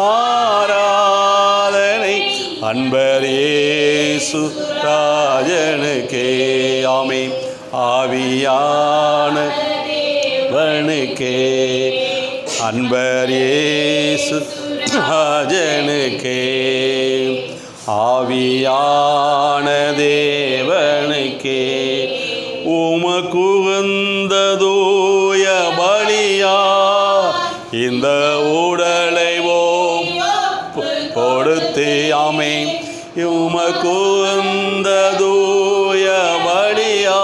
ஆராதனை அன்பர் இயேசு ராஜனுக்கே. ஆமென். ஆவியான தேவனுக்கே அன்பர் இயேசு ராஜனுக்கே. ஆவியான தேவனுக்கே உமக்குகந்ததோய பலியா இந்த உடலை கொடுத்தே. ஆமென். உமக்குகந்ததோய பலியா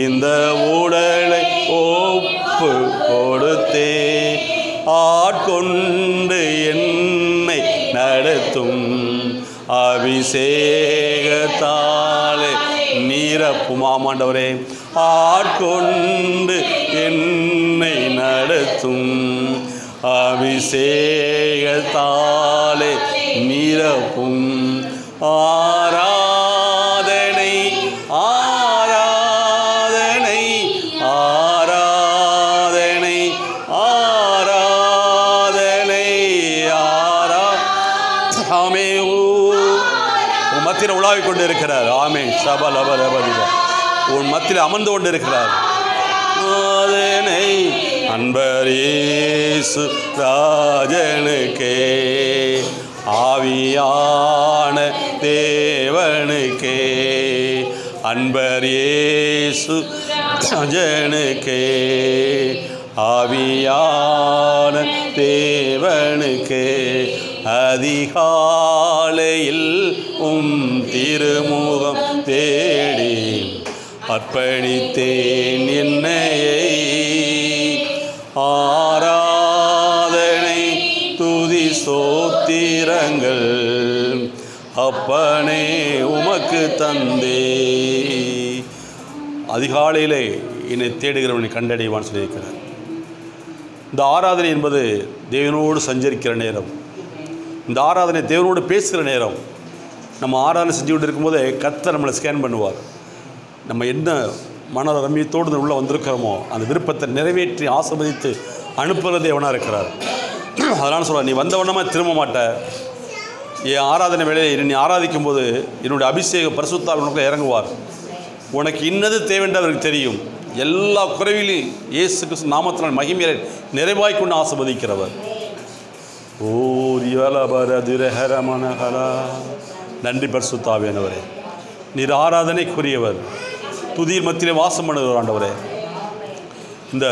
இந்த உடலை ஒப்பு கொடுத்தே. ஆட்கொண்டு என்னை நடத்தும் அபிஷேகத்தாலே நிரப்பும். ஆமாண்டவரே, ஆட்கொண்டு என்னை நடத்தும் அபிஷேகத்தாலே நிரப்பும். ஆராதனை ஆராதனை ஆராதனை ஆராதனை ஆமே. உன் மத்தியில் உலாவிக் கொண்டு இருக்கிறார். ஆமே. சபலபலபதிப உன் மத்தியில் அமர்ந்து கொண்டு இருக்கிறார். ஆராதனை அன்பர் இயேசு ராஜனுக்கே ஆவியான தேவனுக்கே அன்பர் இயேசு ராஜனுக்கே ஆவியான தேவனுக்கே. அதிகாலையில் திருமுகம் தேடி அர்ப்பணித்தேன் என்னையை. ஆராதனை துதி ஸ்தோத்திரங்கள் அப்பனே உமக்கு தந்தே. அதிகாலையிலே என்னை தேடுகிறவனை கண்டடைவான் சொல்லியிருக்கிறார். இந்த ஆராதனை என்பது தேவனோடு சஞ்சரிக்கிற நேரம். இந்த ஆராதனை தேவனோடு பேசுகிற நேரம். நம்ம ஆராதனை செஞ்சுக்கிட்டு இருக்கும்போதே கர்த்தர் நம்மளை ஸ்கேன் பண்ணுவார். நம்ம என்ன மன ரம்மியத்தோடு உள்ளே வந்திருக்கிறோமோ அந்த விருப்பத்தை நிறைவேற்றி ஆசீர்வதித்து அனுப்புகிறது தேவனாக இருக்கிறார். அதனால் சொல்ல, நீ வந்தவண்ணமாக திரும்ப மாட்ட. என் ஆராதனை வேலையை நீ ஆராதிக்கும் போது என்னுடைய அபிஷேக பரிசுத்தால் உனக்கு இறங்குவார். உனக்கு இன்னது தேவைஎன்று அவருக்கு தெரியும். எல்லா குறைவிலையும் இயேசு கிறிஸ்து நாமத்தினால் மகிமையை நிறைவாய் கொண்டு ஆசீர்வதிக்கிறவர். ஓ ரிவலபரதிரஹரமனஹலா. நன்றி பரிசுத்தாவியானவரே, நீர் ஆராதனைக்குரியவர். துதியின் மத்தியிலே வாசம் பண்ணுகிற ஆண்டவரே, இந்த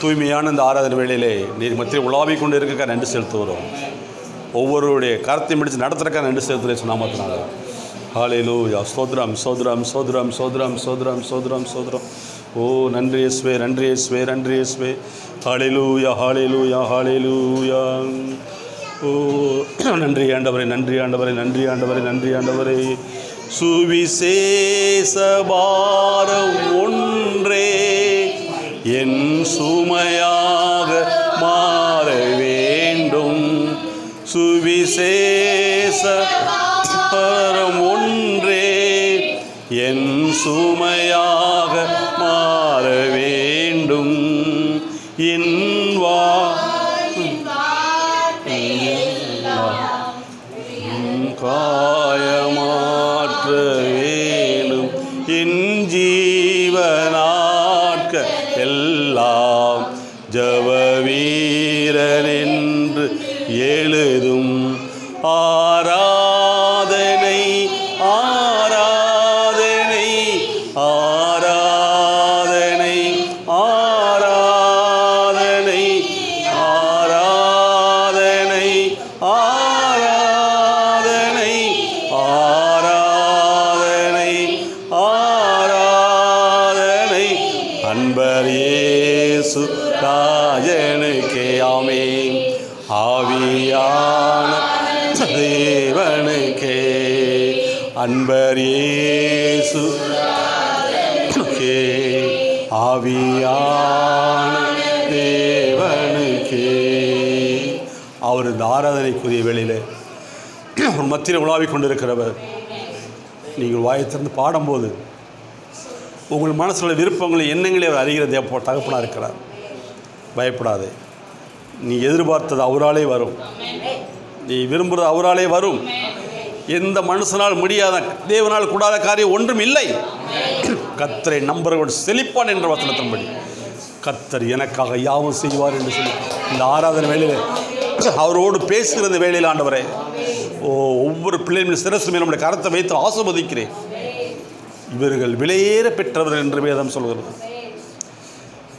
தூய்மையான இந்த ஆராதனை வேளையிலே நீர் மத்தியில் உலாவிக் கொண்டு இருக்க நன்றி செலுத்துகிறோம். ஒவ்வொருடைய கரத்தை முடித்து நடத்துறக்கா நன்றி செலுத்துகிறேன் நாமத்தினால. ஹல்லேலூயா. ஸ்தோத்திரம் ஸ்தோத்திரம் ஸ்தோத்திரம் ஸ்தோத்திரம் ஸ்தோத்திரம் ஸ்தோத்திரம் ஸ்தோத்திரம். ஓ நன்றி இயேசுவே, நன்றி இயேசுவே, நன்றி இயேசுவே. ஹல்லேலூயா ஹல்லேலூயா ஹல்லேலூயா. ஓ நன்றி ஆண்டவரே, நன்றி ஆண்டவரே, நன்றி ஆண்டவரே, நன்றி ஆண்டவரே. சுவிசேஷ பாரம் ஒன்றே என் சுமையாக மாற வேண்டும். சுவிசேஷ பாரம் ஒன்றே என் சுமையாக மாற வேண்டும். என் காயமாற்ற வேணும் என் ஜீவனாட்க எல்லாம் ஜப வீரன் என்று எழுதும். ஆராதனை ஆராதனை ஆராதனை ஆராதனை ஆராதனை ஆராதனை ஆராதனை ஆராதனை அன்பர் இயேசு ராஜனுக்கே. ஆமென். ஆவியான தேவனுக்கே அன்பர் இயேசு ஆவியான தேவனுக்கே. அவர் இந்த ஆராதனைக்குரிய வேளையில் ஒரு மத்தியில் உலாவிக் கொண்டிருக்கிறவர். நீங்கள் வாயை திறந்து பாடும்போது உங்கள் மனசில் விருப்பங்களை எண்ணங்களே அவர் அறிகிற தகப்பனாக இருக்கிறார். பயப்படாதே. நீ எதிர்பார்த்தது அவராலே வரும். நீ விரும்புகிறது அவராலே வரும். எந்த மனுஷனால் முடியாத, தேவனால் கூடாத காரியம் ஒன்றும் இல்லை. கர்த்தரை நம்புகிறவர்கள் செழிப்பான் என்ற வசனத்தின்படி கர்த்தர் எனக்காக யாவும் செய்வார் என்று சொல்லி இந்த ஆராதனை வேளையில் அவரோடு பேசுகிற இந்த வேளையில் ஆண்டவரே, ஒவ்வொரு பிள்ளைகளின் சிரசு மேல் நம்முடைய கரத்தை வைத்து ஆசீர்வதிக்கிறேன். இவர்கள் விலையேற பெற்றவர்கள் என்று வேதம் சொல்கிறது.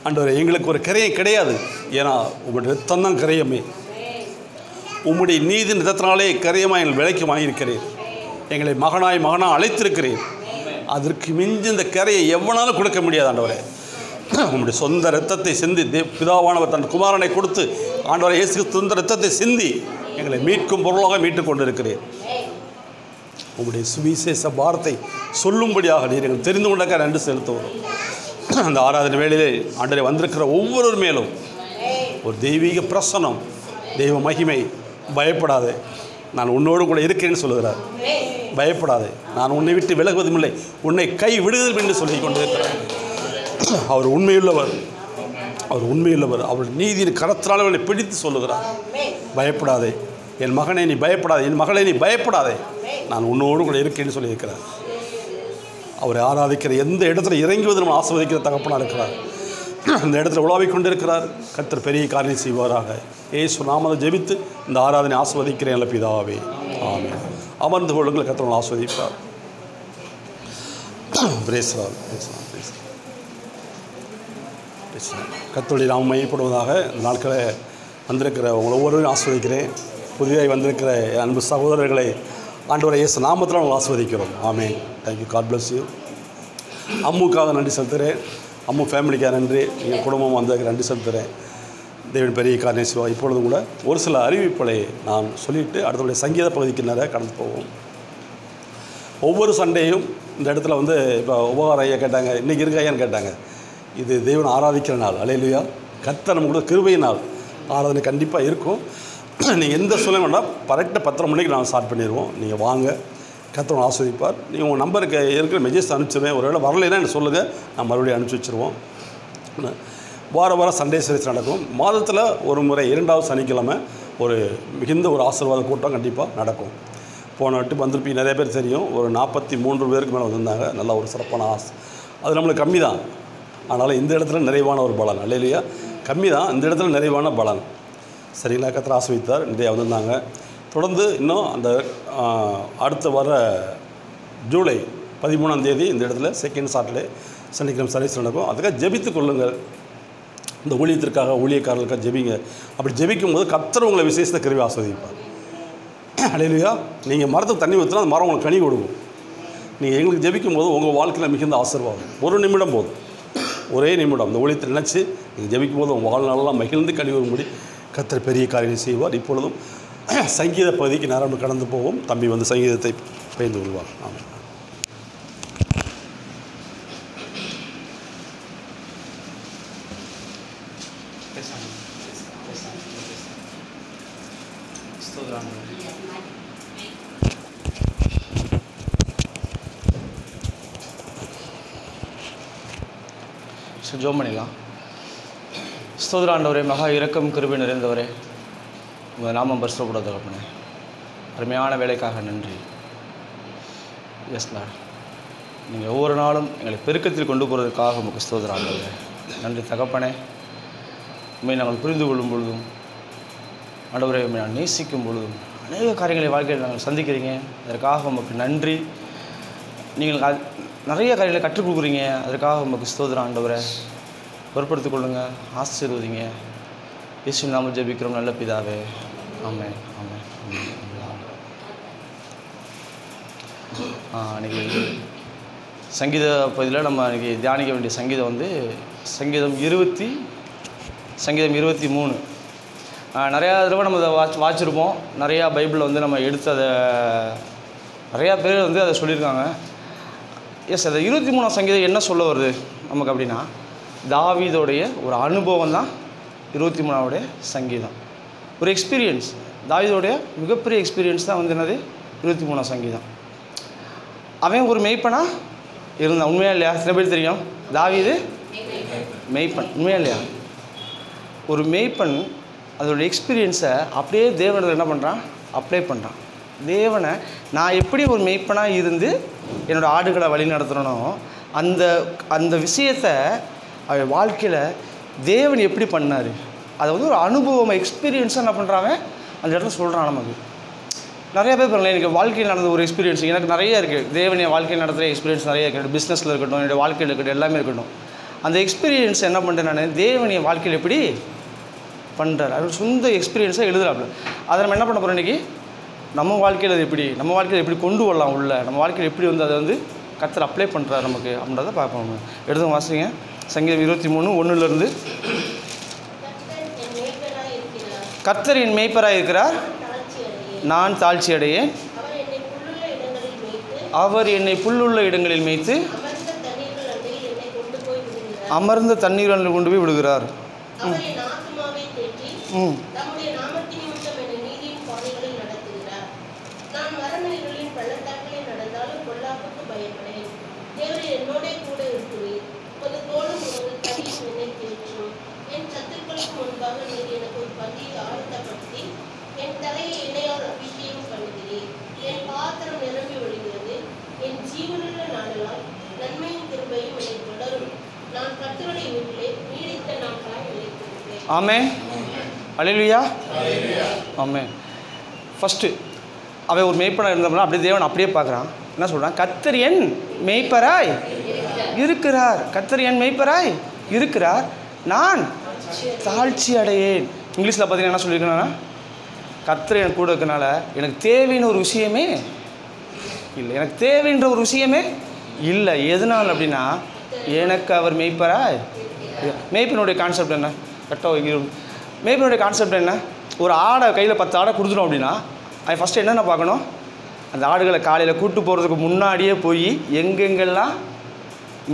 ஆண்டவரே, எங்களுக்கு ஒரு கரையம் கிடையாது. ஏன்னா உங்களுடைய ரத்தம் தான் கரையமே. உம்முடைய நீதி ரத்தத்தினாலே கரையமாக எங்கள் விலைக்கு வாங்கியிருக்கிறேன். எங்களை மகனாக அழைத்திருக்கிறேன். அதற்கு மிஞ்சி இந்த கரையை எவனாலும் கொடுக்க முடியாது. ஆண்டவரே, உங்களுடைய சொந்த ரத்தத்தை சிந்தி பிதாவானவர் தன் குமாரனை கொடுத்து ஆண்டவரை இயேசு சொந்த ரத்தத்தை சிந்தி எங்களை மீட்கும் பொருளாக மீட்டு கொண்டிருக்கிறேன். உங்களுடைய சுவிசேஷ வார்த்தை சொல்லும்படியாக நீர் எங்கள் தெரிந்து கொண்டக்க நன்றி செலுத்துவோம். அந்த ஆராதனை வேளையிலே ஆண்டவரே வந்திருக்கிற ஒவ்வொரு மேலும் ஒரு தெய்வீக பிரசனம், தெய்வ மகிமை. பயப்படாதே, நான் உன்னோடு கூட இருக்கிறேன்னு சொல்லுகிறார். பயப்படாதே, நான் உன்னை விட்டு விலகுவதும் இல்லை, உன்னை கை விடுவதும் என்று சொல்லி கொண்டிருக்கிறார். அவர் உண்மையுள்ளவர், அவர் உண்மையுள்ளவர். அவர் நீதியின் கரத்தினால் அவளை பிடித்து சொல்லுகிறார். பயப்படாதே என் மகனை, நீ பயப்படாதே, என் மகளை நீ பயப்படாதே, நான் உன்னோடு கூட இருக்கேன்னு சொல்லியிருக்கிறார். அவரை ஆராதிக்கிற எந்த இடத்துல இறங்குவது நம்ம ஆசீர்வதிக்கிற தகப்பனாக இருக்கிறார். அந்த இடத்துல உலாவிக் கொண்டிருக்கிறார். கர்த்தர் பெரிய காரியம் செய்வாராக. இயேசு நாமத்தை ஜெபித்து இந்த ஆராதனை ஆசீர்வதிக்கிறேன் நல்ல பிதாவே, ஆமென். அமர்ந்து கொள்ளுங்கள், கர்த்தர் ஆசீர்வதிப்பார். கர்த்தருடைய நாமம் மையப்படுவதாக. இந்த நாட்களை வந்திருக்கிற உங்களை ஒவ்வொருவரையும் ஆசீர்வதிக்கிறேன். புதிதாக வந்திருக்கிற அன்பு சகோதரர்களை ஆண்டவரை இயேசு நாமத்தில் உங்களை ஆசீர்வதிக்கிறோம். ஆமென். தேங்க்யூ. God bless you. அம்முக்காக நன்றி செலுத்துகிறேன். அம்மு ஃபேமிலிக்காக நன்றி. எங்கள் குடும்பம் வந்ததுக்கு நன்றி செலுத்துகிறேன். தேவன் பெரிய காரியம் செய்வார். இப்பொழுதும் கூட ஒரு சில அறிவிப்புகளை நான் சொல்லிவிட்டு அடுத்தவருடைய சங்கீத பகுதிக்கு நிறைய கடந்து போவோம். ஒவ்வொரு சண்டையும் இந்த இடத்துல வந்து இப்போ உபகாரம் ஐயா கேட்டாங்க, இன்றைக்கி இருக்க ஐயான்னு கேட்டாங்க. இது தேவனை ஆராதிக்கிற நாள். அல்லேலூயா. கர்த்தர் நமக்கு கூட கிருபை நாள். ஆராதனை கண்டிப்பாக இருக்கும். நீங்கள் எந்த சூழ்நிலை வேண்டாம், கரெக்டாக 10:30 மணிக்கு நான் ஸ்டார்ட் பண்ணிடுவோம். நீங்கள் வாங்க, கர்த்தர் ஆசீர்வதிப்பார். நீங்கள் உங்கள் நம்பருக்கு இருக்கிற மெசேஜ் அனுப்பிச்சிடுவேன். ஒருவேளை வரலைன்னா எனக்கு சொல்லுங்கள், நான் மறுபடியும் அனுப்பிச்சி வச்சுருவோம். வாரம் சண்டே சர்வீஸ் நடக்கும். மாதத்தில் ஒரு முறை 2வது சனிக்கிழமை ஒரு மிகுந்த ஒரு ஆசீர்வாத கூட்டம் கண்டிப்பாக நடக்கும். போன வாட்டி வந்திருப்பீங்க, நிறைய பேர் தெரியும். ஒரு 43 பேருக்கு மேலே வந்திருந்தாங்க. நல்ல ஒரு சிறப்பான அது நம்மளுக்கு கம்மி தான். அதனால் இந்த இடத்துல நிறைவான ஒரு பலன். அல்லேலூயா. கம்மி தான், இந்த இடத்துல நிறைவான பலன். சரிங்களா? கர்த்தர் ஆசீர்வதித்தார். இன்றைய வந்திருந்தாங்க. தொடர்ந்து இன்னும் அந்த அடுத்த வர ஜூலை 13ஆம் தேதி இந்த இடத்துல செகண்ட் சாட்டர்டே சனிக்கிழமை சர்வீஸ் நடக்கும். அதுக்காக ஜெபித்து கொள்ளுங்கள். இந்த ஊழியத்திற்காக, ஊழியக்காரர்களுக்காக ஜெபிங்க. அப்படி ஜெபிக்கும் போது கர்த்தர் உங்களை விசேஷத்தை கிருபை ஆசீர்வதிப்பார். அல்லேலூயா. நீங்கள் மரத்துக்கு தண்ணி ஊற்றினா அந்த மரம் உங்களுக்கு கனி கொடுக்கும். நீங்கள் எங்களுக்கு ஜெபிக்கும் போது உங்கள் வாழ்க்கையில் மிகுந்த ஆசீர்வாதம். ஒரு நிமிடம் போதும், ஒரே நிமிடம் இந்த ஊழியத்தை நினச்சி நீங்கள் ஜெபிக்கும் போது உங்கள் வாழ்நாளெல்லாம் மகிழ்ந்து கனி வரும்படி கர்த்தர் பெரிய காரியம் செய்வார். இப்பொழுதும் சங்கீத பகுதிக்கு நேரம் கடந்து போவோம். தம்பி வந்து சங்கீதத்தை பயிர்ந்து கொள்வார். ஆமாம். ஜெபம் பண்ணிடலாம். ஸ்தோத்திர ஆண்டவரே, மகா இரக்கம் கிருபை நிறைந்தவரே, உங்கள் நாமம் பரிசுத்தப்படட்டும் தகப்பனே. அருமையான வேலைக்காக நன்றி. எஸ் லார்ட், நீங்கள் ஒவ்வொரு நாளும் எங்களை பெருக்கத்தில் கொண்டு போகிறதுக்காக உங்களுக்கு ஸ்தோத்திர ஆண்டவரே. நன்றி தகப்பனே. உண்மை நாங்கள் புரிந்து கொள்ளும் பொழுதும் ஆண்டவரே, உண்மை நான் நேசிக்கும் பொழுதும் அநேக காரியங்களை வாழ்க்கையில் நாங்கள் சந்திக்கிறீங்க. அதற்காக உங்களுக்கு நன்றி. நீங்கள் நிறைய காரியங்களை கற்றுக் கொடுக்குறீங்க. அதற்காக உங்களுக்கு ஸ்தோத்திரம் ஆண்டவரை. பொறுப்படுத்திக் கொள்ளுங்கள், ஆசீர்வதிங்க. இயேசுவின் நாமத்தில் ஜெபிக்கிறோம் நல்ல பிதாவே, ஆமென். ஆமென். அன்றைக்கி சங்கீத பகுதியில் நம்ம அன்றைக்கி தியானிக்க வேண்டிய சங்கீதம் வந்து சங்கீதம் 23. நிறையா தடவை நம்ம அதை வாசிச்சிருப்போம். நிறையா பைபிளில் வந்து நம்ம எடுத்து அதை நிறையா பேர் வந்து அதை சொல்லியிருக்காங்க. எஸ், அது 23ஆம் சங்கீதம் என்ன சொல்ல வருது நமக்கு அப்படின்னா, தாவீதோடைய ஒரு அனுபவம் தான் 23ஆவுடைய சங்கீதம். ஒரு எக்ஸ்பீரியன்ஸ், தாவீதோடைய மிகப்பெரிய எக்ஸ்பீரியன்ஸ் தான் வந்து என்னது 23ஆம் சங்கீதம். அவன் ஒரு மெய்ப்பனா இருந்தான். உண்மையா இல்லையா? சில பேர் தெரியும் தாவீது மெய்ப்பன். உண்மையா இல்லையா? ஒரு மெய்ப்பன் அதோடய எக்ஸ்பீரியன்ஸை அப்படியே தேவனிடத்தில் என்ன பண்ணுறான், அப்ளை பண்ணுறான். தேவனை நான் எப்படி ஒரு மேய்ப்பனாக இருந்து என்னோடய ஆடுகளை வழி நடத்துகிறனோ அந்த அந்த விஷயத்தை அவன் வாழ்க்கையில் தேவன் எப்படி பண்ணார் அதை வந்து ஒரு அனுபவம் எக்ஸ்பீரியன்ஸாக என்ன பண்ணுறாங்க அந்த இடத்துல சொல்கிறான். நமக்கு நிறைய பேர் பண்ணல, எனக்கு வாழ்க்கையில் நடந்த ஒரு எக்ஸ்பீரியன்ஸ் எனக்கு நிறைய இருக்குது. தேவன் என் வாழ்க்கையில் நடத்துகிற எக்ஸ்பீரியன்ஸ் நிறைய இருக்குது. பிஸ்னஸில் இருக்கட்டும், என்னுடைய வாழ்க்கையில் இருக்கட்டும், எல்லாமே இருக்கட்டும். அந்த எக்ஸ்பீரியன்ஸ் என்ன பண்ணுறேன் நான், தேவன் என் வாழ்க்கையில் எப்படி பண்ணுறாரு அவர் சொந்த எக்ஸ்பீரியன்ஸாக எழுதுறாப்புல. அதை நம்ம என்ன பண்ண போகிறோம் இன்றைக்கி, நம்ம வாழ்க்கையில் அது எப்படி, நம்ம வாழ்க்கையில் எப்படி கொண்டு வரலாம் உள்ள, நம்ம வாழ்க்கையில் எப்படி வந்து அதை வந்து கர்த்தர் அப்ளை பண்ணுறாரு நமக்கு அப்படின்றத பார்ப்போம். எடுத்து வாசிங்க சங்கீதம் 23:1. கர்த்தர் என் மேய்ப்பராக இருக்கிறார், நான் தாழ்ச்சி அடையேன். அவர் என்னை புல்லுள்ள இடங்களில் மேய்த்து அமர்ந்த தண்ணீரில் கொண்டு போய் விடுகிறார். ஆமென், அல்லேலூயா, ஆமென். ஃபஸ்ட்டு அவன் ஒரு மேய்ப்பனாக இருந்தோம்னா அப்படியே தேவன் அப்படியே பார்க்குறான். என்ன சொல்கிறான், கர்த்தர் என் மேய்ப்பராய் இருக்கிறார், கர்த்தர் என் மேய்ப்பராய் இருக்கிறார், நான் தாழ்ச்சி அடையேன். இங்கிலீஷில் பார்த்தீங்கன்னா என்ன சொல்லியிருக்கேன்னா, கர்த்தர் என் கூட இருக்கனால எனக்கு தேவையான ஒரு விஷயமே இல்லை, எனக்கு தேவைன்ற ஒரு விஷயமே இல்லை. எதனால் அப்படின்னா, எனக்கு அவர் மேய்ப்பராய். மேய்ப்பனுடைய கான்செப்ட் என்ன, கரெக்டாக மேய்ப்பனுடைய கான்செப்ட் என்ன, ஒரு ஆடை கையில் 10 ஆடை கொடுத்துட்டோம் அப்படின்னா அது ஃபஸ்ட்டு என்னென்ன பார்க்கணும், அந்த ஆடுகளை காலையில் கூட்டு போகிறதுக்கு முன்னாடியே போய் எங்கெங்கெல்லாம்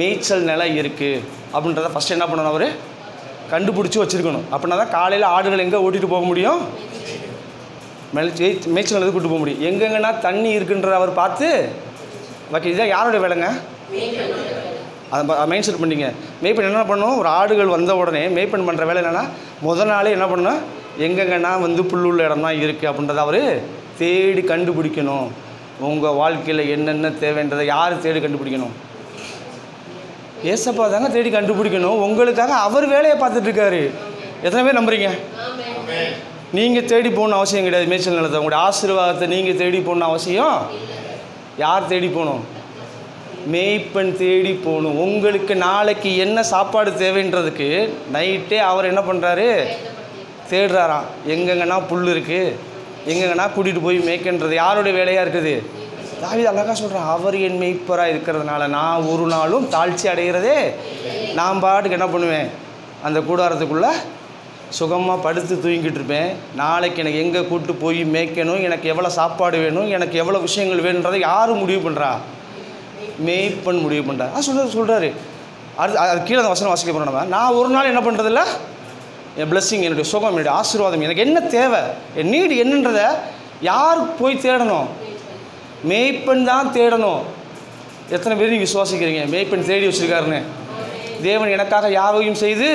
மேய்ச்சல் நிலம் இருக்குது அப்படின்றத ஃபஸ்ட்டு என்ன பண்ணணும், அவர் கண்டுபிடிச்சி வச்சுருக்கணும். அப்படின்னா தான் காலையில் ஆடுகள் எங்கே ஓட்டிகிட்டு போக முடியும், மேய்ச்சல் நிலத்துக்கு கூட்டு போக முடியும். எங்கெங்கன்னா தண்ணி இருக்குன்ற அவர் பார்த்து ஓகே, இதுதான் யாருடைய வேலைங்க, அதை மைண்ட் செட் பண்ணிங்க. மேய்ப்பன் என்ன பண்ணணும், ஒரு ஆடுகள் வந்த உடனே மேய்ப்பன் பண்ணுற வேலை என்னென்னா, முதல் நாளே என்ன பண்ணணும், எங்கெங்கன்னா வந்து புல்லுள்ள இடம் தான் இருக்குது அப்படின்றத அவர் தேடி கண்டுபிடிக்கணும். உங்கள் வாழ்க்கையில் என்னென்ன தேவைன்றதை யார் தேடி கண்டுபிடிக்கணும், ஏசப்பா தாங்க தேடி கண்டுபிடிக்கணும். உங்களுக்காக அவர் வேலையை பார்த்துட்ருக்காரு. எத்தனை பேர் நம்புறீங்க? நீங்கள் தேடி போகணுன்னு அவசியம் கிடையாது. மேய்ச்சல் நிலத்தை உங்களுடைய ஆசீர்வாதத்தை நீங்கள் தேடி போகணுன்னு அவசியம். யார் தேடி போகணும், மேய்ப்பன் தேடி போகணும். உங்களுக்கு நாளைக்கு என்ன சாப்பாடு தேவைன்றதுக்கு நைட்டே அவர் என்ன பண்ணுறாரு, தேடுறாராம். எங்கெங்கன்னா புல் இருக்குது, எங்கெங்கன்னா கூட்டிகிட்டு போய் மேய்க்கின்றது யாருடைய வேலையாக இருக்குது. தாவீது அழகாக சொல்கிறான், அவர் என் மேய்ப்பராக இருக்கிறதுனால நான் ஒரு நாளும் தாழ்ச்சி அடைகிறதே. நான் பாட்டுக்கு என்ன பண்ணுவேன், அந்த கூடாரத்துக்குள்ளே சுகமாக படுத்து தூங்கிட்டு இருப்பேன். நாளைக்கு எனக்கு எங்கே கூப்பிட்டு போய் மேய்க்கணும், எனக்கு எவ்வளோ சாப்பாடு வேணும், எனக்கு எவ்வளோ விஷயங்கள் வேணுன்றதை யார் முடிவு பண்ணுறா, மேய்ப்பன் முடிவு பண்ணுறார். சொல்கிறாரு. அது கீழே அந்த வசனம் வாசிக்க போகிறோம். நான் ஒரு நாள் என்ன பண்ணுறதில்ல, என் பிளஸ்ஸிங், என்னுடைய சுகம், என்னுடைய ஆசீர்வாதம், எனக்கு என்ன தேவை, என் நீடு என்னன்றதை யார் போய் தேடணும், மேய்ப்பன் தான் தேடணும். எத்தனை பேர் நீங்கள் விசுவாசிக்கிறீங்க மேய்ப்பன் தேடி வச்சுருக்காருன்னு? தேவன் எனக்காக யாவையும் செய்து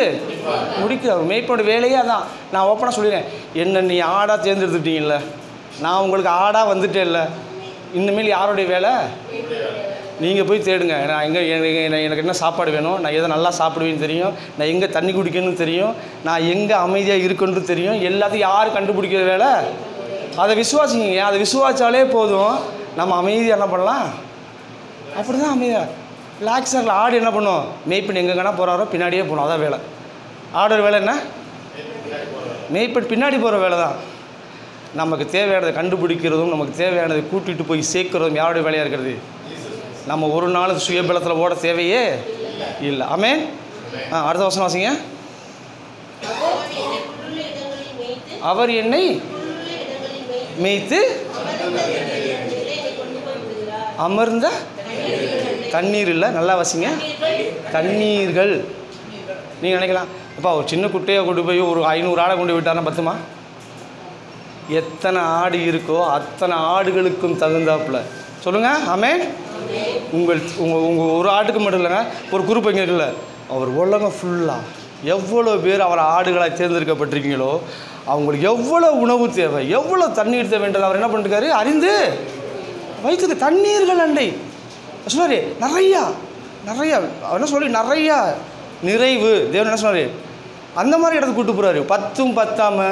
முடிக்கிறார். மேய்ப்பனோட வேலையே அதான். நான் ஓப்பனாக சொல்லிடுறேன், என்ன நீ ஆடாக தேர்ந்தெடுத்துட்டீங்கல்ல, நான் உங்களுக்கு ஆடாக வந்துட்டே இல்லை, இனிமேல் யாருடைய வேலை, நீங்கள் போய் தேடுங்க. நான் எங்கே எனக்கு என்ன சாப்பாடு வேணும், நான் எதை நல்லா சாப்பிடுவேன்னு தெரியும், நான் எங்கே தண்ணி குடிக்கணும்னு தெரியும், நான் எங்கே அமைதியாக இருக்குன்னு தெரியும். எல்லாத்தையும் யார் கண்டுபிடிக்கிற வேலை, அதை விசுவாசிங்க. அதை விசுவாசாலே போதும், நம்ம அமைதியாக என்ன பண்ணலாம், அப்படி தான் அமைதியாக ரிலாக்ஸாக. ஆடு என்ன பண்ணும், மேய்ப்பன் எங்கெங்கன்னா போகிறாரோ பின்னாடியே போகணும், அதான் வேலை. ஆடோட வேலை என்ன, மேய்ப்பன் பின்னாடி போகிற வேலை தான். நமக்கு தேவையானதை கண்டுபிடிக்கிறதும் நமக்கு தேவையானதை கூட்டிகிட்டு போய் சேர்க்கிறதும் யாருடைய வேலையாக இருக்கிறது. நம்ம ஒரு நாள் சுயபலத்தில் ஓட தேவையே இல்லை. ஆமென். அடுத்த வசனம் வாசிங்க. அவர் என்னை மேய்த்து அமர்ந்த தண்ணீர் இல்லை, நல்லா வாசிங்க, தண்ணீர்கள். நீங்கள் நினைக்கலாம், அப்பா ஒரு சின்ன குட்டையை கொண்டு போய் ஒரு 500 ஆடை கொண்டு விட்டாருன்னா பத்துமா? எத்தனை ஆடு இருக்கோ அத்தனை ஆடுகளுக்கும் தகுந்தாப்புல சொல்லுங்கள். ஆமென். உங்கள் ஒரு ஆட்டுக்கு மட்டும் இல்லைங்க, ஒரு குரூப் எங்கே இல்லை, அவர் உலகம் ஃபுல்லாக எவ்வளோ பேர் அவர் ஆடுகளாக தேர்ந்தெடுக்கப்பட்டிருக்கீங்களோ அவங்களுக்கு எவ்வளோ உணவு தேவை, எவ்வளோ தண்ணீர் தேவைன்றது அவர் என்ன பண்ணிருக்காரு அறிந்து வைத்தது. தண்ணீர்கள் அண்டை சொன்னார், நிறையா அவர் என்ன சொல்லி நிறையா நிறைவு தேவன் என்ன சொன்னார், அந்த மாதிரி இடத்துக்கு கூப்பிட்டு போகிறாரு. 10ம் 10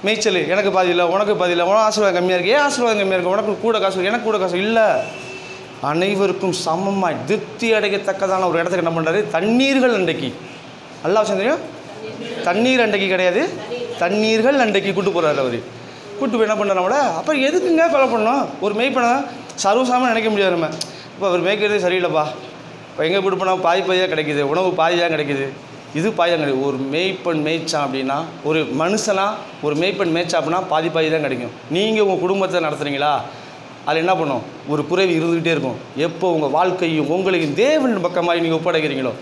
மேய்ச்சல், எனக்கு பாதி இல்லை, உனக்கு பாதி இல்லை, உனக்கு ஆசீர்வாதம் கம்மியாக இருக்குது, ஏன் ஆசீர்வாதம் கம்மியாக இருக்குது, உனக்கு கூட காசு, எனக்கு கூட காசு இல்லை, அனைவருக்கும் சமமாய் திருப்தி அடையத்தக்கதான ஒரு இடத்துக்கு என்ன பண்ணுறாரு, தண்ணீர்கள் அண்டைக்கு. நல்லா விஷயம் தெரியும், தண்ணீர் அண்டைக்கு கிடையாது, தண்ணீர்கள் அண்டைக்கு கூட்டு போகிறாரு. அவர் கூட்டு போய் என்ன பண்ணுறாரு நம்மள. அப்புறம் எதுக்குங்க கொலை பண்ணோம், ஒரு மேய்ப்பனை சர்வசாம நினைக்க முடியாது நம்ம. இப்போ அவர் மேய்க்கிறதே சரியில்லைப்பா, இப்போ எங்கே கூட்டு போனால் பாதியாக கிடைக்கிது, உணவு பாதியாக கிடைக்கிது, இது பாதியாக கிடைக்கும். ஒரு மேய்ப்பன் மேய்ச்சான் அப்படின்னா, ஒரு மனுஷனா ஒரு மேய்ப்பன் மேய்ச்சா அப்படின்னா பாதி தான் கிடைக்கும். நீங்கள் உங்கள் குடும்பத்தை நடத்துகிறீங்களா, அதில் என்ன பண்ணும், ஒரு குறைவு இருந்துக்கிட்டே இருக்கும். எப்போ உங்கள் வாழ்க்கையும் உங்களையும் தேவன் பக்கமாக நீங்கள் ஒப்படைக்கிறீங்களோ,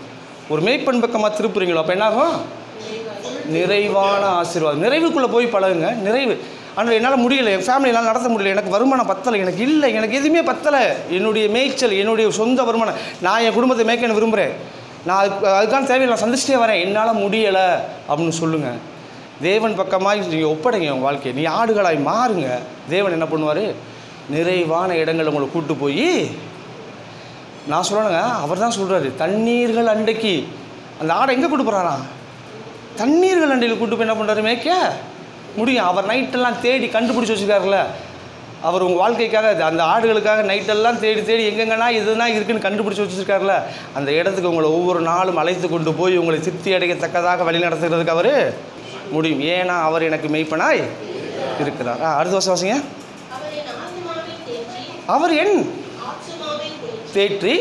ஒரு மேய்ப்பன் பக்கமாக திருப்புறீங்களோ, அப்போ என்னாகும், நிறைவான ஆசீர்வாதம். நிறைவுக்குள்ளே போய் பழகுங்க. நிறைவு. ஆனால் என்னால் முடியலை, என் ஃபேமிலியெல்லாம் நடத்த முடியல, எனக்கு வருமானம் பத்தலை, எனக்கு இல்லை, எனக்கு எதுவுமே பத்தலை, என்னுடைய மேய்ச்சல் என்னுடைய சொந்த வருமானம், நான் என் குடும்பத்தை மேய்க்கணும் விரும்புகிறேன், நான் அதுக்கான தேவையை நான் சந்திச்சிட்டே வரேன், என்னால் முடியலை அப்படின்னு சொல்லுங்கள். தேவன் பக்கமாக நீங்கள் ஒப்படைங்க உங்கள் வாழ்க்கையை. நீ ஆடுகளாய் மாறுங்க. தேவன் என்ன பண்ணுவார், நிறைவான இடங்கள் உங்களை கூப்பிட்டு போய், நான் சொல்லணுங்க, அவர் தான் சொல்கிறாரு, தண்ணீர்கள் அண்டைக்கு. அந்த ஆடை எங்கே கூட்டு போகிறாரா, தண்ணீர்கள் அண்டையில் கூட்டு போய் என்ன பண்ணுறாரு, மேய்க்க முடியும். அவர் நைட்டெல்லாம் தேடி கண்டுபிடிச்சி வச்சுருக்காருல்ல, அவர் உங்கள் வாழ்க்கைக்காக அந்த ஆடுகளுக்காக நைட்டெல்லாம் தேடி தேடி எங்கெங்கன்னா இதுனா இருக்குன்னு கண்டுபிடிச்சி வச்சுருக்காருல்ல, அந்த இடத்துக்கு உங்களை ஒவ்வொரு நாளும் அழைத்து கொண்டு போய் உங்களை திருப்தி அடையத்தக்கதாக வழி நடத்துகிறதுக்கு அவர் முடியும். ஏன்னா அவர் எனக்கு மெய்ப்பனாய் இருக்கிறார். அடுத்த வருஷம் வாசிங்க. அவர் என் தேற்றி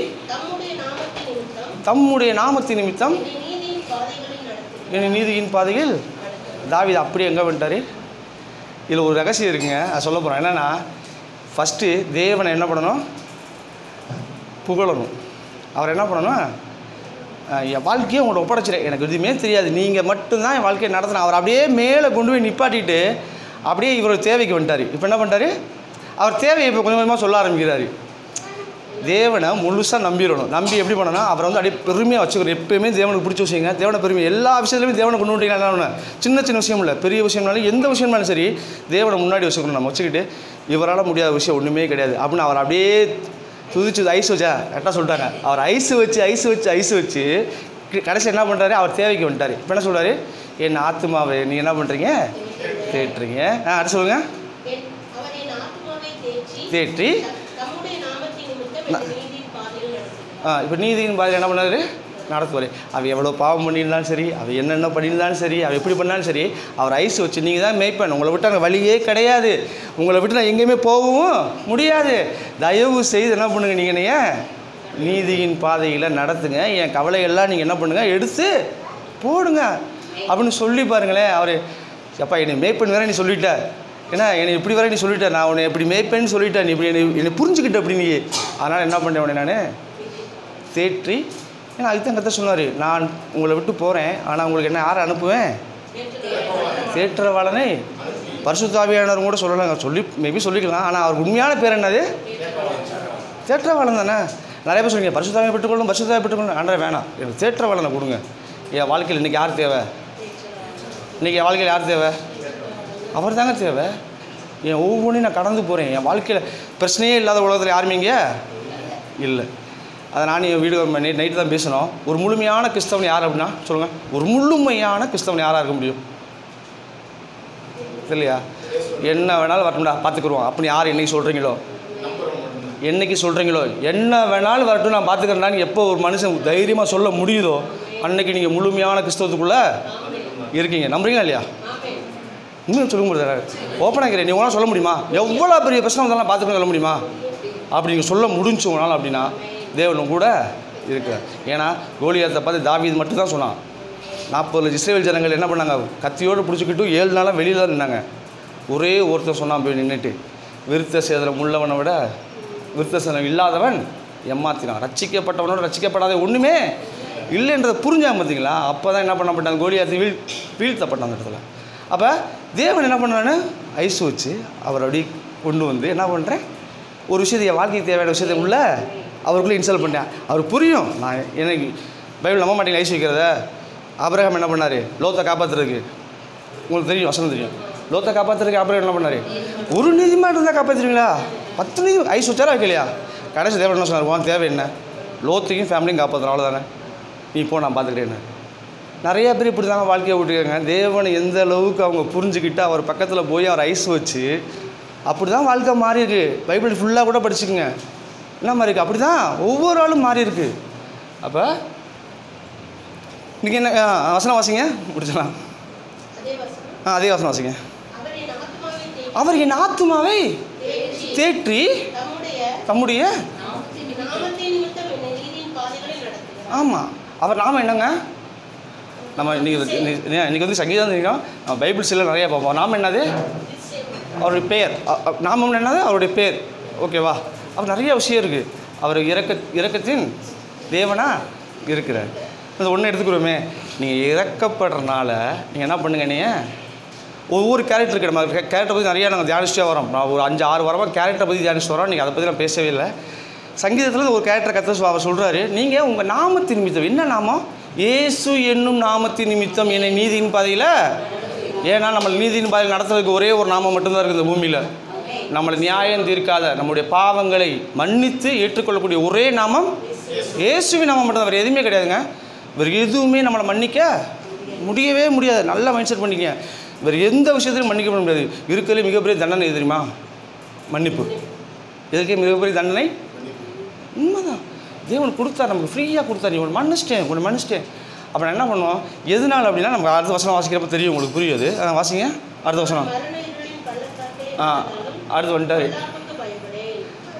தம்முடைய நாமத்தின் நிமித்தம் என் நீதியின் பாதையில். தாவீது அப்படியே எங்கே வந்துட்டார். இதில் ஒரு ரகசியம் இருக்குங்க, அது சொல்ல போகிறேன். என்னென்னா, ஃபஸ்ட்டு தேவனை என்ன பண்ணணும், புகழணும். அவர் என்ன பண்ணணும், என் வாழ்க்கையை உங்களோட ஒப்படைச்சிட்டேன், எனக்கு எதுவுமே தெரியாது, நீங்கள் மட்டும்தான் என் வாழ்க்கையை நடத்தினா. அவர் அப்படியே மேலே கொண்டு போய் நிப்பாட்டிட்டு அப்படியே இவரோட தேவைக்கு வந்துட்டார். இப்போ என்ன பண்ணிட்டார், அவர் தேவையை இப்போ கொஞ்சம் கொஞ்சமாக சொல்ல ஆரம்பிக்கிறார். தேவனை முழுசாக நம்பிடணும். நம்பி எப்படி பண்ணணும்னா, அவரை வந்து அப்படியே பெருமையாக வச்சுக்கணும். எப்போயுமே தேவனுக்கு பிடிச்ச விஷயங்க, தேவனை பெருமை. எல்லா விஷயத்துலையுமே தேவனை கொண்டு வந்துட்டீங்கன்னா, சின்ன சின்ன விஷயம் இல்லை, பெரிய விஷயம்னாலும் எந்த விஷயம்னாலும் சரி தேவனை முன்னாடி வச்சுக்கணும். நம்ம வச்சுக்கிட்டு இவரால் முடியாத விஷயம் ஒன்றுமே கிடையாது அப்படின்னு அவர் அப்படியே துதிச்சு ஐஸ் வச்சா கரெக்டாக சொல்லிட்டாங்க. அவர் ஐஸ் வச்சு கடைசி என்ன பண்ணுறாரு, அவர் தேவைக்கு வந்துட்டார். இப்போ என்ன சொல்கிறாரு, என் ஆத்மாவை நீங்கள் என்ன பண்ணுறீங்க, தேட்டுறீங்க. அடுத்து சொல்லுங்கள். தேற்றி இப்போ நீதியின் பாதையில் என்ன பண்ணாரு, நடத்துவார். அவள் எவ்வளோ பாவம் பண்ணியிருந்தாலும் சரி, அவள் என்னென்ன பண்ணியிருந்தாலும் சரி, அவள் எப்படி பண்ணாலும் சரி, அவர் ஐஸ் வச்சு நீங்கள் தான் மேய்ப்பேன், உங்களை விட்டு அங்கே வழியே கிடையாது, உங்களை விட்டு நான் எங்கேயுமே போகவும் முடியாது, தயவு செய்து என்ன பண்ணுங்க, நீங்கள் நீதியின் பாதையில் நடத்துங்க, என் கவலையெல்லாம் நீங்கள் என்ன பண்ணுங்கள், எடுத்து போடுங்க அப்படின்னு சொல்லி பாருங்களேன். அவர் எப்பா என்னை மேய்ப்பேன் வேற நீ சொல்லிட்ட, ஏன்னா என்னை இப்படி வர நீ சொல்லிட்ட, நான் உன்னை எப்படி மேய்ப்பேன்னு சொல்லிட்டேன், நீ இப்படி என்னை புரிஞ்சுக்கிட்ட அப்படி நீ, அதனால் என்ன பண்ணேன் உடனே நான் தேற்றி. ஏன்னா அதுக்கு தான் கத்த சொன்னார், நான் உங்களை விட்டு போகிறேன், ஆனால் உங்களுக்கு என்ன யாரை அனுப்புவேன், தேற்றவாளனை. பரிசுத்த ஆவியானவர் கூட சொல்லலாங்க, மேபி சொல்லிக்கலாம், ஆனால் அவருக்கு உண்மையான பேர் என்னது, தேற்றவாளன் தானே. நிறைய பேர் சொல்லுங்க பரிசுத்தாவியை பெற்றுக்கொள்ளும், பரிசுத்தாவியை பெற்றுக்கொள்ளும். ஆண்டரை வேணாம், எனக்கு தேற்றவாளனை கொடுங்க. என் வாழ்க்கையில் இன்றைக்கி யார் தேவை, இன்றைக்கி என் வாழ்க்கையில் யார் தேவை, அவர் தாங்க தேவை. என் ஒவ்வொன்றையும் நான் கடந்து போகிறேன், என் வாழ்க்கையில் பிரச்சனையே இல்லாத உலகத்தில் யாருமே இங்கே இல்லை. அதை நான் என் வீடு நைட்டு தான் பேசணும். ஒரு முழுமையான கிறிஸ்தவன் யார் அப்படின்னா சொல்லுங்கள், ஒரு முழுமையான கிறிஸ்தவன் யாராக இருக்க முடியும், இல்லையா? என்ன வேணாலும் வரட்டும்டா பார்த்துக்குருவோம் அப்படின்னு யார் என்றைக்கு சொல்கிறீங்களோ, என்றைக்கு சொல்கிறீங்களோ, என்ன வேணாலும் வரட்டும் நான் பார்த்துக்கிறேன்னான்னு எப்போ ஒரு மனுஷன் தைரியமாக சொல்ல முடியுதோ அன்றைக்கி நீங்கள் முழுமையான கிறிஸ்தவத்துக்குள்ளே இருக்கீங்க. நம்புறீங்களா இல்லையா? இன்னும் சொல்ல முடியாது, ஓப்பனாக இருக்கிறேன். நீ உங்களால் சொல்ல முடியுமா, எவ்வளோ பெரிய பிரச்சனை வந்தாலும் பார்த்துக்கணும் சொல்ல முடியுமா? அப்படி நீங்கள் சொல்ல முடிஞ்சு உங்களால் அப்படின்னா தேவனும் கூட இருக்கிறார். ஏன்னா கோலியாத்தை பார்த்து தாவீது மட்டும் தான் சொன்னான். 40 இஸ்ரவேல் ஜனங்கள் என்ன பண்ணாங்க, கத்தியோடு பிடிச்சிக்கிட்டு 7 நாளாக வெளியில் தான் நின்னாங்க. ஒரே ஒருத்தர் சொன்னான் போய் நின்றுட்டு, விருத்த சேதனம் உள்ளவனை விட விருத்த சேதனம் இல்லாதவன் ஏமாத்தினான், ரட்சிக்கப்பட்டவனோட ரட்சிக்கப்படாத ஒன்றுமே இல்லைன்றதை புரிஞ்சாங்க பார்த்தீங்களா? அப்போ தான் என்ன பண்ணப்பட்டாங்க, கோலியாத்தை வீழ்த்தப்பட்டான் அந்த இடத்துல. அப்போ தேவன் என்ன பண்ணுறான்னு ஐஸ் வச்சு அவர் அப்படி கொண்டு வந்து என்ன பண்ணுறேன், ஒரு விஷயத்தை என் வாழ்க்கைக்கு தேவையான விஷயத்தை உள்ள அவருக்குள்ளே இன்ஸ்டால் பண்ணேன். அவர் புரியும். நான் எனக்கு பைபிள் நம்ப மாட்டேங்க ஐஸ் வைக்கிறத. ஆபிரகாம் என்ன பண்ணார், லோத்தை காப்பாற்றுறதுக்கு உங்களுக்கு தெரியும், வசனம் தெரியும். லோத்தை காப்பாற்றுறதுக்கு ஆபரேட் என்ன பண்ணார்? ஒரு நீதிமான் இருந்தால் காப்பாற்றுவீங்களா? 10 நீதி ஐஸ் வச்சாரா வைக்கலையா? கடைசி தேவன் என்ன சொன்னார்? உன் தேவை என்ன? லோத்தையும் ஃபேமிலியும் காப்பாற்றணும், அவ்வளோதானே, நீ போ, நான் பார்த்துக்கிட்டேன்னு. நிறையா பேர் இப்படி தாங்க வாழ்க்கையை விட்டுருக்காங்க. தேவனை எந்த அளவுக்கு அவங்க புரிஞ்சுக்கிட்டு அவர் பக்கத்தில் போய் அவர் ஐஸ் வச்சு அப்படி தான் வாழ்க்கை மாறி இருக்கு. பைபிள் ஃபுல்லாக கூட படிச்சுக்கோங்க, என்ன மாதிரி இருக்குது, அப்படி தான் ஒவ்வொரு ஆளும் மாறி இருக்கு. அப்போ இன்றைக்கி என்ன வசனம் வாசிங்க, முடிச்சலாம். அதே வசனம் வாசிங்க. அவர் என் ஆத்துமாவை தேற்றி தம்முடைய ஆமாம், அவர் நாம என்னங்க, நம்ம இன்றைக்கி வந்து சங்கீதம் தெரியும், நம்ம பைபிள் சில நிறையா பார்ப்போம். நாம என்னது? அவருடைய பேர். நாமம் என்னது? அவருடைய பேர். ஓகேவா? அவர் நிறைய விஷயம் இருக்குது. அவர் இரக்கத்தின் தேவனாக இருக்கிறார். அந்த ஒன்று எடுத்துக்கிறோமே, நீங்கள் இறக்கப்படுறதுனால நீங்கள் என்ன பண்ணுங்க, நீங்கள் ஒவ்வொரு கேரக்டர் இருக்குது. நம்ம கேரக்டரை பற்றி நிறையா நாங்கள் தியானிச்சுட்டே வரோம். நான் ஒரு 5-6 வாரமாக கேரக்டரை பற்றி தியானிச்சுட்டு வரோம். நீங்கள் அதை பற்றி நான் பேசவே இல்லை. சங்கீதத்தில் ஒரு கேரக்டர் கற்று அவர் சொல்கிறாரு, நீங்கள் உங்கள் நாமத்தின் நிமித்தம், என்ன நாமம்? இயேசு என்னும் நாமத்தின் நிமித்தம் என்னை நீதியின் பாதையில். ஏன்னா நம்ம நீதியின் பாதையில் நடத்துறதுக்கு ஒரே ஒரு நாமம் மட்டும்தான் இருக்குது இந்த பூமியில். நம்மளை நியாயம் தீர்க்காத, நம்முடைய பாவங்களை மன்னித்து ஏற்றுக்கொள்ளக்கூடிய ஒரே நாமம் இயேசுவின் நாமம் மட்டும்தான். வேறு எதுவுமே கிடையாதுங்க. வேறு எதுவுமே நம்மளை மன்னிக்க முடியவே முடியாது. நல்லா மைண்ட் செட் பண்ணிக்கங்க. வேறு எந்த விஷயத்திலையும் மன்னிக்க முடியாது. இருக்கிறதுலே மிகப்பெரிய தண்டனை எது தெரியுமா? மன்னிப்பு. எதுக்கே மிகப்பெரிய தண்டனை? உண்மைதான். தேவன் கொடுத்தா, நமக்கு ஃப்ரீயாக கொடுத்தா. நீ ஒன்று மன்னிச்சிட்டேன். அப்புறம் என்ன பண்ணுவோம்? எதனால் அப்படின்னா, நம்ம அடுத்த வசனம் வாசிக்கிறப்ப தெரியும், உங்களுக்கு புரியுது. வாசிங்க அடுத்த வசனம். அடுத்து வந்துட்டார்.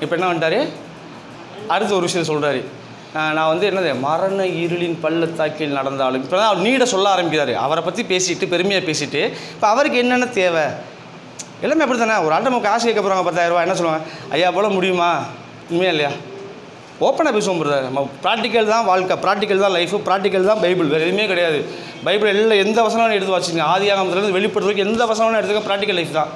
இப்போ என்ன வந்துட்டார்? அடுத்த ஒரு விஷயத்தை சொல்கிறாரு. நான் வந்து என்னது, மரண இருளின் பள்ளத்தாக்கில் நடந்தாலும். இப்போ தான் அவர் நீட சொல்ல ஆரம்பிக்கிறாரு. அவரை பற்றி பேசிட்டு, பெருமையாக பேசிட்டு, இப்போ அவருக்கு என்னென்ன தேவை எல்லாமே அப்படி தானே. ஒரு ஆள் நமக்கு காசு கேட்க போகிறாங்க 10,000 ரூபா, என்ன சொல்லுவாங்க? ஐயா போல் முடியுமா? உண்மையா இல்லையா? ஓப்பனாக பேசுவோம் பிரதர். நம்ம ப்ராக்டிக்கல் தான் வாழ்க்கை, ப்ராக்டிக்கல் தான் லைஃபு, ப்ராக்டிக்கல் தான் பைபிள். வேறு எதுவுமே கிடையாது. பைபிள் எல்லாம் எந்த வசனம் எடுத்து வச்சுங்க, ஆதியாகமத்துலேருந்து வெளிப்படுத்துறதுக்கு எந்த வசனம் எடுத்துக்க ப்ராக்டிக்கல் லைஃப் தான்.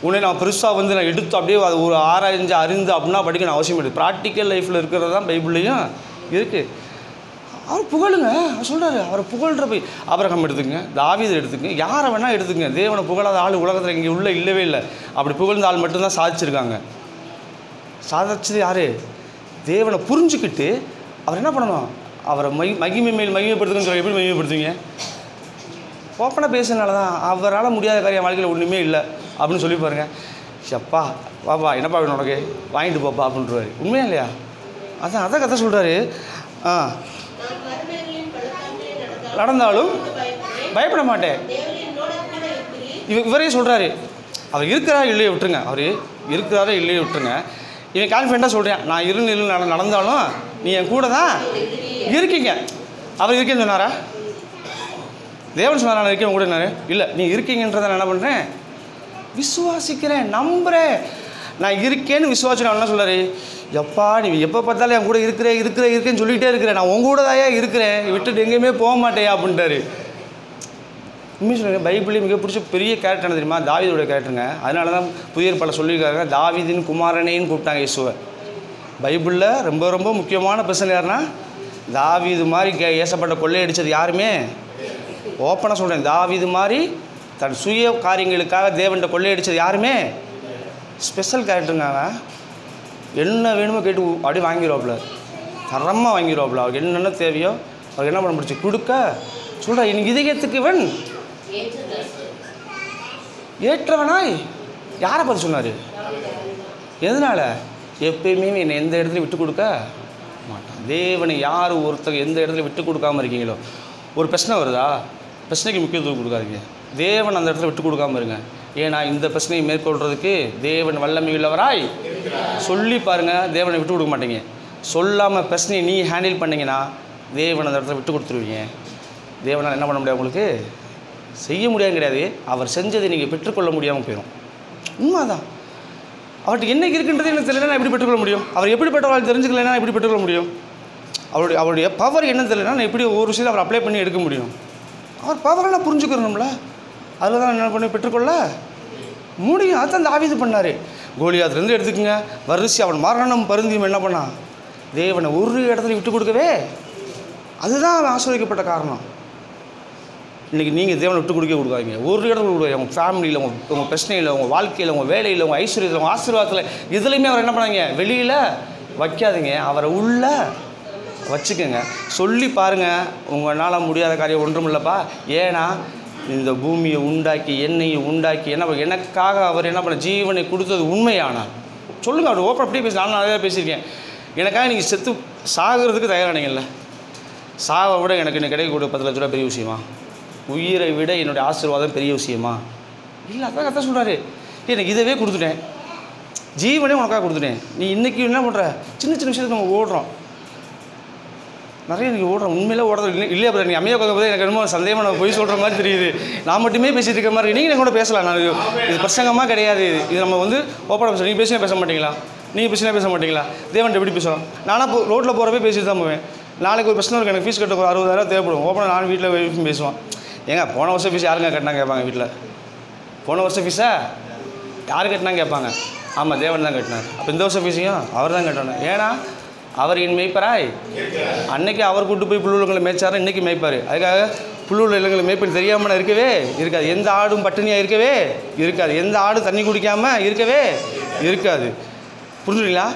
உடனே நான் பெருசாக வந்து நான் எடுத்து அப்படியே அது ஒரு ஆராய்ஞ்சு அறிந்து அப்படின்னா படிக்கணும் அவசியம் இல்லை. ப்ராக்டிக்கல் லைஃப்பில் இருக்கிறது தான் பைபிள்லேயும் இருக்குது. அவர் புகழுங்க, அவர் சொல்கிறாரு. அவரை புகழ்கிற போய் ஆபிரகாம் எடுத்துக்கங்க, தாவீதை எடுத்துக்கங்க, யாரை வேணால் எடுத்துக்கங்க. தேவனை புகழாத ஆள் உலகத்தில் இங்கே உள்ள இல்லவே இல்லை. அப்படி புகழ்ந்த ஆள் மட்டும்தான் சாதிச்சிருக்காங்க. சாதிச்சது யார்? தேவனை புரிஞ்சுக்கிட்டு அவர் என்ன பண்ணணும்? அவரை மகிமை மேல் மகிமைப்படுத்துங்கன்னு சொல்லி எப்படி மகிமைப்படுத்துவீங்க? ஓப்பனாக பேசுனால தான். அவரால் முடியாத காரியம் வாழ்க்கையில் ஒன்றுமே இல்லை அப்படின்னு சொல்லி பாருங்க. சப்பா பாப்பா என்னப்பா வேணும் உனக்கு, வாங்கிட்டு போப்பா அப்படின்றாரு. உண்மையா இல்லையா? அதான் கதை சொல்கிறாரு. நடந்தாலும் பயப்பட மாட்டேன். இவரே சொல்கிறாரு. அவர் இருக்கிறாரா இல்லையே விட்டுருங்க, அவர் இருக்கிறாரா இல்லையே விட்டுருங்க. இவன் கான்ஃபிடண்ட்டாக சொல்கிறேன், நான் இருள் நடந்தாலும் நீ என் கூட தான் இருக்கீங்க. அவர் இருக்கேன்னு சொன்னாரா? தேவன் சொன்னார் நான் இருக்கேன் கூட. இல்லை, நீ இருக்கீங்கன்றதை நான் என்ன பண்ணுறேன்? விசுவாசிக்கிறேன், நம்புகிறேன். நான் இருக்கேன்னு விசுவாசம். என்ன சொல்கிறாரு? எப்பா நீ எப்போ பார்த்தாலும் என் கூட இருக்கிறேன்னு சொல்லிகிட்டே இருக்கிறேன். நான் உங்க கூட தாயா இருக்கிறேன், விட்டுட்டு எங்கேயுமே போக மாட்டேயா அப்படின்ட்டாரு. உண்மையை சொல்லுங்கள், பைபிளே மிக பிடிச்ச பெரிய கேரக்டர் என்ன தெரியுமா? தாவீதோட கேரக்டருங்க. அதனால தான் புதிய ஏற்பாட்டில் சொல்லியிருக்காங்க, தாவீதின் குமாரனேன்னு கூப்பிட்டாங்க இயேசுவை. பைபிளில் ரொம்ப ரொம்ப முக்கியமான பர்சன் யாருன்னா, தாவீது மாதிரி ஏசப்பட்ட கொள்ளையடித்தது யாருமே. ஓப்பனாக சொல்கிறேன், தாவீது மாதிரி தன் சுய காரியங்களுக்காக தேவன்கிட்ட கொள்ளையடித்தது யாருமே. ஸ்பெஷல் கேரக்டருங்க. என்ன வேணுமோ கேட்டு அப்படியே வாங்கிடுவாப்புல, தரமாக வாங்கிடுவாப்புல. அவருக்கு என்னென்ன தேவையோ அவருக்கு என்ன பண்ண முடிச்சு கொடுக்க சொல்கிறா. எனக்கு இதயத்துக்கு இவன் ஏற்றவனாய் யாரை பார்த்து சொன்னார்? எதனால்? எப்பயுமே என்னை எந்த இடத்துலையும் விட்டு கொடுக்க மாட்டான். தேவனை யார் ஒருத்தர் எந்த இடத்துல விட்டு கொடுக்காமல் இருக்கீங்களோ, ஒரு பிரச்சனை வருதா, பிரச்சனைக்கு முக்கியத்துவம் கொடுக்காதீங்க. தேவன் அந்த இடத்துல விட்டு கொடுக்காமல் இருங்க. ஏன்னா இந்த பிரச்சனையை மேற்கொள்கிறதுக்கு தேவன் வல்லமை உள்ளவராய் சொல்லி பாருங்கள். தேவனை விட்டு கொடுக்க மாட்டீங்க. சொல்லாமல் பிரச்சனையை நீ ஹேண்டில் பண்ணிங்கன்னா தேவன் அந்த இடத்துல விட்டு கொடுத்துருவீங்க. தேவனால் என்ன பண்ண முடியாது? உங்களுக்கு செய்ய முடியாது கிடையாது. அவர் செஞ்சதை நீங்கள் பெற்றுக்கொள்ள முடியாமல் போயிடும். உண்மைதான். அவர்கிட்ட என்ன இருக்குன்றது எனக்கு தெரியலனா எப்படி பெற்றுக்கொள்ள முடியும்? அவர் எப்படிப்பட்டவர்கள் தெரிஞ்சுக்கலைன்னா எப்படி பெற்றுக்கொள்ள முடியும்? அவருடைய பவர் என்ன தெரியலனா நான் எப்படி ஒரு விஷயத்தை அவர் அப்ளை பண்ணி எடுக்க முடியும்? அவர் பவரெல்லாம் புரிஞ்சுக்கிறோம்ல, அதில் தான் என்ன பண்ணி பெற்றுக்கொள்ள முடியும். அதுதான் தாவீது பண்ணார். கோலியாத்துலேருந்து எடுத்துக்கோங்க, வரிசை அவன் மரணம் பருந்தியும் என்ன பண்ணான்? தேவனை ஒரு இடத்துல விட்டு கொடுக்கவே. அதுதான் அவன் ஆசீர்வதிக்கப்பட்ட காரணம். இன்றைக்கி நீங்கள் தேவனை விட்டு கொடுக்காதீங்க. ஒரு இடத்துல கொடுக்காதீங்க. உங்கள் ஃபேமிலியில், உங்கள் பிரச்சனையில், உங்கள் வாழ்க்கையில், உங்கள் வேலையில், உங்கள் ஐஸ்வர்யத்தில், உங்கள் ஆசீர்வாதத்தில் எதுலையுமே அவர் என்ன பண்ணாங்க, வெளியில் வைக்காதீங்க. அவரை உள்ளே வச்சுக்கோங்க. சொல்லி பாருங்கள், உங்களால் முடியாத காரியம் ஒன்றும் இல்லைப்பா. ஏன்னா இந்த பூமியை உண்டாக்கி என்னையை உண்டாக்கி எனக்காக அவர் என்ன பண்ண ஜீவனை கொடுத்தது உண்மையானார். சொல்லுங்கள், அவர் ஓப்பன் அப்படியே பேசி. நானும் நிறையா பேசியிருக்கேன். எனக்காக நீங்கள் செத்து சாகிறதுக்கு தயாரானீங்கல்ல. சாவை விட எனக்கு இன்னைக்கு கிடைக்கக்கூடிய 10 லட்ச ரூபா பெரிய விஷயமா? உயிரை விட என்னுடைய ஆசீர்வாதம் பெரிய விஷயமா? இல்லை, அதான் கரெக்டாக சொல்கிறாரு. எனக்கு இதவே கொடுத்துட்டேன், ஜீவனே உனக்காக கொடுத்துட்டேன். நீ இன்றைக்கி என்ன பண்ணுற? சின்ன சின்ன விஷயத்துக்கு நம்ம ஓடுறோம், நிறைய நீங்கள் ஓடுறோம். உண்மையிலே ஓடுறது இல்லையா? அப்புறம் நீங்கள் அமைதியாக உட்காந்து எனக்கு என்னமோ சந்தேகமாக நான் போய் சொல்கிற மாதிரி தெரியுது. நான் மட்டுமே பேசிகிட்டு இருக்க மாதிரி. நீங்கள் என் கூட பேசலாம். நான் இது பிரசங்கமாக கிடையாது. இது நம்ம வந்து ஓப்பனாக பேசலாம். நீங்கள் பேசினா பேச மாட்டீங்களா? நீங்கள் பேசினா பேச மாட்டீங்களா? தேவன் எப்படி பேசலாம்? நானாக ரோட்டில் போகிறப்ப பேசிட்டு தான் போவேன். நாளைக்கு ஒரு பிரச்சனை இருக்குது, எனக்கு ஃபீஸ் கட்ட ஒரு 60,000 தேவைப்படும். ஓப்பனாக நான் வீட்டில் பேசுவான். ஏங்க போன வருஷம் ஃபீஸ் யாருங்க கட்டினாங்க கேட்பாங்க வீட்டில். போன வருஷம் ஃபீஸை யார் கட்டினாங்க கேட்பாங்க. ஆமாம், தேவன் தான் கட்டினார். அப்போ இந்த வருஷம் ஃபீஸையும் அவர் தான் கட்டணும். ஏன்னா அவர் என் மேய்ப்பராய். அன்னைக்கு அவர் கூட்டு போய் புல்லுகளை மேய்ச்சாரு, இன்றைக்கி மேய்ப்பார். அதுக்காக புல்லுள்ள இல்லங்களை மேய்ப்பன் தெரியாமல் இருக்கவே இருக்காது. எந்த ஆடும் பட்டினியாக இருக்கவே இருக்காது. எந்த ஆடும் தண்ணி குடிக்காமல் இருக்கவே இருக்காது. புரிஞ்சுங்களா?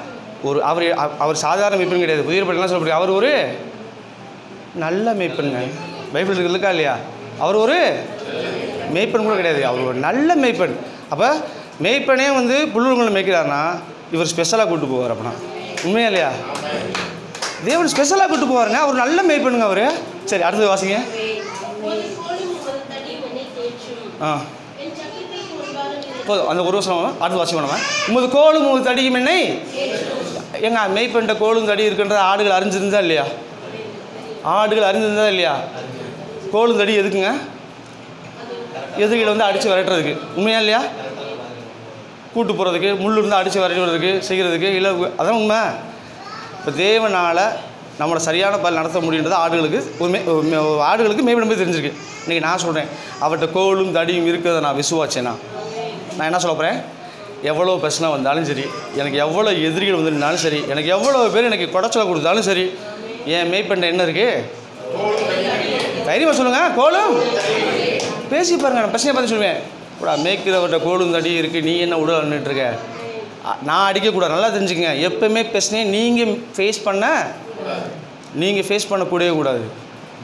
அவர் சாதாரண மேய்ப்பன் கிடையாது. புதிய பட்டிலாம் சொல்ல முடியாது. அவர் ஒரு நல்ல மேய்ப்பனுங்க. பைபிள் இருக்கா இல்லையா? அவர் ஒரு மேய்ப்பன் கூட கிடையாது, அவர் ஒரு நல்ல மேய்ப்பன். அப்போ மேய்ப்பனே வந்து புல்லுங்களை மேய்க்கிறாருன்னா இவர் ஸ்பெஷலாக கூப்பிட்டு போவார். அப்படின்னா உண்மையா இல்லையா? தேவன் ஸ்பெஷலாக கூப்பிட்டு போவாருங்க. அவர் நல்ல மேய்ப்பனுங்க அவர். சரி, அடுத்தது வாசிங்க. போதும், அந்த ஒரு வருஷம் அடுத்து வாசிக்கணும். நம்ம உமது கோலும் உமது தடியும் என்னை. ஏங்க மேய்ப்பன்ட்ட கோலும் தடி இருக்குன்ற ஆடுகள் அறிஞ்சிருந்தா இல்லையா? ஆடுகள் அறிஞ்சிருந்தா இல்லையா? கோலும் தடி எதுக்குங்க? எதிரிகளை வந்து அடித்து விரட்டுறதுக்கு. உண்மையா இல்லையா? கூட்டு போகிறதுக்கு, முள் இருந்தால் அடித்து விரட்டுறதுக்கு, செய்கிறதுக்கு. இல்லை, அதான் உண்மை. இப்போ தேவனால் நம்மளை சரியான பதில் நடத்த முடியுன்றது ஆடுகளுக்கு மேய்ப்பன் போய் தெரிஞ்சிருக்கு. இன்றைக்கி நான் சொல்கிறேன், அவர்கிட்ட கோலும் தடியும் இருக்கிறத நான் விசுவாச்சேன்னா நான் என்ன சொல்ல போகிறேன்? எவ்வளோ பிரச்சனை வந்தாலும் சரி, எனக்கு எவ்வளோ எதிரிகள் வந்துருந்தாலும் சரி, எனக்கு எவ்வளோ பேர் எனக்கு குடைச்சலை கொடுத்தாலும் சரி, என் மேய்ப்பன்ட்ட என்ன இருக்குது? தைரியமாக சொல்லுங்கள், கோலும். பேசி பாருங்கள், நான் பிரச்சனையை பார்த்து சொல்லுவேன். கூட மேய்க்கிறவர்கிட்ட கோலும் தடி இருக்குது, நீ என்ன உடல் நின்றுட்டுருக்க? நான் அடிக்கக்கூடாது. நல்லா தெரிஞ்சுக்கங்க, எப்போவுமே பிரச்சனையை நீங்கள் ஃபேஸ் பண்ணக்கூடவே கூடாது.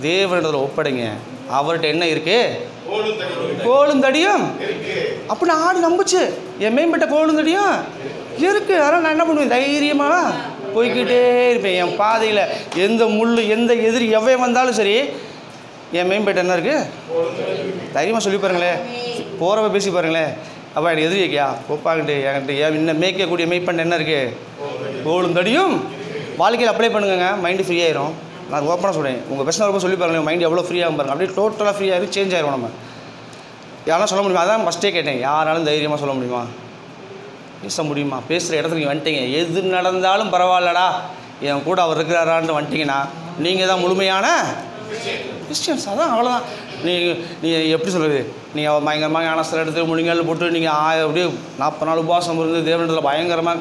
தேவனிடத்தில் ஒப்படைங்க. அவர்கிட்ட என்ன இருக்குது? கோலும் தடியும். அப்படி நான் ஆடு நம்புச்சு, என் மேம்பட்ட கோலும் தடியும் இருக்குது. அதனால் நான் என்ன பண்ணுவேன்? தைரியமாக போய்கிட்டே இருப்பேன். என் பாதையில் எந்த முள், எந்த எதிரி எவ்வளோ வந்தாலும் சரி, என் மேம்பட்ட என்ன இருக்குது? தைரியமாக சொல்லி பாருங்களேன். போகிறவ பேசி பாருங்களேன். அப்போ எனக்கு எதிரி வைக்கியா ஒப்பாங்கிட்டு என்கிட்ட இன்னும் மேய்க்கக்கூடிய மேய்ப்பன் என்ன இருக்குது? கோலும் தடியும். வாழ்க்கையில் அப்ளை பண்ணுங்க, மைண்டு ஃப்ரீ ஆயிரும். நான் ஓப்பனாக சொல்கிறேன், உங்கள் பிரச்சனை ரொம்ப சொல்லி பாருங்கள், மைண்டு எவ்வளோ ஃப்ரீயாகும் பாருங்கள். அப்படியே டோட்டலாக ஃப்ரீயாக சேஞ்ச் ஆயிரும். நம்ம யாரெல்லாம் சொல்ல முடியுமா? அதான் ஃபஸ்ட்டே கேட்டேன், யாராலும் தைரியமாக சொல்ல முடியுமா? பேச முடியுமா? பேசுகிற இடத்துக்கு நீங்கள் வந்துட்டீங்க, எது நடந்தாலும் பரவாயில்லடா என் கூட அவர் இருக்கிறாரான்னு வந்துட்டிங்கன்னா நீங்கள் தான் முழுமையான கிறிஸ்டியன்ஸ். அதான், அவ்வளோதான். நீங்கள் எப்படி சொல்கிறது? நீங்கள் பயங்கரமாக ஞானஸ்தலம் எடுத்து முழுங்கல் போட்டு நீங்கள் அப்படியே 40 நாள் உபவாசம் இருந்து தேவனிடத்தில் பயங்கரமாக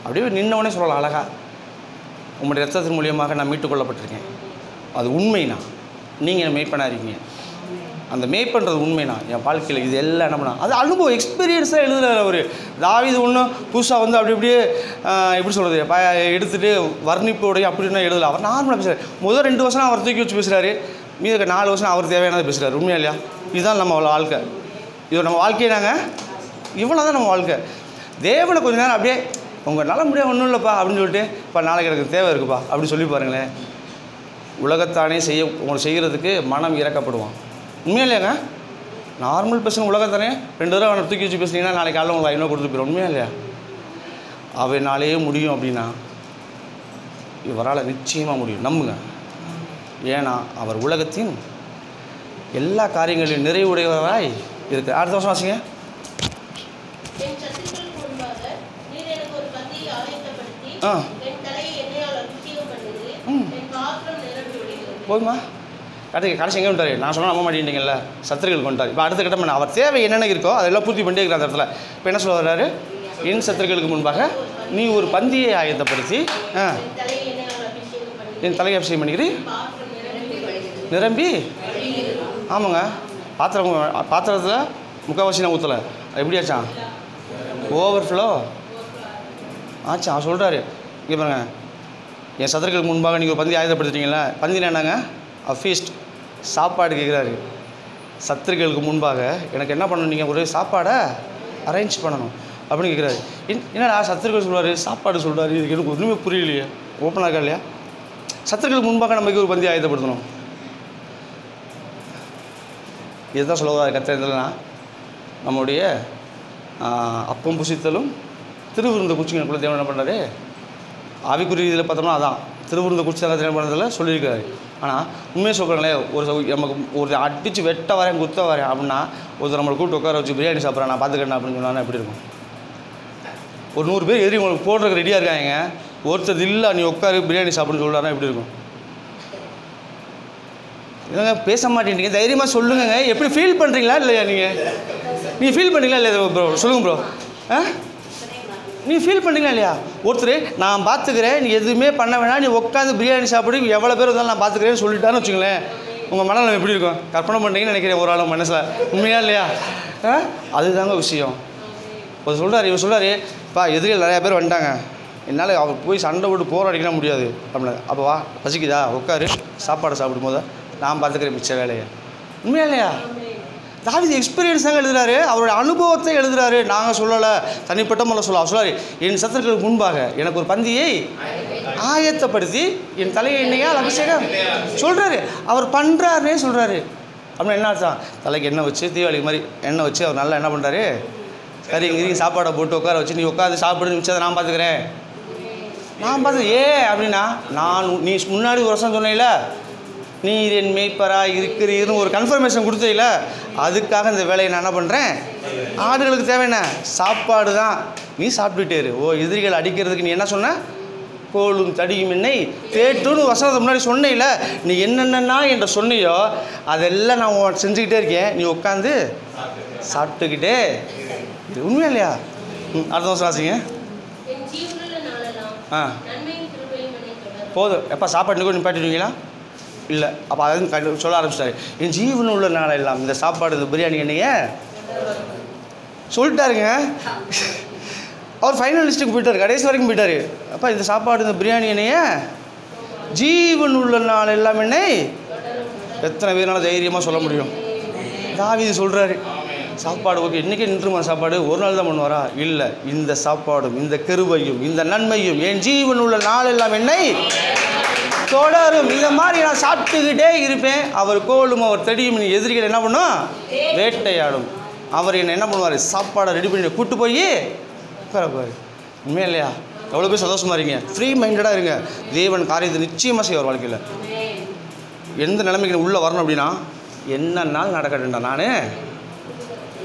அப்படியே நின்னவனே சொல்லலாம் அழகா, உங்களுடைய ரத்தத்தின் மூலியமாக நான் மீட்டு கொள்ளப்பட்டிருக்கேன். அது உண்மைனா நீங்கள் மேய்ப்பனாக இருக்கீங்க. அந்த மேய்ப்பன்றது உண்மைனா என் வாழ்க்கையில் இது எல்லாம் என்ன பண்ணா அது அனுபவம் எக்ஸ்பீரியன்ஸாக எழுதுகிற ஒரு தாவீது ஒன்றும் புதுசாக வந்து அப்படியே எப்படி சொல்கிறது எடுத்துகிட்டு வர்ணிப்போடைய அப்படின்னா எழுதலை. அவர் நார்மலாக பேசுகிறார். முதல் 2 வருஷம் அவர் தூக்கி வச்சு பேசுகிறாரு, மீது 4 வருஷம் அவர் தேவையானதை பேசுகிறார். உண்மையா இல்லையா? இதுதான் நம்ம வாழ்க்கை. இது நம்ம வாழ்க்கையை நாங்கள் இவ்வளோ தான் நம்ம வாழ்க்கை. தேவனை கொஞ்சம் நேரம் அப்படியே உங்களால் முடியாது ஒன்றும் இல்லைப்பா அப்படின்னு சொல்லிட்டு, இப்போ நாளைக்கு எனக்கு தேவை இருக்குப்பா அப்படின்னு சொல்லி பாருங்களேன். உலகத்தானே உங்களுக்கு செய்கிறதுக்கு மனம் இறக்கப்படுவான். உண்மையா இல்லையாங்க? நார்மல் பர்சன் உலகத்தானே 2 தடவை அவனை தூக்கி வச்சு பேசுனீங்கன்னா நாளைக்கு காலையில் உங்களுக்கு 500 கொடுத்து போயிடும். உண்மையா இல்லையா? அவனாலே முடியும் அப்படின்னா இவரால் நிச்சயமாக முடியும், நம்புங்க. ஏன்னா அவர் உலகத்தின் எல்லா காரியங்களையும் நிறைவுடையவராய் இருக்கு. அடுத்த வருஷம் வாசிங்க. போதுமா? கடைசி எங்கே கொண்டாரு? நான் சொன்னால் நம்ப மாட்டேங்கிட்டீங்கல்ல, சத்துருக்கள் கொண்டாரு. இப்போ அடுத்த கட்டம் அவர் தேவை என்னென்ன இருக்கோ அதெல்லாம் பூர்த்தி பண்ணிட்டே இருக்கிற அந்த இடத்துல. இப்போ என்ன சொல்ல வர்றாரு? என் சத்துருக்களுக்கு முன்பாக நீ ஒரு பந்தியை ஆயத்தப்படுத்தி என் தலையை அபிஷேகம் பண்ணிக்கிறீ. நிரம்பி ஆமாங்க. பாத்திரத்தில் முக்கால்வாசி நான் ஊற்றலை, எப்படி ஆச்சான்? ஓவர்ஃப்ளோ ஆச்சா. அவர் சொல்கிறாரு, இங்கே பாருங்க, என் சத்துருக்களுக்கு முன்பாக நீங்கள் ஒரு பந்தி ஆயுதப்படுத்திட்டீங்களா? பந்தினா என்னங்க? ஃபீஸ்ட், சாப்பாடு கேட்குறாரு. சத்துருக்களுக்கு முன்பாக எனக்கு என்ன பண்ணணும்? நீங்கள் ஒரு சாப்பாடை அரேஞ்ச் பண்ணணும் அப்படின்னு கேட்குறாரு. என்னடா சத்துருக்கள் சொல்கிறாரு, சாப்பாடு சொல்கிறாரு, இதுக்கு எனக்கு ஒன்றுமே புரியலையே. ஓப்பனாக இருக்கா இல்லையா? சத்துருக்களுக்கு முன்பாக நமக்கு ஒரு பந்தி ஆயுதப்படுத்தணும். இதுதான் சொல்ல வர கத்தனா நம்முடைய அப்பம் புசித்தலும் திருவிருந்த குச்சிங்களுக்குள்ள தேவன் என்ன பண்ணுறாரு? ஆவிக்குரிய இதில் பார்த்தோம்னா அதான் திருவிருந்த குச்சி தான் தேவன் பண்ணுறதில் சொல்லியிருக்காரு. ஆனால் உண்மையை சொல்கிறாங்களே, நமக்கு ஒரு அடித்து வெட்ட வரேன் குத்த வரேன் அப்படின்னா ஒருத்தர் நம்மளை கூப்பிட்டு உட்கார வச்சு பிரியாணி சாப்பிட்றேன் நான் பார்த்துக்கிறேன் அப்படின்னு சொன்னாலும் எப்படி இருக்கும்? ஒரு 100 பேர் எதிரி உங்களுக்கு போடுறதுக்கு ரெடியாக இருக்காங்க, ஒருத்தர் இல்லை நீ உட்காரு பிரியாணி சாப்பிட்ணுன்னு சொல்கிறாருன்னா எப்படி இருக்கும்? இல்லைங்க பேச மாட்டேங்கிறீங்க, தைரியமாக சொல்லுங்க. எப்படி ஃபீல் பண்ணுறீங்களா இல்லையா? நீங்கள் ஃபீல் பண்ணுறீங்களா இல்லையா ப்ரோ? சொல்லுங்கள் ப்ரோ. நீ ஃபீல் பண்ணுறீங்களா இல்லையா? ஒருத்தர் நான் பார்த்துக்கிறேன், நீ எதுவுமே பண்ண வேணாம், நீ உட்காந்து பிரியாணி சாப்பிடு, எவ்வளோ பேர் இருந்தாலும் நான் பார்த்துக்கிறேன்னு சொல்லிட்டான்னு வச்சுங்களேன், உங்கள் மனநிலை எப்படி இருக்கும்? கற்பனை பண்ணுறீங்கன்னு நினைக்கிறேன் ஒரு ஆள் மனசில். உண்மையா இல்லையா? அதுதாங்க விஷயம். இவர் சொல்கிறார், பா எதிரிகள் நிறையா பேர் வந்துட்டாங்க, என்னால் அவர் போய் சண்டை விட்டு போராடிக்கலாம் முடியாது அப்படின்னா. அப்போ வா, பசிக்குதா, உட்காரு, சாப்பாடை சாப்பிடும் போது நான் பார்த்துக்கிறேன் மிச்ச வேலையை. உண்மையா இல்லையா? தாவீது எக்ஸ்பீரியன்ஸ் தாங்க எழுதுறாரு, அவருடைய அனுபவத்தை எழுதுறாரு. நாங்கள் சொல்லலை, தனிப்பட்ட முறை அவர் சொல்லாரு, என் சத்துருக்களுக்கு முன்பாக எனக்கு ஒரு பந்தியை ஆயத்தப்படுத்தி என் தலையை எண்ணெயால் அபிஷேகம் சொல்கிறாரு. அவர் பண்ணுறாருன்னே சொல்கிறாரு. அப்படின்னா என்ன அர்த்தம்? தலைக்கு எண்ணெய் வச்சு, தீபாவளிக்கு மாதிரி எண்ணெய் வச்சு அவர் நல்லா என்ன பண்ணுறாரு? கறி சாப்பாடை போட்டு உட்கார வச்சு, நீ உட்காந்து சாப்பிடு, மிச்சத்தை நான் பார்த்துக்கிறேன். நான் பார்த்து அப்படின்னா நீ முன்னாடி ஒரு வருஷம் சொன்னீங்கள, நீர் என் மேய்ப்பராக இருக்கிறீர்னு ஒரு கன்ஃபர்மேஷன் கொடுத்தீங்கள, அதுக்காக இந்த வேலையை நான் என்ன பண்ணுறேன்? ஆடுகளுக்கு தேவையான சாப்பாடு தான், நீ சாப்பிட்டுட்டேரு. எதிரிகள் அடிக்கிறதுக்கு நீ என்ன சொன்ன? கோலும் தடியும் என்னை தேட்டுன்னு வசனத்தை முன்னாடி சொன்னீல, நீ என்னென்னா என்ற சொன்னியோ அதெல்லாம் நான் செஞ்சுக்கிட்டே இருக்கேன், நீ உட்காந்து சாப்பிட்டுக்கிட்டே. இது உண்மையா இல்லையா? அடுத்த வருஷம் ஆச்சுங்க. போதும் எப்போ சாப்பாடு கூட நிப்பாட்டிடுவீங்களா? இல்லை. அப்போ அதாவது சொல்ல ஆரம்பிச்சிட்டாரு, என் ஜீவன் உள்ள நாளெல்லாம் இந்த சாப்பாடு இந்த பிரியாணி என்னையே சொல்லிட்டாருங்க. அவர் ஃபைனல் லிஸ்ட்டுக்கு போயிட்டார், கடைசி வரைக்கும் போயிட்டார். அப்போ இந்த சாப்பாடு இந்த பிரியாணி என்னையே ஜீவன் உள்ள நாள் எல்லாம் என்னை எத்தனை பேர்னால தைரியமாக சொல்ல முடியும்? தாவீது சொல்கிறாரு, சாப்பாடு ஓகே, இன்றைக்கே நின்றுமா சாப்பாடு, ஒரு நாள் தான் பண்ணுவாரா? இல்லை, இந்த சாப்பாடும் இந்த கிருபையும் இந்த நன்மையும் என் ஜீவன் உள்ள நாள் எல்லாம் என்னை தொடரும். இந்த மாதிரி நான் சாப்பிட்டுக்கிட்டே இருப்பேன். அவர் கோலும் அவர் தடியும் எதிரிகள் என்ன பண்ணும்? வேட்டையாடும். அவர் என்ன பண்ணுவார்? சாப்பாடை ரெடி பண்ணி கூப்பிட்டு போய் உட்காரப்பாரு. உண்மையா இல்லையா? எவ்வளோ பேர் சந்தோஷமாக இருங்க, ஃப்ரீ மைண்டடாக இருங்க. தேவன் காரியத்தை நிச்சயமாக செய்வார் வாழ்க்கையில். எந்த நிலைமைக்கு உள்ளே வரணும் அப்படின்னா, என்ன நாள் நடக்கட்டும்டா, நான்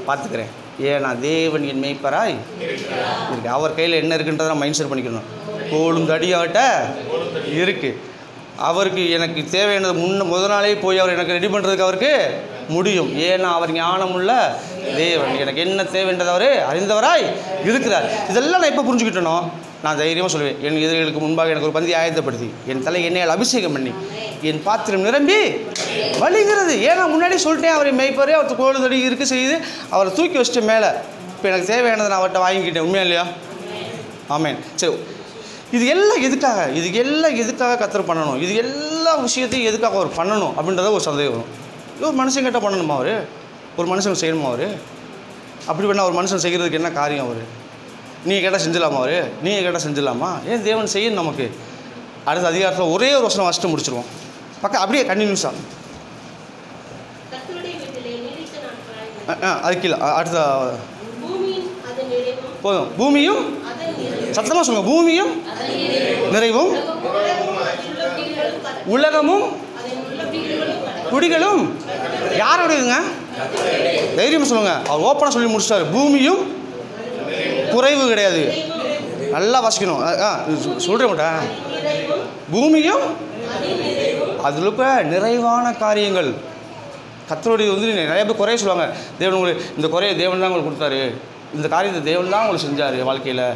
பார்த்துக்கிறேன். ஏன்னா தேவன் என் மேய்ப்பராய் இருக்கு. அவர் கையில் என்ன இருக்குன்றதை நான் மைண்ட் செட் பண்ணிக்கணும். கோலும் தடியாட்ட இருக்குது. அவருக்கு எனக்கு தேவையானது முதல் நாளே போய் அவர் எனக்கு ரெடி பண்ணுறதுக்கு அவருக்கு முடியும். ஏன்னா அவர் ஞானமுள்ள தேவன். எனக்கு என்ன தேவைன்றது அவர் அறிந்தவராய் இருக்கிறார். இதெல்லாம் நான் எப்போ புரிஞ்சுக்கிட்டனோ நான் தைரியமாக சொல்லுவேன், என் எதிரிகளுக்கு முன்பாக எனக்கு ஒரு பந்தி ஆயத்தப்படுத்தி என் தலை எண்ணெயால் அபிஷேகம் பண்ணி என் பாத்திரம் நிரம்பி வழிகிறது. ஏன்னா முன்னாடி சொல்லிட்டேன், அவரை மேய்ப்பார், அவர் கோடு தடி இருக்குது செய்து அவரை தூக்கி வச்சுட்டு மேலே இப்போ எனக்கு தேவையானதை நான் அவர்கிட்ட வாங்கிக்கிட்டேன். உண்மையா இல்லையா? ஆமேன். சரி, இது எல்லாம் எதுக்காக கர்த்தர் பண்ணணும்? இது எல்லா விஷயத்தையும் எதுக்காக அவர் பண்ணணும் அப்படின்றத ஒரு சந்தேகம் வரும். ஒரு மனுஷன் கேட்டால் பண்ணணுமா? ஒரு மனுஷன் செய்யணுமா? அப்படி பண்ணால் ஒரு மனுஷன் செய்கிறதுக்கு என்ன காரியம்? நீங்கள் கேட்டால் செஞ்சிடலாமா? நீங்கள் கேட்டால் செஞ்சிடலாமா? ஏன் தேவன் செய்யணும் நமக்கு? அடுத்த அதிகாரத்தில் ஒரே ஒரு வசனம் வாசிட்டு முடிச்சிருவோம். அப்படியே கண்டினியூஸாக அது கீழே அடுத்த போதும். பூமியும் சத்தமாக சொல்லுங்கள், பூமியும் நிறைவும் உலகமும் குடிகளும் யாரோடையுங்க? தைரியமாக சொல்லுங்கள். அவர் ஓப்பனாக சொல்லி முடிச்சிட்டாரு. பூமியும் குறைவு கிடையாது. நல்லா வாசிக்கணும். சொல்கிறேன் மாட்டேன். பூமியும் அதில் இப்போ நிறைவான காரியங்கள். கர்த்தருடைய நிறைய பேர் குறைய சொல்லுவாங்க. தேவன் உங்களுக்கு இந்த குறைய தேவன் தான் உங்களுக்கு கொடுத்தாரு, இந்த காரியத்தை தேவன் தான் உங்களுக்கு செஞ்சார் வாழ்க்கையில்,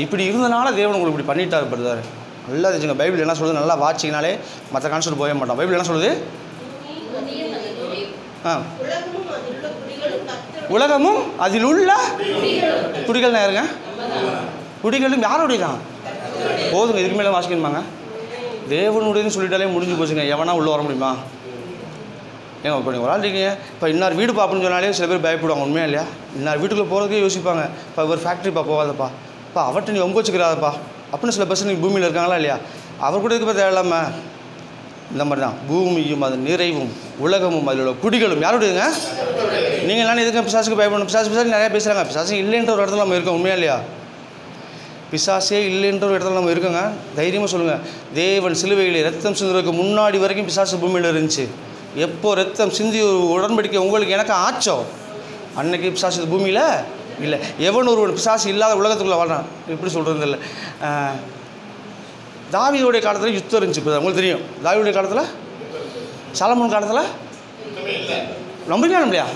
இப்படி இருந்தனால தேவன் உங்களுக்கு இப்படி பண்ணிட்டார் படுதார். நல்லா தெரிஞ்சுங்க. பைபிள் என்ன சொல்லுது நல்லா வாட்சிங்கனாலே மற்ற கான்செப்ட் போக மாட்டோம். பைபிள் என்ன சொல்லுது? உலகமும் அதில் உள்ள குடிகள் நேருங்க. குடிகளும் யாருடைய தான்? போதுங்க, இதுக்கு மேலே வாசிக்கணுமாங்க? தேவனுடையன்னு சொல்லிட்டாலே முடிஞ்சு போச்சுங்க. எவனா உள்ளே வர முடியுமா? ஏங்க இப்போ நீங்கள் ஒரு ஆள் இருக்கீங்க, இப்போ இன்னார் வீடு பார்ப்போன்னு சொன்னாலே சில பேர் பயப்படுவாங்க. உண்மையா இல்லையா? இன்னார் வீட்டுக்குள்ளே போகிறதுக்கே யோசிப்பாங்க. இப்போ ஒரு ஃபேக்ட்ரிப்பா போகாதப்பா, இப்போ அவர்கிட்ட நீ ஒம்பு வச்சுக்கிறாதப்பா அப்படின்னு சில பர்சன் நீங்கள் பூமியில் இருக்காங்களா இல்லையா? அவர் கூட இருக்க தேவையில்லாமல் இந்த மாதிரி தான். பூமியும் அது நிறைவும் உலகமும் அதில் உள்ள குடிகளும் யாருடையதுங்க? நீங்கள் எல்லாம் எதுக்கு பிசாசுக்கு பயப்படணும்? பிசாசு நிறையா பேசுகிறாங்க. பிசாசு இல்லைன்ற ஒரு இடத்துல நம்ம இருக்கோம். உண்மையா இல்லையா? பிசாசே இல்லைன்ற ஒரு இடத்துல நம்ம இருக்கோங்க. தைரியமாக சொல்லுங்கள். தேவன் சிலுவையில் ரத்தம் சிந்துவதற்கு முன்னாடி வரைக்கும் பிசாசு பூமியில் இருந்துச்சு. எப்போ ரத்தம் சிந்தி ஒரு உடன்படிக்கை உங்களுக்கு எனக்கு ஆச்சோ அன்னைக்கு பிசாசு பூமியில் இல்லை. எவன் ஒருவன் பிசாசு இல்லாத உலகத்துக்குள்ளே வாழ்றான். எப்படி சொல்கிறது இல்லை. தாவீதுடைய காலத்தில் யுத்தம் இருந்துச்சு. இப்போ உங்களுக்கு தெரியும். தாவீதுடைய காலத்தில், சாலமோன் காலத்தில் நம்புறீங்களா இல்லையா?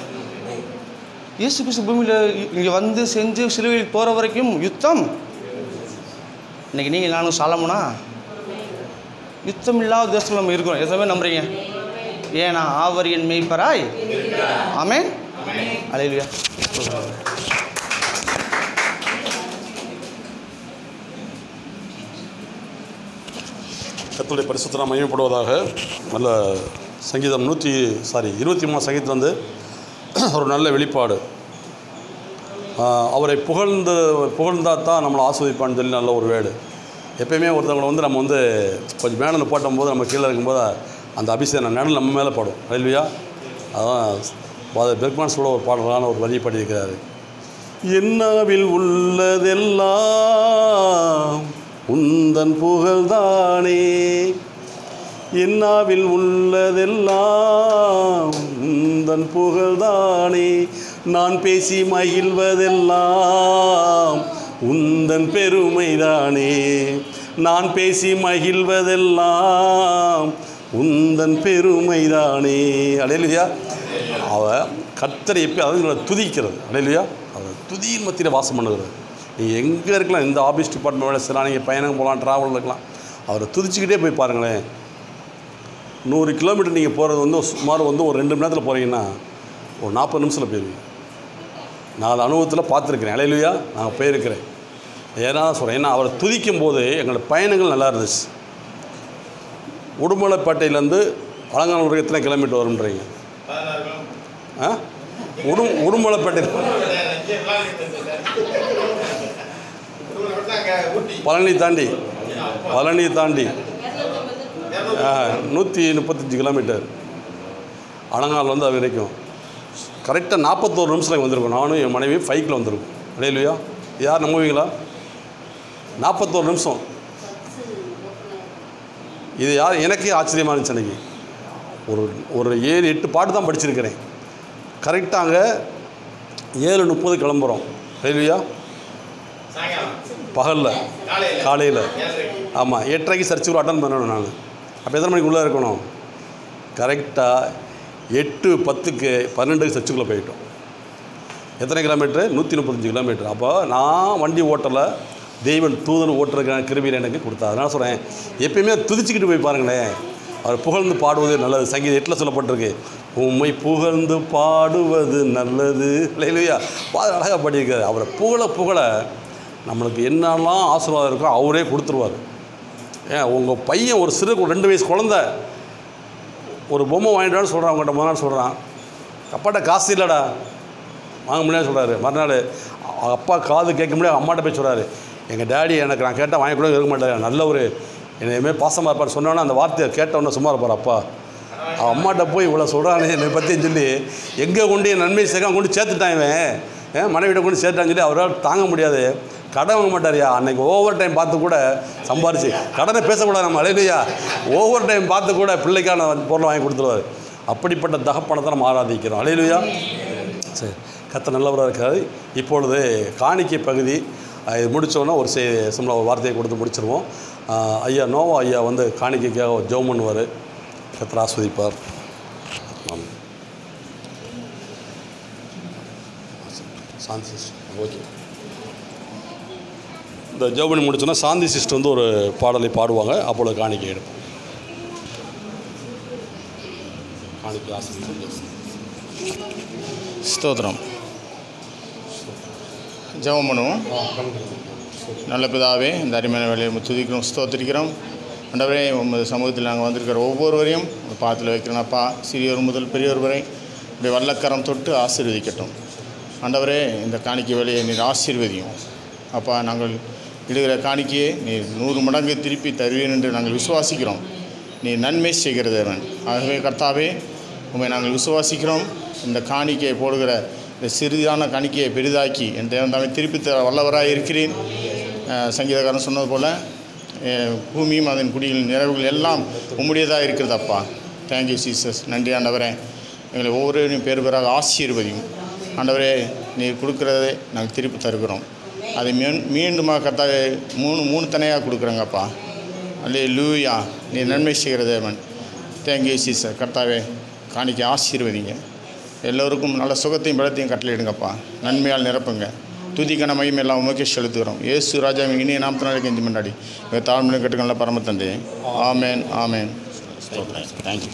இயேசு கிறிஸ்து பூமியில் இங்கே வந்து செஞ்சு சிலுவையில் போகிற வரைக்கும் யுத்தம். இன்றைக்கி நீங்கள் நானும் சாலமோனா? யுத்தம் இல்லாத தேசத்தில் நம்ம இருக்கிறோம். எதுவுமே நம்புறீங்க? ஏன்னா அவர் என் மெய்ப்பராய். ஆமென். அல்லேலூயா. கர்த்தருடைய பரிசுத்த நாமம் மகிமைப்படுவதாக. நல்ல சங்கீதம் 23 சங்கீதத்தில் வந்து ஒரு நல்ல வெளிப்பாடு. அவரை புகழ்ந்தால் தான் நம்மளை ஆஸ்வதிப்பான்னு சொல்லி நல்ல ஒரு வேடு. எப்பயுமே ஒருத்தவங்களை வந்து நம்ம வந்து கொஞ்சம் மேலே நிப்பாட்டும் போது நம்ம கீழே இருக்கும்போது அந்த அபிஷேகம் நிழல் நம்ம மேலே படும். அல்லேலூயா. அதான் பெர்க்மேன் சொல்ல ஒரு பாடலான ஒரு வரி பாடியிருக்கிறாரு. என்னாவில் உள்ளதெல்லாம் உந்தன் புகழ்தானே, என்னாவில் உள்ளதெல்லாம் உந்தன் புகழ்தானே, நான் பேசி மகிழ்வதெல்லாம் உந்தன் பெருமைதானே, நான் பேசி மகிழ்வதெல்லாம் உந்தன் பெருமைதானே. அல்லேலூயா. அவ கர்த்தரை எப்போ அதாவது துதிக்கிறது. அல்லேலூயா. அவர் துதியின் மத்தியில் வாசம் பண்ணுகிறது. நீங்கள் எங்கே இருக்கலாம், இந்த ஆஃபீஸ் டிபார்ட்மெண்ட் வேலை செய்யலாம், நீங்கள் பயணம் போகலாம், ட்ராவல் இருக்கலாம், அவரை துதிச்சுக்கிட்டே போய் பாருங்களேன். 100 கிலோமீட்டர் நீங்கள் போகிறது வந்து சுமார் வந்து ஒரு 2 மணி நேரத்தில் போகிறீங்கன்னா ஒரு 40 நிமிஷத்தில் போயிருவீங்க. நான் அந்த அனுபவத்தில் பார்த்துருக்கிறேன். அல்லேலூயா. நான் போயிருக்கிறேன். ஏன்னா சொல்கிறேன், ஏன்னா அவரை துதிக்கும் போது எங்களோட பயணங்கள் நல்லா இருந்துச்சு. உடுமலைப்பேட்டையிலேருந்து அலங்காநல்லூர் எத்தனை கிலோமீட்டர் வரும்ன்றீங்க? உடுமலைப்பேட்டை பழனி தாண்டி 135 கிலோமீட்டர் அலங்காநல்லூர்லேருந்து அது வரைக்கும் கரெக்டாக 41 நிமிஷத்தில் வந்திருக்கோம். நானும் என் மனைவி பைக்கில் வந்திருக்கோம். அல்லேலூயா. யார் நம்புவீங்களா? 41 நிமிஷம். இது யார் எனக்கே ஆச்சரியமாக இருந்துச்சு. அன்றைக்கி ஒரு 7-8 பாட்டு தான் படிச்சிருக்கிறேன். கரெக்டாக அங்கே 7:30 கிளம்புறோம். அல்லேலூயா. பகலில் காலையில் ஆமாம் 8:30 சர்ச்சுக்குள்ள அட்டன் பண்ணணும். நான் அப்போ எத்தனை மணிக்கு உள்ளே இருக்கணும்? கரெக்டாக 8:10க்கு 12க்கு சர்ச்சுக்குள்ளே போயிட்டோம். எத்தனை கிலோமீட்ரு? 135 கிலோமீட்டர். அப்போ நான் வண்டி ஓட்டலை, தெய்வன் தூதன் ஓட்டுறதுக்கான கிருபையில் எனக்கு கொடுத்தா. அதனால் சொல்கிறேன், எப்பயுமே துதிச்சுக்கிட்டு போய் பாருங்களேன். அவர் புகழ்ந்து பாடுவது நல்லது. சங்கீதம் 8 சொல்லப்பட்டிருக்கு, உம்மை புகழ்ந்து பாடுவது நல்லது. இல்லையா? அழகாக பாடியிருக்காரு. அவரை புகழ நம்மளுக்கு என்னெல்லாம் ஆசீர்வாதம் இருக்கோ அவரே கொடுத்துருவார். ஏன் உங்கள் பையன் ஒரு 2 வயசு குழந்தை ஒரு பொம்மை வாங்கிட்டான்னு சொல்கிறான். அவங்ககிட்ட முதல் நாள் சொல்கிறான், அப்பாட்ட காசு இல்லைடா வாங்க முடியாது சொல்கிறாரு. மறுநாள் அப்பா காது கேட்க முடியாது, அம்மாட்ட போய் சொல்கிறாரு, எங்கள் டேடி எனக்கு நான் கேட்டால் வாங்கி கூட இருக்க மாட்டார், நல்ல ஒரு என்னையுமே பாசமாக இருப்பார் சொன்னோன்னா அந்த வார்த்தையை கேட்டவுடனே சும்மா இருப்பார். அப்பா அம்மாட்ட போய் இவ்வளோ சொல்கிறானே என்னை பற்றின்னு சொல்லி எங்கே கொண்டு என் நன்மை சேர்க்க கொண்டு சேர்த்துட்டான். இவன் மனைவிட்ட கொண்டு சேர்த்தான்னு சொல்லி அவரால் தாங்க முடியாது. கடன் வாங்க மாட்டாரியா. அன்றைக்கி ஓவர் டைம் பார்த்து கூட சம்பாரிச்சு, கடனை பேசக்கூடாது நம்ம. அல்லேலூயா. ஓவர் டைம் பார்த்து கூட பிள்ளைக்கான பொருளை வாங்கி கொடுத்துருவார். அப்படிப்பட்ட தகப்பனத்தை நம்ம ஆராதிக்கிறோம். அல்லேலூயா. சரி, கர்த்தர் நல்லவராக இருக்காது. இப்பொழுது காணிக்கை பகுதி இது முடித்தோன்னா ஒரு சிம்பிளாக ஒரு வார்த்தையை கொடுத்து முடிச்சிருவோம். ஐயா நோவா ஐயா வந்து காணிக்கைக்காக ஜெபம் பண்ணுவார். கர்த்தர் ஆஸ்வதிப்பார். ஆமாம். சாந்தி சிஸ்டர் ஓகே. இந்த ஜெபம் பண்ணி முடிச்சோன்னா சாந்தி சிஸ்டர் வந்து ஒரு பாடலை பாடுவாங்க. அப்பொழுது காணிக்கை எடுப்போம். காணிக்கை ஆசிரியர் ஸ்தோத்திரம். ஜெபம் பண்ணுவோம். நல்ல பிதாவே, இந்த அருமையான வேலையை துதிக்கிறோம், ஸ்தோத்திரிக்கிறோம். ஆண்டவரே, உமது சமூகத்தில் நாங்கள் வந்திருக்கிற ஒவ்வொருவரையும் பாத்தில் வைக்கிறோம் அப்பா. சிறியோர் முதல் பெரியோர் வரை இப்படி வல்லக்கரம் தொட்டு ஆசீர்வதிக்கட்டும். ஆண்டவரே, இந்த காணிக்கை வேலையை நீர் ஆசீர்வதியும் அப்பா. நாங்கள் இடுகிற காணிக்கையை நீர் 100 மடங்கு திருப்பி தருவேன் என்று நாங்கள் விசுவாசிக்கிறோம். நீ நன்மை செய்கிற தேவன். ஆகவே கர்த்தாவே, உண்மை நாங்கள் விசுவாசிக்கிறோம். இந்த காணிக்கையை போடுகிற இந்த சிறிதான காணிக்கையை பெரிதாக்கி என் தேவன் தாமே திருப்பி தர வல்லவராக இருக்கிறேன். சங்கீதக்காரன் சொன்னது போல் பூமியும் அதன் குடிகளின் நிறைவுகள் எல்லாம் உம்முடையதாக இருக்கிறதப்பா. Thank you Jesus. நன்றி ஆண்டவரே. எங்களை ஒவ்வொருவரையும் பேர் பேராக ஆசீர்வதியும் ஆண்டவரே. நீர் கொடுக்குறதை நாங்கள் திருப்பி தருகிறோம். அதை மீண்டுமாக கர்த்தாவே மூணு தனையாக கொடுக்குறோங்கப்பா. அல்லேலூயா. நீ நன்மை செய்கிற தேவன். Thank you Jesus. கர்த்தாவே, காணிக்கை ஆசீர்வதிங்க. எல்லோருக்கும் நல்ல சுகத்தையும் பலத்தையும் கட்டளையிடுங்கப்பா. நன்மையால் நிரப்புங்க. துதிக்கான மகிமை எல்லாம் உமக்கே செலுத்துகிறோம். இயேசு ராஜா இனிய நாமத்தினாலே கெஞ்சி முன்னாடி தாழ்மையை கட்டுக்கல பரம தந்தை. ஆமேன், ஆமேன். தேங்க்யூ.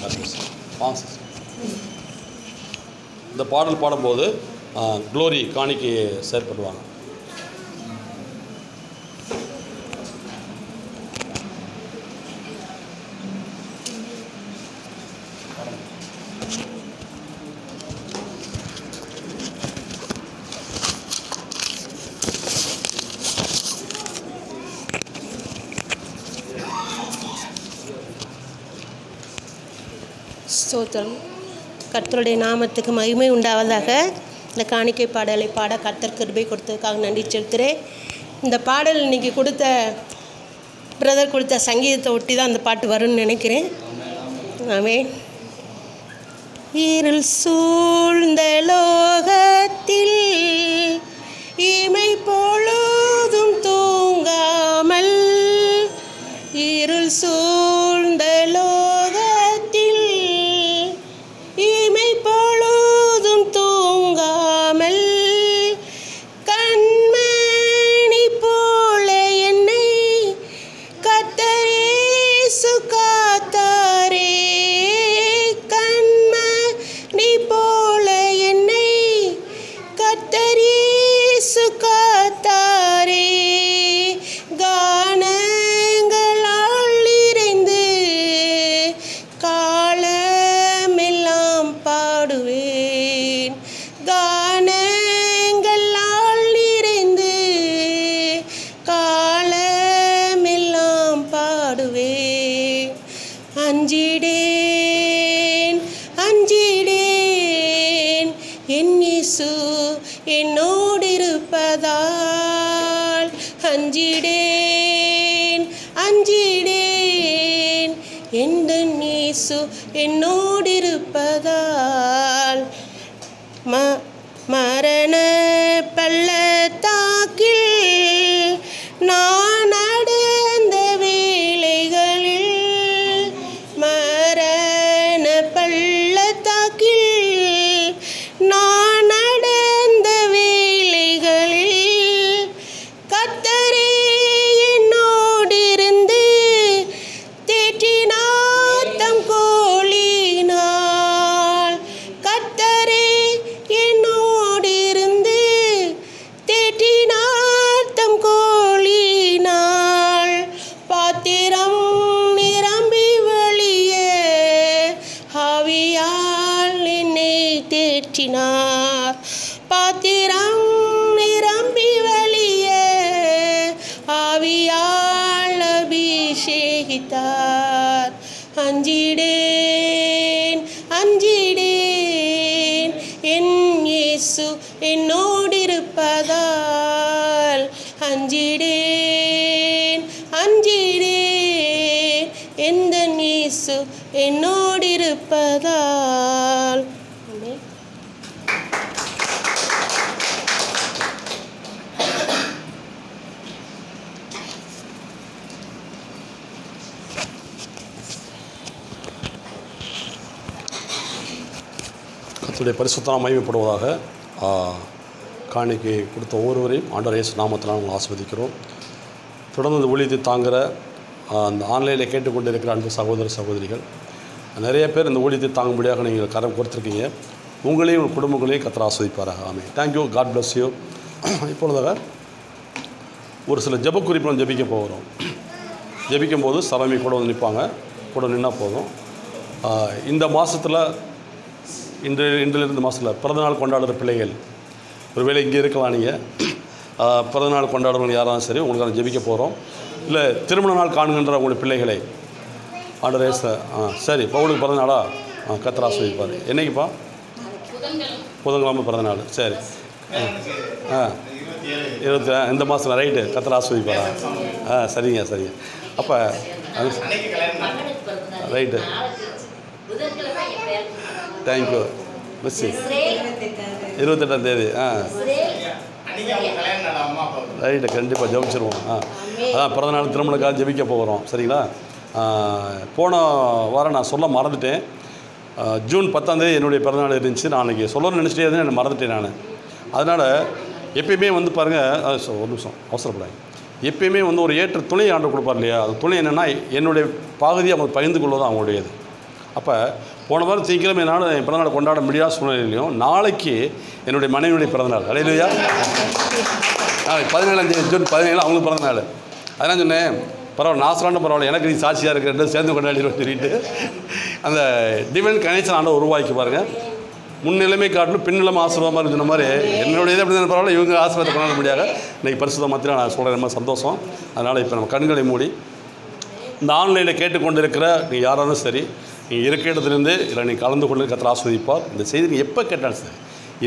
இந்த பாடல் பாடும்போது க்ளோரி காணிக்கையை செயற்படுவாங்க. ஸ்தோத்திரம். கர்த்தருடைய நாமத்துக்கு மகிமை உண்டாவதாக. இந்த காணிக்கை பாடலை பாட கர்த்தர் கிருபை கொடுத்ததுக்காக நன்றி செலுத்துகிறேன். இந்த பாடல் இன்றைக்கி பிரதர் கொடுத்த சங்கீதத்தை ஒட்டி தான் அந்த பாட்டு வரும்னு நினைக்கிறேன். ஆமென். இருள் சூழ்ந்த லோகத்தில் இமை பொழுதும் தூங்காமல், இருள் சூழ்ந்த லோகத்தில் இமை பொழுதும் தூங்காமல், கண்மணி போல என்னை கர்த்தர் இயேசு காத்தாரே. கண்மணி போல என்னை கர்த்தர் இயேசு காத்தாரே. கானங்களால் நிறைந்து காலமெல்லாம் பாடுவேன். கானங்களால் நிறைந்து காலமெல்லாம் பாடுவேன். அஞ்சிடேன், அஞ்சிடேன், என் இயேசு என்னோடு இருப்பதால். அஞ்சிடேன், அஞ்சிடேன், எந்த இயேசு என்னோடு இருப்பதால். மரண பள்ளத்தாக்கில் நான் நடந்த வேளைகளில், மரண பள்ளத்தாக்கில் நான் நடந்த வேளைகளில், கர்த்தரே என்னோடு இருந்து தேற்றினார் தம் கோலினால். கர்த்தரே என்னோடு இருந்து தேற்றினார் தம் கோலினால். பாத்திரம் நிரம்பி வழிய ஆவியால் என்னை தேற்றினார். பாத்திரம் நிரம்பி வழிய ஆவியால் அபிஷேகித்தார். அஞ்சிடேன், அஞ்சிடேன், என் இயேசு என்னோடு இருப்பதால். அஞ்சிடேன், அஞ்சிடேன், எந்த இயேசு என்னோடு இருப்பதால். ஆமென். கர்த்தருடைய பரிசுத்த நாமம் மகிமைப்படுவதாக. காணிக்கை கொடுத்த ஒவ்வொருவரையும் ஆண்டவர் இயேசு நாமத்தினால் நாங்கள் ஆசீர்வதிக்கிறோம். தொடர்ந்து இந்த ஊழியத்தை தாங்குகிற அந்த ஆன்லைனில் கேட்டுக்கொண்டு இருக்கிற அன்பு சகோதர சகோதரிகள் நிறைய பேர் இந்த ஊழியத்தை தாங்கும்படியாக நீங்கள் கரம் கொடுத்துருக்கீங்க. உங்களையும் உங்கள் குடும்பங்களையும் கர்த்தர் ஆசீர்வதிப்பாராக. ஆமென். தேங்க்யூ. God bless you. இப்பொழுதாக ஒரு சில ஜெப குறிப்புடன் ஜெபிக்க போகிறோம். ஜெபிக்கும் போது சலமி கூட வந்து நிற்பாங்க. கூட நின்னா போதும். இந்த மாதத்தில் இன்றிலிருந்து மாதத்தில் பிறந்தநாள் கொண்டாடுற பிள்ளைகள் ஒருவேளை இங்கே இருக்கலாம். நீங்கள் பிறந்தநாள் கொண்டாடுறவங்க யாராலும் சரி, உங்களுக்கான ஜெபிக்க போகிறோம். இல்லை திருமண நாள் காணுகின்ற உங்களுடைய பிள்ளைகளை ஆண்டவரே சரி பவுலுக்கு பிறந்தநாளா கர்த்தர் ஆசீர்வதிப்பார். என்னைக்குப்பா? புதன்கிழமை பிறந்தநாள். சரி 27 இந்த மாதம் ரைட்டு. கர்த்தர் ஆசீர்வதிப்பாரா? சரிங்க சரிங்க. அப்போ ரைட்டு. Thank you miss. 28ஆம் தேதி. ரைட்டு. கண்டிப்பாக ஜெபிச்சிருவோம். அதான் பிறந்தநாள் திருமணக்காக ஜெபிக்க போகிறோம். சரிங்களா? போன வாரம் நான் சொல்ல மறந்துட்டேன். ஜூன் 10ஆம் தேதி என்னுடைய பிறந்தநாள் இருந்துச்சு. நான் அன்றைக்கி சொல்லணும்னு நினச்சிட்டே இருந்தேன், என்னை மறந்துட்டேன் நான். அதனால் எப்பயுமே வந்து பாருங்கள், ஒரு நிமிஷம் அவசரப்படாங்க. எப்பயுமே வந்து ஒரு ஏற்ற துணை ஆண்டு கொடுப்பார் இல்லையா? அது துணை என்னென்னா என்னுடைய பாகதியை அவங்க பகிர்ந்து கொள்வது அவங்களுடையது. அப்போ போன வாரம் திங்கக்கிழமை என்னால் என் பிறந்தநாள் கொண்டாட முடியாத சூழ்நிலையிலையும் நாளைக்கு என்னுடைய மனைவியுடைய பிறந்தநாள். அல்லேலூயா. நாளைக்கு 17ஆம் தேதி ஜூன் 17 அவங்களுக்கு பிறந்தநாள். அதெல்லாம் சொன்னேன், பரவாயில்ல நாசலான பரவாயில்ல, எனக்கு நீ சாட்சியாக இருக்கிற சேர்ந்து கொண்டாடிடுவோம் சொல்லிட்டு அந்த டிவைன் கனெக்ஷன் ஆண்டை உருவாக்கி பாருங்கள். முன்னிலைமை காட்டணும், பின்னிலைமை ஆசீர்வாதமாக இருந்த மாதிரி என்னுடைய இதை எப்படி தான் பரவாயில்ல, இவங்க ஆசீர்வாதத்தை கொண்டாட முடியாது. இன்றைக்கி பரிசுத்த மாத்திரம் நான் சொல்கிறேன், ரொம்ப சந்தோஷம். அதனால் இப்போ நம்ம கண்களை மூடி இந்த ஆன்லைனில் கேட்டுக்கொண்டு இருக்கிற நீங்கள் யாராலும் சரி, நீங்கள் இருக்க இடத்துலேருந்து இல்லை நீங்கள் கலந்து கொண்டு கர்த்தர் ஆசீர்வதிப்பார். இந்த செய்தி எப்போ கேட்டாலும் சரி,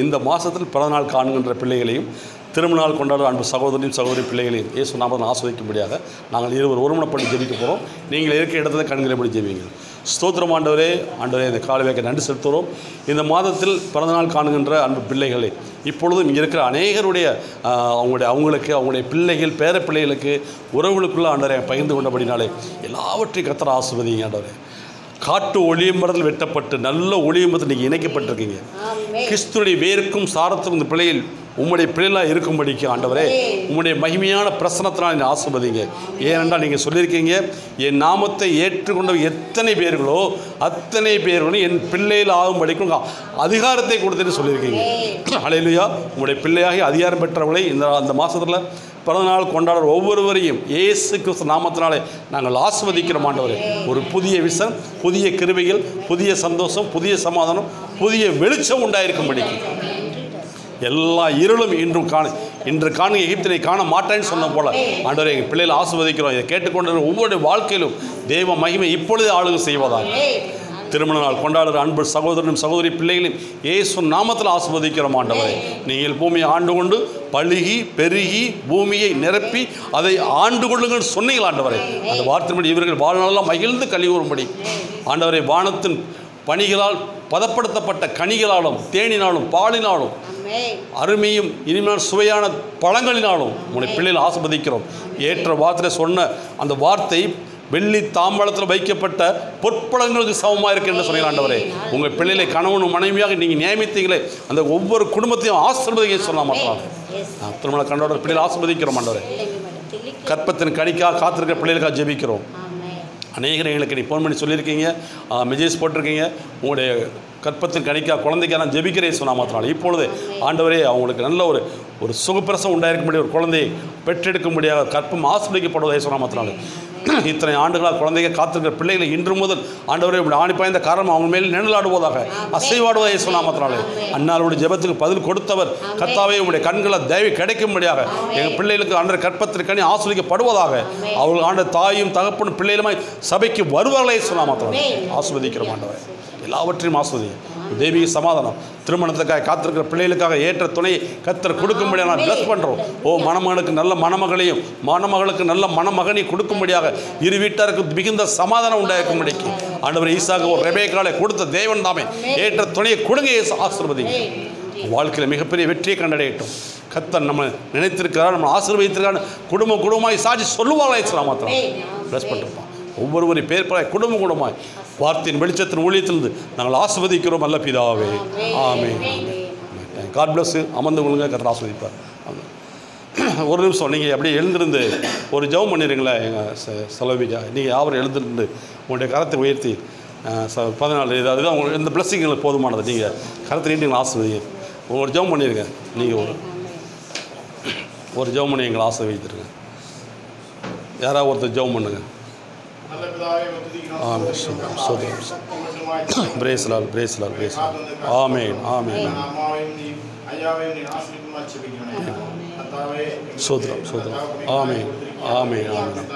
இந்த மாதத்தில் பிறந்தநாள் காணுகின்ற பிள்ளைகளையும் திருமணநாள் கொண்டாடுற அன்பு சகோதரியும் சகோதரி பிள்ளைகளையும் இயேசு நாமத்தில் ஆசீர்வதிக்கும்படியாக நாங்கள் இருவர் ஒருமனப்பட்டு ஜெபிக்க போகிறோம். நீங்கள் இருக்கிற இடத்துல கண்களை மூடி ஜெபிங்க. ஸ்தோத்திரம் ஆண்டவரே. ஆண்டவரே, இந்த காலைவேக்க நன்றி செலுத்துகிறோம். இந்த மாதத்தில் பிறந்தநாள் காணுகின்ற அன்பு பிள்ளைகளை இப்பொழுதும் இங்கே இருக்கிற அநேகருடைய அவங்களுக்கு அவங்களுடைய பிள்ளைகள் பேர பிள்ளைகளுக்கு உறவுகளுக்குள்ளே ஆண்டவரை பகிர்ந்து கொண்டபடினாலே எல்லாவற்றையும் கர்த்தர் ஆசீர்வதிங்க. ஆண்டவரே, காட்டு ஒளியம்பரத்தில் வெட்டப்பட்டு நல்ல ஒளியம்பரத்தில் நீங்கள் இணைக்கப்பட்டிருக்கீங்க. கிறிஸ்துடைய வேருக்கும் சாரத்துக்கும் இந்த பிள்ளையில் உம்முடைய பிள்ளைகளாக இருக்கும்படிக்கு ஆண்டவரே உம்முடைய மகிமையான பிரசனத்தினால் என்னை ஆசீர்வதிங்க. ஏனென்றால் நீங்கள் சொல்லியிருக்கீங்க, என் நாமத்தை ஏற்றுக்கொண்ட எத்தனை பேர்களோ அத்தனை பேர்களும் என் பிள்ளைகள் ஆகும்படிக்கும் அதிகாரத்தை கொடுத்துட்டு சொல்லியிருக்கீங்க. அல்லேலூயா. உம்முடைய பிள்ளையாகி அதிகாரம் பெற்றவர்களை அந்த மாதத்தில் பிறந்தநாள் கொண்டாடுற ஒவ்வொருவரையும் இயேசு கிறிஸ்து நாமத்தினாலே நாங்கள் ஆசீர்வதிக்கிறோம். ஆண்டவரே, ஒரு புதிய விஷன், புதிய கிருபைகள், புதிய சந்தோஷம், புதிய சமாதானம், புதிய வெளிச்சம் உண்டாயிருக்கும்படிக்கு எல்லா இருளும் இன்று காணுங்க எகிப்தினை காண மாட்டேன்னு சொன்ன போல ஆண்டவரே எங்கள் பிள்ளைகளை ஆசீர்வதிக்கிறோம். இதை கேட்டுக்கொண்ட ஒவ்வொரு வாழ்க்கையிலும் தெய்வ மகிமை இப்பொழுதே ஆளுகை செய்வதாக. திருமண நாள் கொண்டாடுற அன்பு சகோதரனும் சகோதரி பிள்ளைகளையும் இயேசு நாமத்தில் ஆசீர்வதிக்கிறோம். ஆண்டவரே, நீங்கள் பூமியை ஆண்டு கொண்டு பழுகி பெருகி பூமியை நிரப்பி அதை ஆண்டு கொள்ளுங்கள் சொன்னீங்கள். ஆண்டவரே, அந்த வார்த்தைப்படி இவர்கள் வாழ்நாளெல்லாம் மகிழ்ந்து கழிவுறும்படி ஆண்டவரை வானத்தின் பணிகளால் பதப்படுத்தப்பட்ட கனிகளாலும் தேனினாலும் பாலினாலும் அருமையும் இனிமையான சுவையான பழங்களினாலும் உங்களுடைய பிள்ளைகள் ஆசீர்வதிக்கிறோம். ஏற்ற வார்த்தை சொன்ன அந்த வார்த்தை வெள்ளி தாம்பழத்தில் வைக்கப்பட்ட பொற்பழங்களுக்கு சமமாக இருக்கு என்று சொன்னீங்க. ஆண்டவரே, உங்கள் பிள்ளைகளை கணவனும் மனைவியாக நீங்கள் நியமித்தீங்களே அந்த ஒவ்வொரு குடும்பத்தையும் ஆசீர்வதிக்க சொன்னால் மாத்திரம் திருமண கண்டோட பிள்ளைகளை ஆசீர்வதிக்கிறோம். ஆண்டவரே, கற்பத்தின் கனிக்காக காத்திருக்கிற பிள்ளைகளுக்காக ஜெபிக்கிறோம். அநேகர் எங்களுக்கு நீ ஃபோன் பண்ணி சொல்லியிருக்கீங்க, மெசேஜ் போட்டிருக்கீங்க, உங்களுடைய கற்பத்தின் கணிக்கா குழந்தைக்காக நான் ஜெபிக்கிறேன் சொன்னால் மாத்திரம் இப்பொழுது ஆண்டவரே அவங்களுக்கு நல்ல ஒரு சுகப்பிரசம் உண்டாயிருக்க முடியும், ஒரு குழந்தையை பெற்றெடுக்க முடியாத கற்பம் ஆசிர்வதிக்கப்படுவதை சொன்னால் மாத்திரம் இத்தனை ஆண்டுகளாக குழந்தைங்க காத்திருக்கிற பிள்ளைகளை இன்று முதல் ஆண்டவரே ஆணி பாய்ந்த காரணம் அவங்க மேல் நிழலாடுவதாக அசைவாடுவதை சொன்னால் மாத்திரம் அன்னாருடைய ஜெபத்துக்கு பதில் கொடுத்தவர் கர்த்தாவே உங்களுடைய கண்களை தயவு கிடைக்கும்படியாக எங்கள் பிள்ளைகளுக்கு ஆண்டவர் கற்பத்திற்கனி ஆஸ்வதிக்கப்படுவதாக அவர்கள் ஆண்ட தாயும் தகப்பனும் பிள்ளைகளுமாய் சபைக்கு வருவார்களே சொன்னால் மாத்திரம் ஆஸ்வதிக்கிற ஆண்டவர் எல்லாவற்றையும் ஆஸ்வதிங்க. தெய்வீக சமாதானம் திருமணத்துக்காக காத்திருக்கிற பிள்ளைகளுக்காக ஏற்ற துணையை கர்த்தர் கொடுக்கும்படியாக நான் பிளஸ் பண்ணுறோம். மணமகனுக்கு நல்ல மணமகளையும் மணமகளுக்கு நல்ல மணமகனையும் கொடுக்கும்படியாக இரு வீட்டாருக்கு மிகுந்த சமாதானம் உண்டாயிருக்கும்படிக்கு ஆண்டவர் ஈசாக்கு ஒரு ரெபேக்காலை கொடுத்த தேவன் தாமே ஏற்ற துணையை கொடுங்க ஆசீர்வதிங்க. வாழ்க்கையில் மிகப்பெரிய வெற்றியை கண்டடையட்டும். கர்த்தர் நம்ம நினைத்திருக்கிறார், நம்ம ஆசீர்வதித்திருக்காரு. குடும்பமாய் சாட்சி சொல்லுவாங்களே மாத்திரம் பிளஸ் பண்ணிருப்பான். ஒவ்வொருவரையும் பேர் குடும்பமாய் வார்த்தையின் வெளிச்சத்தின் ஊழியத்திலிருந்து நாங்கள் ஆசீர்வதிக்கிறோம். நல்ல பிதாவே, ஆமென். God plus. அமர்ந்து கொள்ளுங்க, கர்த்தர் ஆசீர்வதிப்பார். ஒரு நிமிஷம் நீங்கள் அப்படியே எழுந்திருந்து ஒரு ஜெபம் பண்ணிடுங்களேன். எங்கள் செலவிக்கா நீங்கள் யாவரும் எழுந்திருந்து உங்களுடைய கரத்தை உயர்த்தி 14 இது அவங்க இந்த பிளஸ்ஸிங் எங்களுக்கு போதுமானது. நீங்கள் கருத்து நீட்டி எங்களை ஆசீர்வதிங்க. ஒரு ஜெபம் பண்ணிடுங்க. நீங்கள் ஒரு ஜெபம் பண்ணி எங்களை ஆசீர்வதித்துருங்க. யாராவது ஒருத்தர் ஜெபம் பண்ணுங்க. பிரேஸ்லால் பிரேஸ்லால் பிரேஸ்லால். ஆமேன் ஆமேன். சோத்ரம் சோத்ரம். ஆமேன் ஆமேன் ஆமேன்.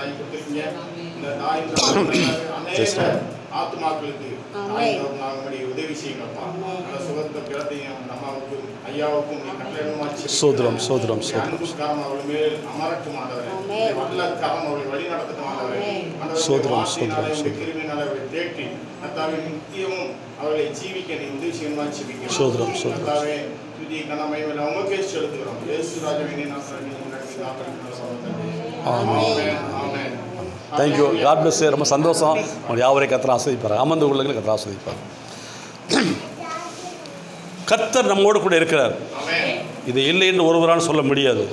ஆத்மாக்களுக்கு உதவி செய்யுங்கப்பா. சுகத்தை பிறத்தையும் அம்மாவுக்கும் ஐயாவுக்கும் சோத்ரம் சோத்ரம் சோத்ரம். அமரட்டும் ஆண்டவரே. வல்ல கரம் அவர்களை வழி நடத்தட்டும் ஆண்டவரே. சோத்ரம் சோத்ரம் சோத்ரம். கிருமியினால் அவர்களை தேற்றி கர்த்தாவே நித்தியமும் அவர்களை ஜீவிக்க நீ உதவி செய்யணுமா ஜெபிக்கிறோம். சோத்ரம் சோத்ரம். கர்த்தாவே துதி கனமை உமக்கே செலுத்துகிறோம். இயேசு ராஜாவே நாமத்தில் ஆமென் ஆமென். தேங்க்யூ. God bless. ரொம்ப சந்தோஷம். உங்களை யாவரையும் கர்த்தர் ஆஸ்வதிப்பார். அமர்ந்து உள்ளவங்களை கர்த்தர் ஆஸ்வதிப்பார். கர்த்தர் நம்மோடு கூட இருக்கிறார். இது இல்லை என்று ஒருவரால் சொல்ல முடியாது.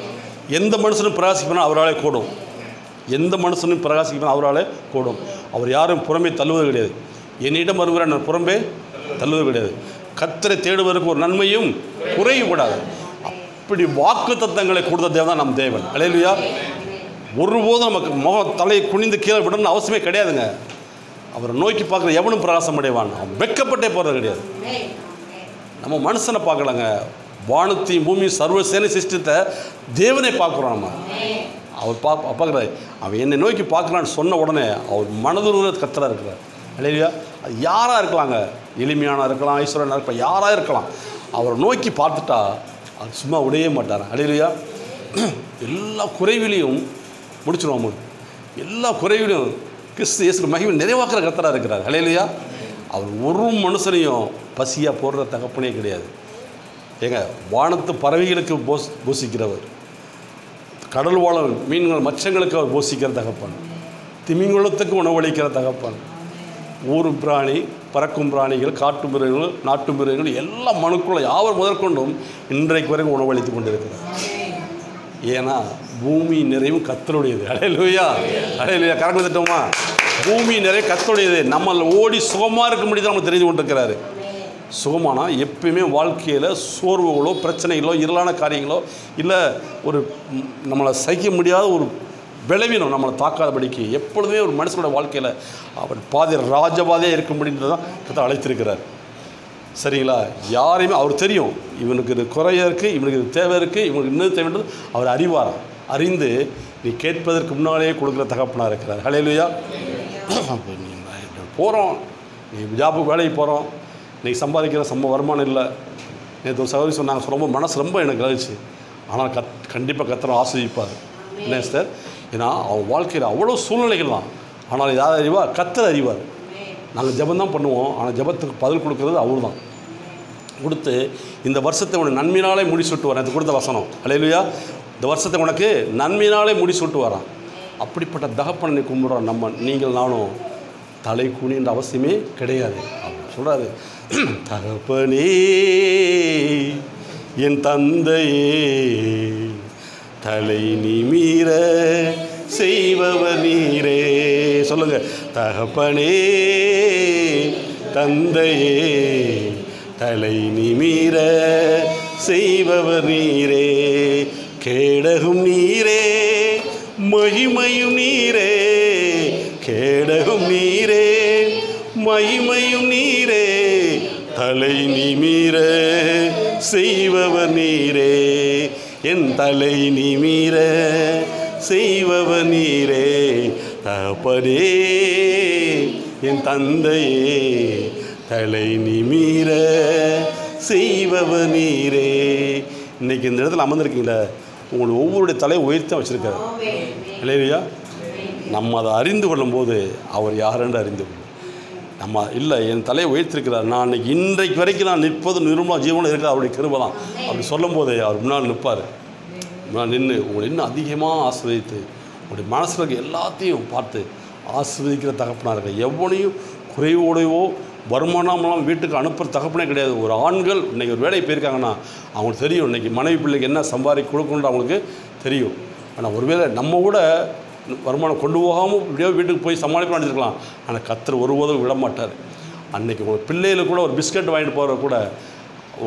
எந்த மனுஷனும் பிரகாசிப்பானால் அவராலே கூடும். எந்த மனுஷனும் பிரகாசிப்பானால் அவராலே கூடும். அவர் யாரும் புறம்பே தள்ளுவது கிடையாது. என்னிடம் வருகிற நான் புறம்பே தள்ளுவது கிடையாது. கர்த்தரை தேடுவதற்கு ஒரு நன்மையும் குறையக்கூடாது. அப்படி வாக்கு தத்தங்களை கொடுத்த தேவன் தான் நம் தேவன். அல்லேலூயா. ஒருபோதும் நமக்கு முகம் தலையை குனிந்து கீழே விடணும்னு அவசியமே கிடையாதுங்க. அவரை நோக்கி பார்க்குற எவனும் பிரகாசம் அடைவான். அவன் வெட்கப்பட்டே போகிறது கிடையாது. நம்ம மனுஷனை பார்க்கலாங்க. வானத்தையும் பூமியும் சர்வசேனை சிருஷ்டித்த தேவனை பார்க்குறோம். நம்ம அவர் பார்க்குறாரு. அவன் என்னை நோக்கி பார்க்குறான்னு சொன்ன உடனே அவர் மனதுருவ கர்த்தராக இருக்கிறார். அல்லேலூயா. அது யாராக இருக்கலாங்க. எளிமையான இருக்கலாம், ஐஸ்வர்யனாக இருக்கலாம், யாராக இருக்கலாம். அவரை நோக்கி பார்த்துட்டா அது சும்மா விடவே மாட்டார். அல்லேலூயா. எல்லா குறைவிலையும் முடிச்சுடுவோம். எல்லா குறைவிலையும் கிறிஸ்து இயேசு மகிமை நிறைவாக்குற கர்த்தராக இருக்கிறார். அல்லேலூயா. அவர் ஒரு மனுஷனையும் பசியாக போடுற தகப்பனே கிடையாது. ஏங்க, வானத்து பறவைகளுக்கு போஷிக்கிறவர், கடல் வாழ மீன்கள் மச்சங்களுக்கு அவர் போஷிக்கிற தகப்பன், திமிங்குளத்துக்கு உணவளிக்கிற தகப்பன், ஊர் பிராணி, பறக்கும் பிராணிகள், காட்டு மிருகங்கள், நாட்டு மிருகங்கள் எல்லா மனுக்குள்ள யாவர் முதற்கொண்டும் இன்றைக்கு வரைக்கும் உணவளித்து கொண்டிருக்கிறார். ஏன்னா பூமி நிறைவும் கர்த்தருடையது. அல்லேலூயா அல்லேலூயா. கரெக்டாக திட்டமா? பூமி நிறைய கர்த்தருடையது. நம்மள ஓடி சுகமாக இருக்க முடியுது நம்ம தெரிஞ்சு கொண்டிருக்கிறாரு. சுகமானால் எப்பயுமே வாழ்க்கையில் சோர்வுகளோ பிரச்சனைகளோ இருளான காரியங்களோ இல்லை ஒரு நம்மளை சகிக்க முடியாத ஒரு விளைவினம் நம்மளை தாக்காதபடிக்கு எப்பொழுதுமே ஒரு மனுஷனோட வாழ்க்கையில் அவர் பாதை ராஜபாதையாக இருக்க முடியுன்றது தான் கர்த்தர் அழைத்திருக்கிறார். சரிங்களா? யாரையுமே அவர் தெரியும். இவனுக்கு இது குறைய இருக்குது, இவனுக்கு இது தேவை இருக்குது, இவனுக்கு இன்னும் தேவைன்றது அவர் அறிவார். அறிந்து நீ கேட்பதற்கு முன்னாலே கொடுக்குற தகப்பனாக இருக்கிறார். அல்லேலூயா. போகிறோம், நீ ஜாப்புக்கு வேலைக்கு போகிறோம், இன்றைக்கி சம்பாதிக்கிற வருமானம் இல்லை. நேற்று ஒரு சகோதரி சொன்னாங்க, ரொம்ப மனசு ரொம்ப எனக்கு கழிச்சு. ஆனால் கண்டிப்பாக கர்த்தர் ஆஸ்வதிப்பார். என்ன சார்? ஏன்னா அவன் வாழ்க்கையில் அவ்வளோ சூழ்நிலைகள் தான். ஆனால் யார் அறிவார்? கர்த்தர் அறிவார். நாங்கள் ஜெபந்தான் பண்ணுவோம். ஆனால் ஜெபத்துக்கு பதில் கொடுக்குறது அவர் தான். கொடுத்து இந்த வருஷத்தை உனக்கு நன்மையினாலே முடிச்சுட்டு வரேன். அது கொடுத்த வசனம். அல்லேலூயா. இந்த வருஷத்தை உனக்கு நன்மையினாலே முடிச்சுட்டு வரான். அப்படிப்பட்ட தகப்பனை கும்பிட்றோம் நம்ம. நீங்கள் நானும் தலை குனின்ற அவசியமே கிடையாது. சொல்கிறாரு, தகப்பனே என் தந்தையே தலை நிமிர செய்பவர் நீரே. சொல்லுங்க, தகப்பனே தந்தையே தலை நிமிர செய்பவர் நீரே. கேடகும் நீரே மகிமையும் நீரே. கேடகும் நீரே மகிமையும் நீரே. தலை நிமிர செய்பவர் நீரே. என் தலை நிமிர செய்பவர் நீரே. தகப்பனே என் தந்தையே தலை நிமிர செய்பவர் நீரே. இன்றைக்கி இந்த இடத்துல அமர்ந்திருக்கீங்களா? உங்களுடைய ஒவ்வொருடைய தலையை உயர்த்தி வச்சுருக்காரு. இல்லையா? நம்ம அதை அறிந்து கொள்ளும்போது அவர் யாரென்று அறிந்து கொள்ளும். நம்ம இல்லை, என் தலையை உயர்த்திருக்கிறார், நான் இன்றைக்கு வரைக்கும் நான் நிற்பது நிர்மலா ஜீவனம் இருக்கிற அவருடைய கிருபை தான். அப்படி சொல்லும் போது அவர் முன்னால் நிற்பார். முன்னால் நின்று உங்களை இன்னும் அதிகமாக ஆசீர்வதித்து உங்களுடைய மனசில் இருக்க எல்லாத்தையும் பார்த்து ஆசீர்வதிக்கிற தகப்பனாக இருக்க. எவனையும் குறைவோடையோ வருமானமெல்லாம் வீட்டுக்கு அனுப்புகிற தகப்பனே கிடையாது. ஒரு ஆண்கள் இன்றைக்கி ஒரு வேலைக்கு போயிருக்காங்கன்னா அவங்களுக்கு தெரியும் இன்றைக்கி மனைவி பிள்ளைக்கு என்ன சம்பாதிக்க கொடுக்கணுன்ற அவங்களுக்கு தெரியும். ஆனால் ஒருவேளை நம்ம கூட வருமானம் கொண்டு போகாமல் இப்படியோ வீட்டுக்கு போய் சமாளிக்க நினச்சிருக்கலாம். ஆனால் கர்த்தர் ஒருபோதும் விட மாட்டார். அன்றைக்கி உங்கள் பிள்ளைகளுக்கு கூட ஒரு பிஸ்கட் வாங்கிட்டு போகிற கூட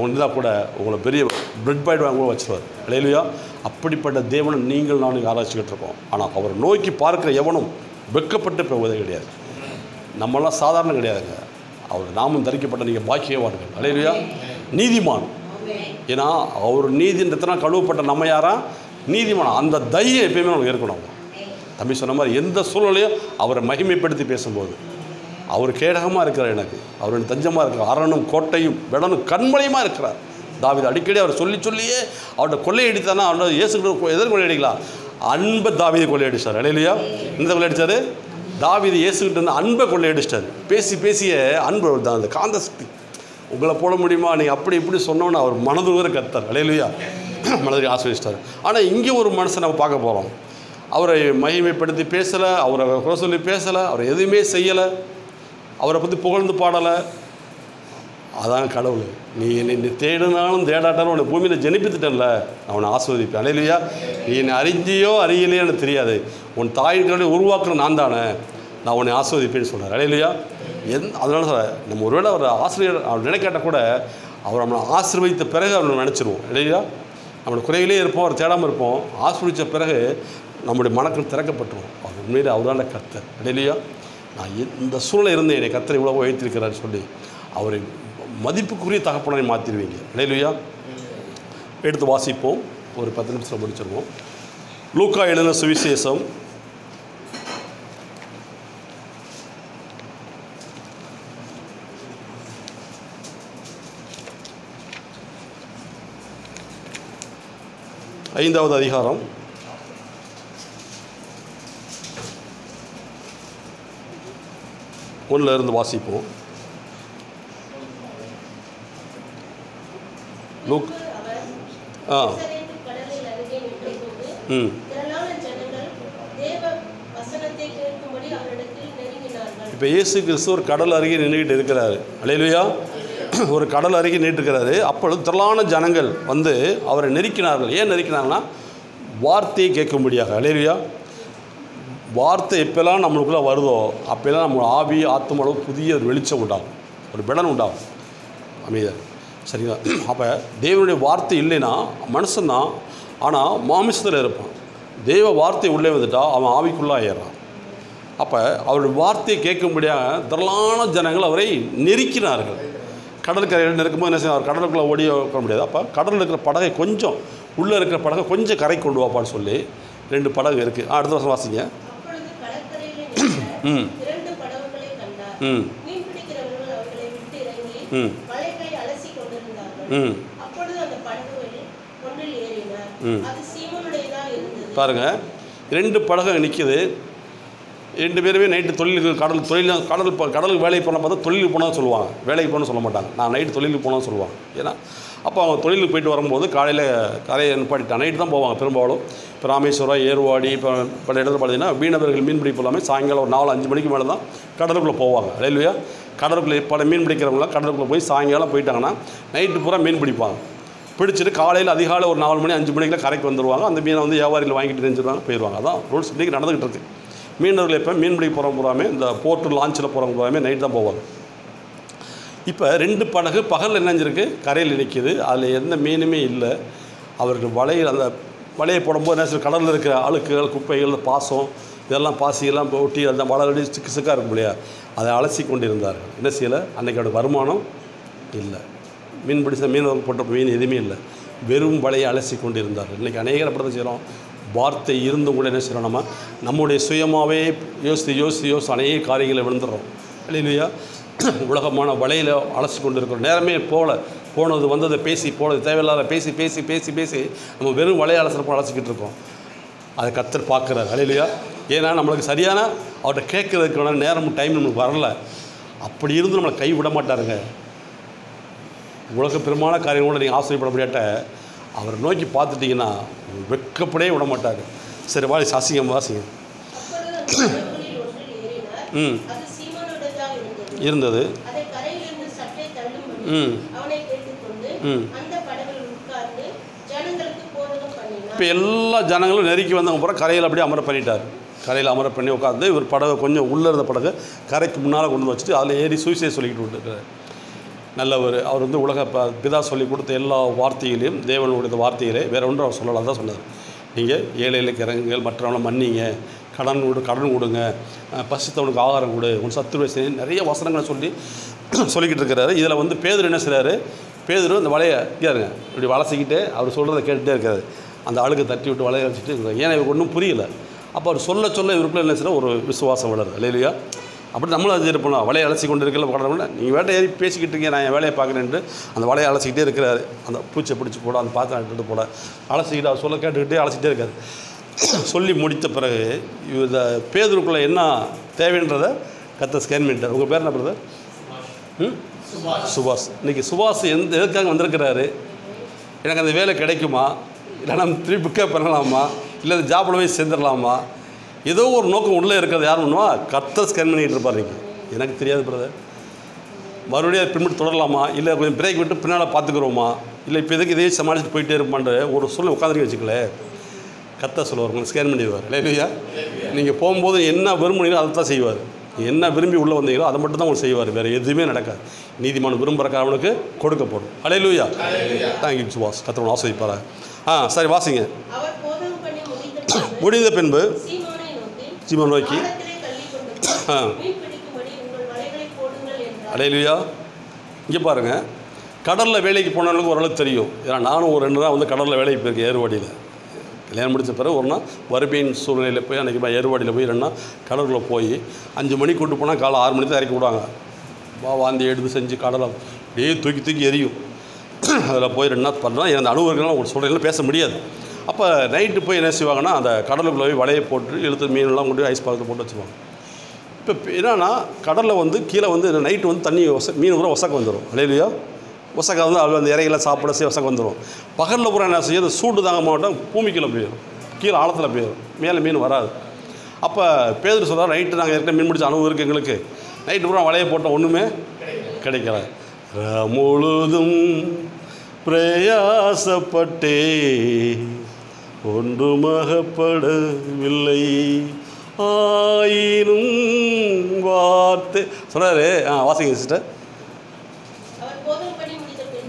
ஒன்றுதான் கூட உங்களை பெரிய பிரெட் பாய்ட் வாங்க கூட வச்சுருவார். இல்லையா? அப்படிப்பட்ட தேவனை நீங்கள் நானும் ஆராய்ச்சிக்கிட்டு இருக்கோம். ஆனால் அவரை நோக்கி பார்க்குற எவனும் வெட்கப்பட்டு போவதே கிடையாது. நம்மளாம் சாதாரணம் கிடையாதுங்க. அவர் நாமம் தரிக்கப்பட்ட நீங்கள் பாக்கியவான்கள். இல்லையா? நீதிமான். ஏன்னா அவர் நீதின்றதுனா கழுவப்பட்ட நம்ம யாரா நீதிமான். அந்த தைரியம் எப்பயுமே நமக்கு இருக்கணும். தம்பி சொன்ன மாதிரி எந்த சூழ்நிலையும் அவரை மகிமைப்படுத்தி பேசும்போது அவர் கேடகமாக இருக்கிறார், எனக்கு அவர் தஞ்சமாக இருக்கிறார், அரணும் கோட்டையும் வெடனும் கண்மலையுமாக இருக்கிறார். தாவீது அடிக்கடி அவர் சொல்லி சொல்லியே அவர்கிட்ட கொள்ளையடித்தானா அவரோட இயேசுக்கு எதற்கு கொள்ளையடிக்கலாம்? அன்பை தாவீது கொள்ளையடிச்சார். இல்லையா? இந்த கொள்ளையடிச்சார் தாவீது இயேசுக்கிட்ட இருந்து அன்பை கொள்ளையடிச்சிட்டார். பேசி பேசிய அன்பு தான் அந்த காந்த சக்தி. உங்களை போட முடியுமா நீங்கள் அப்படி இப்படி சொன்னோன்னு அவர் மனதுவரை கத்தார். இல்லையா? மனதுக்கு ஆசிரியர். ஆனால் இங்கே ஒரு மனுஷன் நம்ம பார்க்க போகிறோம். அவரை மகிமைப்படுத்தி பேசலை, அவரை குறை சொல்லி பேசலை, அவர் எதுவுமே செய்யலை, அவரை பற்றி புகழ்ந்து பாடலை. அதான் கடவுள். நீ தேடினாலும் தேடாட்டாலும் உன்னை பூமியில் ஜனிப்பித்துட்டேன்ல, நான் உன்னை ஆஸ்வதிப்பேன். இல்லையா? நீ என்னை அறிஞ்சியோ அறியலையோ எனக்கு தெரியாது, உன் தாயின் உருவாக்குற நான் தானே, நான் உன்னை ஆஸ்வதிப்பேன்னு சொன்னார். இல்லையா? அதனால சார் நம்ம ஒருவேளை ஒரு ஆசிரியர் அவர் நினைக்காட்ட கூட அவர் நம்மளை ஆசீர்வதித்த பிறகு அவர் நினச்சிருவோம். இல்லையா? நம்மளோட குறையிலே இருப்போம், அவர் தேடாமல் இருப்போம். ஆசீர்வதித்த பிறகு நம்முடைய மனக்கள் திறக்கப்பட்டுருவோம். அவர் உண்மையிலே அவரான கர்த்தர். இல்லையா? நான் இந்த சூழலை இருந்து என்னை கர்த்தர் இவ்வளோ வைத்திருக்கிறான்னு சொல்லி அவரை மதிப்புக்குரிய தகப்பனை மாற்றிடுவீங்க. இல்லையா? எடுத்து வாசிப்போம். ஒரு 10 நிமிஷம் முடிச்சிருவோம். லூக்கா எழுதின சுவிசேஷம் 5வது அதிகாரம் 1 இருந்து வாசிப்போம். லூக் இப்போ இயேசு கிறிஸ்து ஒரு கடல் அருகே நின்றுக்கிட்டு இருக்கிறாரு. அல்லேலூயா. ஒரு கடல் அருகே நின்றுக்கிறாரு. அப்பொழுது திரளான ஜனங்கள் வந்து அவரை நெருக்கினார்கள். ஏன் நெருக்கினாங்கன்னா வார்த்தையை கேட்கும்படியாக. அல்லேலூயா. வார்த்தை எப்போல்லாம் நம்மளுக்குள்ளே வருதோ அப்போல்லாம் நம்ம ஆவி ஆத்மாவில் புதிய ஒரு வெளிச்சம் உண்டாகும், ஒரு பலன் உண்டாகும். அமைதியாக சரிங்களா? அப்போ தேவனுடைய வார்த்தை இல்லைன்னா மனுஷன்தான், ஆனால் மாமிசத்தில் இருப்பான். தெய்வ வார்த்தை உள்ளே வந்துட்டால் அவன் ஆவிக்குள்ளாக ஏறான். அப்போ அவருடைய வார்த்தையை கேட்கும்படியாக திரளான ஜனங்கள் அவரை நெருக்கினார்கள். கடற்கரையில் நெருக்கும்போது என்ன செய்யும்? அவர் கடலுக்குள்ளே ஓடி வைக்க முடியாது. அப்போ கடலில் இருக்கிற படகை கொஞ்சம் உள்ளே இருக்கிற படகை கொஞ்சம் கரை கொண்டு வாப்பான்னு சொல்லி 2 படகு இருக்குது. அடுத்த வருஷம் வாசிங்க. ம் ம் ம் பாருங்க, 2 படகு நிற்கிது. 2 பேருமே நைட்டு கடலுக்கு வேலைக்கு போனால் பார்த்தா தொழிலுக்கு போனால் சொல்லுவாங்க, வேலைக்கு போனால் சொல்ல மாட்டாங்க. நான் நைட்டு தொழிலுக்கு போனால் சொல்லுவாங்க. ஏன்னா அப்போ அவங்க தொழிலுக்கு போயிட்டு வரும்போது காலையில் கரையை நிப்பாட்டிட்டாங்க. நைட்டு தான் போவாங்க பெரும்பாலும். இப்போ ராமேஸ்வரம், ஏர்வாடி, இப்போ பல இடத்துல பார்த்தீங்கன்னா மீனவர்கள் மீன்பிடி போகலாமே சாயங்காலம் ஒரு 4-5 மணிக்கு மேலே தான் கடலுக்குள்ளே போவாங்க. இல்லையா? கடலுக்குள்ளே பல மீன் பிடிக்கிறவங்களாம் கடலுக்குள்ளே போய் சாயங்காலம் போயிட்டாங்கன்னா நைட்டு பூரா மீன் பிடிப்பாங்க. பிடிச்சிட்டு காலையில் அதிகாலை ஒரு 4 மணி 5 மணிக்கெலாம் கரைக்கு வந்துடுவாங்க. அந்த மீனை வந்து வியாபாரிகள் வாங்கிட்டு தெரிஞ்சிருவாங்க, போயிடுவாங்க. அதான் ரூல்ஸ் இன்றைக்கி நடந்துகிட்டு இருக்குது. மீனவர்கள் இப்போ மீன் பிடிக்க போகிறவங்க பூராமே இந்த போர்ட்டு லான்ச்சில் போகிறவங்க பூராமே நைட் தான் போவாங்க. இப்போ 2 படகு பகலில் என்னஞ்சிருக்கு, கரையில் நிற்கிது. அதில் எந்த மீனுமே இல்லை. அவர்கள் வலையில் அந்த வலையை போடும்போது என்ன கடலில் இருக்கிற அழுக்குகள், குப்பைகள், பாசம், இதெல்லாம் பாசியெல்லாம் ஒட்டி அந்த வலை சிக்கு சிக்காக இருக்கும் இல்லையா, அதை அலசி கொண்டு இருந்தார்கள். என்ன செய்யலை? அன்றைக்கி அவருடைய வருமானம் இல்லை. மீன் பிடிச்ச மீனவர்கள் போட்ட மீன் எதுவுமே இல்லை. வெறும் வலையை அலசி கொண்டு இருந்தார்கள். இன்றைக்கி அநேகர் அப்படி தான் செய்கிறோம். வார்த்தை இருந்தும் கூட என்ன செய்கிறோம், நம்முடைய சுயமாகவே யோசித்து அநேக காரியங்களை விழுந்துடுறோம். இல்லையா? உலகமான வலையில் அலசி கொண்டு இருக்கிறோம். நேரமே போனது வந்ததை பேசி போனது தேவையில்லாத பேசி பேசி பேசி பேசி நம்ம வெறும் வலையை அலசிக்கிட்டு இருக்கோம். அதை கர்த்தர் பார்க்குறாரு. இல்லையா? ஏன்னா நம்மளுக்கு சரியான அவர்கிட்ட கேட்குறதுக்கான நேரமும் டைம் நம்மளுக்கு வரல. அப்படி இருந்து நம்மளை கை விட மாட்டாருங்க. உலக பெருமான காரியங்களோடு நீங்கள் ஆசிரியப்பட முடியாட்ட அவரை நோக்கி பார்த்துட்டிங்கன்னா வெக்கப்படவே விட மாட்டார். சரி வாசிங்க ம் இருந்தது. ம் ம் இப்போ எல்லா ஜனங்களும் நெருக்கி வந்தவங்க பூரா கரையில் அப்படியே அமர பண்ணிட்டார். கரையில் அமர பண்ணி உட்காந்து இவர் படகு கொஞ்சம் உள்ளே இருந்த படகு கரைக்கு முன்னால் கொண்டு வச்சுட்டு அதில் ஏறி சுவிசேஷம் சொல்லிக்கிட்டு விட்டுருக்கார். நல்லவர். அவர் வந்து உலக பிதா சொல்லி கொடுத்த எல்லா வார்த்தைகளையும் தேவனுடைய வார்த்தைகளே வேறு ஒன்றும் அவர் சொல்லலாம் தான் சொன்னார். நீங்கள் ஏழைகளுக்கு இறங்குங்கள், மற்றவங்களை மன்னிங்க, கடன் கொடுங்க, பசித்தவனுக்கு ஆகாரம் கொடு, உன் சத்துருவை செய்ய, நிறைய வசனங்களை சொல்லிக்கிட்டு இருக்கிறாரு. இதில் வந்து பேதுரு என்ன செய்கிறாரு, பேதுரு அந்த வலையை இருங்க இப்படி வளசிக்கிட்டே அவர் சொல்கிறத கேட்டுகிட்டே இருக்காரு. அந்த ஆளுக்கு தட்டி விட்டு வலையை வச்சுட்டு இருக்காரு. ஏன்னா இவருக்கு ஒன்றும் புரியல. அப்போ அவர் சொல்ல இவருக்குள்ள என்ன செய்யற ஒரு விசுவாசம் வளருது. இல்லையா? அப்படி நம்மளும் அது இருப்போம். வலையை அலசி கொண்டு இருக்கல கடவுள், நீங்கள் வேட்டை ஏறி பேசிக்கிட்டு இருக்கீங்க, நான் என் வேலையை பார்க்குறேன்ட்டு அந்த வலையை அலசிக்கிட்டே இருக்கிறாரு. அந்த பூச்சை பிடிச்சி போட, அந்த பாத்திரம் எடுத்துகிட்டு போட அலசிக்கிட்டு அவர் சொல்ல கேட்டுக்கிட்டே அலசிக்கிட்டே இருக்காரு. சொல்லி முடித்த பிறகு இந்த பேதுருக்குள்ளே என்ன தேவைன்றதை கத்த ஸ்கேன் பண்ணிட்டார். உங்கள் பேர் என்ன பிரதர்? சுபாஷ். இன்றைக்கி சுபாஷ் எதுக்காக வந்திருக்கிறாரு? எனக்கு அந்த வேலை கிடைக்குமா, இல்லைனா திருப்பி பிக்கப் பண்ணலாமா, இல்லை அந்த ஜாப்பில் போய் சேர்ந்துடலாமா, ஏதோ ஒரு நோக்கம் உள்ளே இருக்கிறது. யார் பண்ணுவா? கர்த்தர் ஸ்கேன் பண்ணிகிட்டு இருப்பார். எனக்கு தெரியாது பிரதர். மறுபடியும் பின்பற்றி தொடரலாமா, இல்லை கொஞ்சம் பிரேக் விட்டு பின்னால் பார்த்துக்குறோமா, இல்லை இப்போ எதுக்கு இதையே சமாளிச்சுட்டு போயிட்டே இருப்பான்ற ஒரு சூழ்நிலை உட்காந்துருக்க வச்சுக்கல. கர்த்தர் சொல்லுவார், உங்களுக்கு ஸ்கேன் பண்ணிடுவார். இல்லையா? நீங்கள் போகும்போது என்ன விரும்புனீங்களோ அதை தான் செய்வார். என்ன விரும்பி உள்ளே வந்தீங்களோ அதை மட்டும் தான் உங்களுக்கு செய்வார். வேறு எதுவுமே நடக்காது. நீதிமான விரும்புகிறக்க அவனுக்கு கொடுக்கப்படும். அல்லேலூயா. தேங்க்யூ சுபாஷ். கர்த்தர் ஆசீர்வதிப்பாரா. சரி வாசிங்க. முடிந்த பின்பு சீமோனை நோக்கி அல்லேலூயா. இங்கே பாருங்கள், கடலில் வேலைக்கு போனவங்களுக்கு ஓரளவுக்கு தெரியும். ஏன்னா நானும் ஒரு 2 நாள் வந்து கடலில் வேலைக்கு போயிருக்கேன். ஏறுவாடியில் கல்யாணம் முடித்த பிறகு ஒரு நாள் வறுமையின் சூழ்நிலையில் போய் அன்றைக்கி ஏறுவாடியில் போய் 2 நாள் கடலுக்குள்ளே போய் 5 மணிக்கு கூட்டு போனால் காலை 6 மணிக்கு தான் இறக்கி விடுவாங்க. வாந்தி எடுத்து செஞ்சு கடலை அப்படியே தூக்கி எரியும். அதில் போய் 2 நாள் பண்ணால் அந்த அனுபவங்கள்லாம் ஒரு சூழ்நிலையில் பேச முடியாது. அப்போ நைட்டு போய் என்ன செய்வாங்கன்னா, அந்த கடலுக்குள்ளே போய் வலையை போட்டு இழுத்து மீனெல்லாம் கொண்டு ஐஸ் பாக்கத்தில் போட்டு வச்சுருவாங்க. இப்போ என்னன்னா, கடலில் வந்து கீழே வந்து நைட்டு வந்து தண்ணி மீன் பூரா ஒசக்க வந்துடும். இல்லையா? ஒசக்க வந்து அது அந்த இறைகளை சாப்பிட ஒசக்க வந்துடும். பகலில் பூரா என்ன செய்யும், சூடு தாங்க மாட்டோம், பூமிக்குள்ளே போயிடும், கீழே ஆழத்தில் போயிடும், மேலே மீன் வராது. அப்போ பேதுரு சொல்கிறார், நைட்டு நாங்கள் ஏற்கனவே மீன் பிடிச்ச அனுபவம் இருக்குது எங்களுக்கு, நைட்டு பூரா வலையை போட்டோம், ஒன்றுமே கிடைக்கல. முழுதும் பிரயாசப்பட்டே ஒன்றுமகப்படவில்லை, ஆயினும் வார்த்தை சொன்னார். வாசிங்க சிஸ்டர்.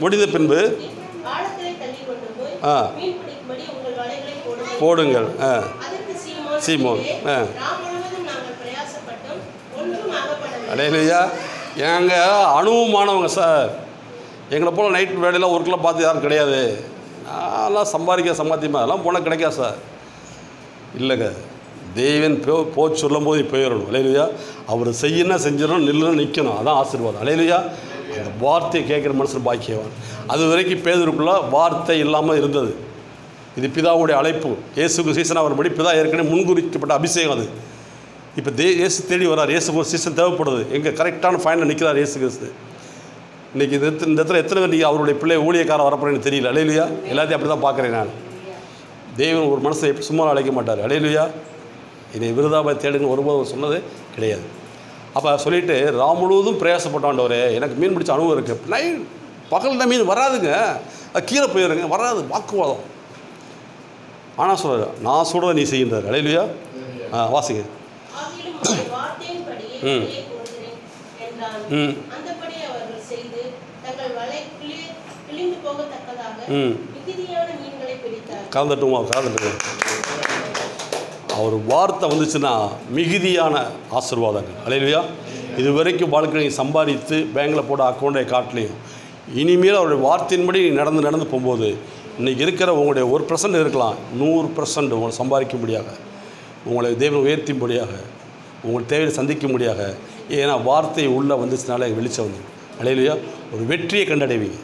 முடிந்த பின்பு போடுங்கள். சீமோன் அடையலையா? எங்கள் அனுபவமானவங்க சார். எங்களை போல் நைட் வேலையில் ஒரு கிலோ பார்த்து யாரும் கிடையாது. நான்லாம் சம்பாத்தியமாக அதெல்லாம் போனால் கிடைக்காது சார். இல்லைங்க, தெய்வன் போச்சு சொல்லும் போது போயிடணும். அலையிலையா? அவர் செய்யணும், செஞ்சிடணும், நில்லுன்னு நிற்கணும். அதான் ஆசீர்வாதம். அலையிலையா? அந்த வார்த்தையை கேட்குற மனுஷன் பாக்கியவான். அது வரைக்கும் பேதுருக்குள்ள வார்த்தை இல்லாமல் இருந்தது. இது பிதாவுடைய அழைப்பு. இயேசுக்கு சீசனாக வரும்படி பிதா ஏற்கனவே முன்குறிக்கப்பட்ட அபிஷேகம். அது இப்போ இயேசு தேடி வர்றார். இயேசுக்கு ஒரு சீசன் தேவைப்படுது. எங்கே கரெக்டான ஃபைனில் நிற்கிறார் இயேசு கிறிஸ்து. இன்றைக்கி இந்த இடத்துல எத்தனை பேர் நீங்கள் அவருடைய பிள்ளை ஊழியக்காரன் வரப்போறேன்னு தெரியல. அலையிலையா? எல்லாத்தையும் அப்படி தான் பார்க்குறேன் நான். தெய்வன் ஒரு மனசை எப்படி சும்மா அழைக்க மாட்டார். அலையிலையா? இதை விருதாபாய் தேடுங்க ஒருபோது சொன்னது கிடையாது. அப்போ சொல்லிவிட்டு முழுவதும் பிரயாசப்பட்டாண்டவரே, எனக்கு மீன் பிடிச்ச அனுபவம் இருக்குது. நைட் பகலில் மீன் வராதுங்க, அது கீழே போயிடுங்க, வராது, வாக்குவாதம். ஆனால் சொல்கிறார், நான் சொல்கிறத நீ செய்கின்றார். அலையிலையா? வாசிங்க. கலந்துட்டுமா? கலந்துட்டு அவர் வார்த்தை வந்துச்சுன்னா மிகுதியான ஆசீர்வாதங்கள். அலையிலையா? இது வரைக்கும் வாழ்க்கையை சம்பாதித்து பேங்கில் போட அக்கௌண்ட்டை காட்டலையும் இனிமேல் அவருடைய வார்த்தையின்படி நடந்து போகும்போது இன்றைக்கி இருக்கிற உங்களுடைய 1% இருக்கலாம், 100% உங்களை சம்பாதிக்கும்படியாக, உங்களை தேவனை உயர்த்தும்படியாக, உங்கள் தேவையை சந்திக்கும்படியாக. ஏன்னா வார்த்தை உள்ளே வந்துச்சுனால வெளிச்சம் வந்துடும். அலையிலையா? ஒரு வெற்றியை கண்டடைவீங்க.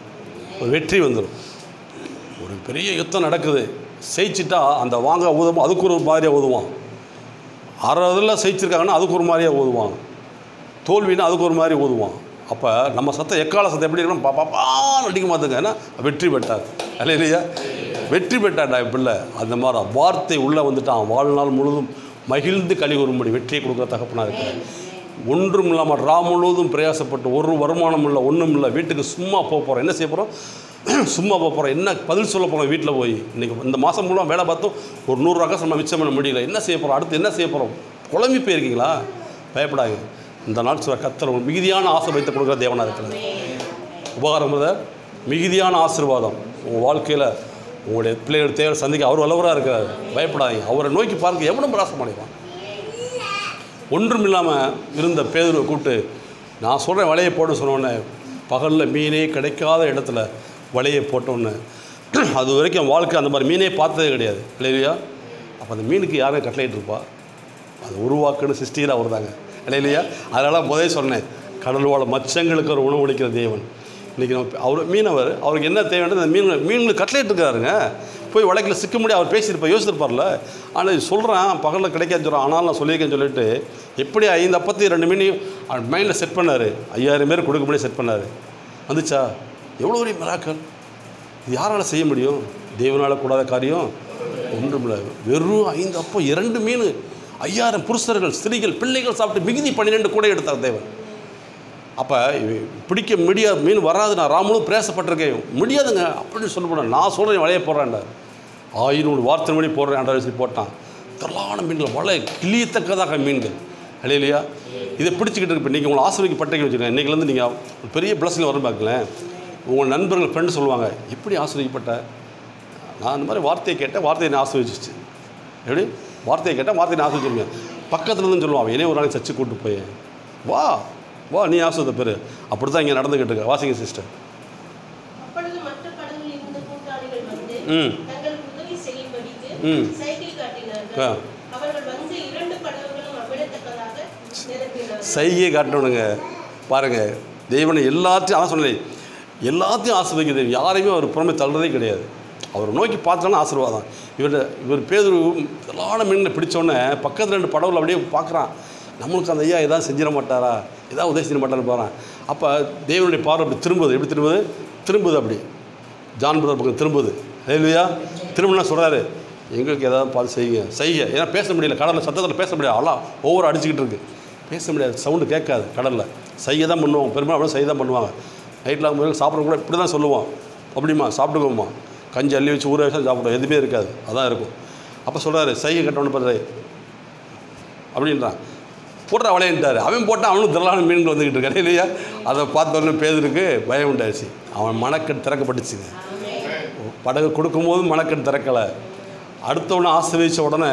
ஒரு வெற்றி வந்துடும். ஒரு பெரிய யுத்தம் நடக்குது, ஜெயிச்சிட்டா அந்த வாங்க ஊதுவோம், அதுக்கு ஒரு மாதிரியாக ஊதுவான். 6 இதில் ஜெயிச்சிருக்காங்கன்னா அதுக்கு ஒரு மாதிரியாக ஊதுவாங்க. தோல்வினா அதுக்கு ஒரு மாதிரி ஊதுவான். அப்போ நம்ம சத்தம் எக்கால சத்தம் எப்படி இருக்கணும், பாப்பான்னு அடிக்க மாற்றுங்க. ஏன்னா வெற்றி பெற்றார். இல்லையா? வெற்றி பெற்றாண்டா பிள்ளை. அந்த மாதிரி வார்த்தை உள்ளே வந்துட்டான். வாழ்நாள் முழுவதும் மகிழ்ந்து களி கூறும்படி வெற்றியை கொடுக்குற தகப்பனாக இருக்கிறேன். ஒன்றும் இல்லாமல் முழுவதும் பிரயாசப்பட்டு ஒரு வருமானம் இல்லை, ஒன்றும் இல்லை, வீட்டுக்கு சும்மா போகிறோம். என்ன செய்ய போகிறோம்? சும்மா போகிறோம், என்ன பதில் சொல்ல போகிறோம் வீட்டில் போய். இன்றைக்கி இந்த மாதம் மூலம் வேலை பார்த்தோம், ஒரு 100 ரூபா நம்ம மிச்சம் பண்ண முடியல, என்ன செய்ய போகிறோம், அடுத்து என்ன செய்ய போகிறோம், குழம்பி போயிருக்கீங்களா? பயப்படாது. இந்த நாள் சொல்ல கர்த்தர் மிகுதியான ஆசீர்வாதத்தை கொடுக்குற தேவனாக இருக்கிறார். உபகாரம் மிகுதியான ஆசீர்வாதம் உங்கள் வாழ்க்கையில் உங்களுடைய பிள்ளைகள் தேவை சந்திக்க அவர் வல்லவராக இருக்கிறார். பயப்படாதீங்க. அவரை நோக்கி பார்க்க எவ்வளோ பிரயாசம் அடைவான். ஒன்றும் இல்லாமல் இருந்த பேதுருவை கூப்பிட்டு நான் சொல்கிறேன் வலையை போட்டு சொன்னோன்னே, பகலில் மீனே கிடைக்காத இடத்துல வலையை போட்டோன்னு, அது வரைக்கும் வாழ்க்கை அந்த மாதிரி மீனே பார்த்ததே கிடையாது இல்லையா? அப்போ அந்த மீனுக்கு யாரும் கட்டளையிட்டு இருப்பா? அது உருவாக்குன்னு சிருஷ்டியில் அவர் தாங்க இல்லையா? அதனால் முதலே சொன்னேன், கடல் வாழ மச்சங்களுக்கு ஒரு உணவு அளிக்கிற தேவன். இன்றைக்கி நம்ம அவர் மீனவர், அவருக்கு என்ன தேவையான அந்த மீன்களுக்கு கட்டளையிட்டு இருக்கிறாருங்க. போய் வழக்கில் சிக்க முடியாது அவர் பேசியிருப்பார், யோசிச்சிருப்பார்ல. ஆனால் சொல்கிறேன் பகலில் கிடைக்காது சொல்கிறான், ஆனாலும் நான் சொல்லியிருக்கேன்னு சொல்லிட்டு எப்படி 5 அப்பத்தையும் 2 மீனையும் மைண்டில் செட் பண்ணார். 5000 பேர் கொடுக்க முடியாது செட் பண்ணார். வந்துச்சா? எவ்வளோ பெரிய மிராக்கள்! இது யாரால் செய்ய முடியும்? தேவனால் கூடாத காரியம் ஒன்றும் இல்லை. வெறும் 5 அப்பம் 2 மீன் 5000 புருஷர்கள் ஸ்திரீகள் பிள்ளைகள் சாப்பிட்டு மிகுதி 12 கூட எடுத்தார் தேவன். அப்போ பிடிக்க முடியாது, மீன் வராது, நான் ராமனும் பிரயாசப்பட்டிருக்கேன், முடியாதுங்க அப்படின்னு சொல்ல போனேன். நான் சொல்கிறேன் வலையை போடுறேன்டார். 1000 வார்த்தை மணி போடுறேன் ஆண்டார் சொல்லி போட்டான். திரளான மீன்கள், வலை கிளியத்தக்கதாக மீன்கள் இல்லையா? இதை பிடிச்சிக்கிட்டு இருக்கு. இப்போ நீங்கள் உங்களை ஆசிரியப்பட்டீங்க வச்சுக்கோங்க, இன்றைக்கிலேருந்து நீங்கள் பெரிய பிளஸில் வரும் பார்க்கலேன். உங்கள் நண்பர்கள் ஃப்ரெண்டு சொல்லுவாங்க, எப்படி ஆசிரியப்பட்ட? நான் இந்த மாதிரி வார்த்தையை கேட்டேன், வார்த்தையை நான் ஆசிர்வதிச்சிச்சு. எப்படி வார்த்தையை கேட்டால் வார்த்தையை நான் ஆசிர்வதிச்சிருங்க. பக்கத்தில் இருந்து சொல்லுவான், என்னையே ஒரு நாளைக்கு சர்ச்சு கூப்பிட்டு போய் வா வா நீ ஆசிரியத்த பேர். அப்படி தான் இங்கே நடந்துக்கிட்டு இருக்க. வாசிங்க சிஸ்டர். சைகை காட்டணுங்க. பாருங்கள், தெய்வனை எல்லாத்தையும் அதான் சொன்னேன், எல்லாத்தையும் ஆசீர்வதிக்கிறது. யாரையுமே அவர் புறமே தள்ளுறதே கிடையாது. அவர் நோக்கி பார்த்தாலும் ஆசீர்வாதம். இவர் பேதுரு எல்லா மீன்களை பிடிச்சோடனே பக்கத்தில் 2 படவுல அப்படியே பார்க்குறான். நம்மளுக்கு அந்த ஐயா எதாவது செஞ்சிட மாட்டாரா, எதாவது உதவி செய்ய மாட்டான்னு போகிறான். அப்போ தேவனுடைய பார்வை அப்படி திரும்புது. எப்படி திரும்புது அப்படி ஜான் பிரதர் பக்கம் திரும்புது இல்லையா? திரும்பினா சொல்கிறாரு, எங்களுக்கு எதாவது பார்த்து செய்ய. ஏன்னா பேச முடியல, கடலில் சத்தத்தில் பேச முடியாது. அல்லாம் ஒவ்வொரு அடிச்சுக்கிட்டு இருக்குது, பேச முடியாது, சவுண்டு கேட்காது கடலில். செய்ய தான் பண்ணுவாங்க, பெரும்பாலும் அப்படியே செய்ய தான் பண்ணுவாங்க. நைட்டில் சாப்பிட கூட இப்படி தான் சொல்லுவோம், அப்படிமா சாப்பிட்டுக்கோமா, கஞ்சி அள்ளி வச்சு ஊற வச்சு சாப்பிடுவோம், எதுவுமே இருக்காது, அதான் இருக்கும். அப்போ சொல்கிறாரு, செய்ய கட்டணும்னு பண்ணுறாரு அப்படின்றான். போடுற வலையின்ட்டார். அவன் போட்டால் அவனும் திரளான மீன்கள் வந்துக்கிட்டு இருக்காரு இல்லையா? அதை பார்த்தோன்னே பேதுருக்கு பயம் உண்டாச்சு. அவன் மனக்கண் திறக்கப்பட்டுச்சுங்க. படகு கொடுக்கும்போது மனக்கண் திறக்கலை. அடுத்தவனை ஆசிர்வதித்த உடனே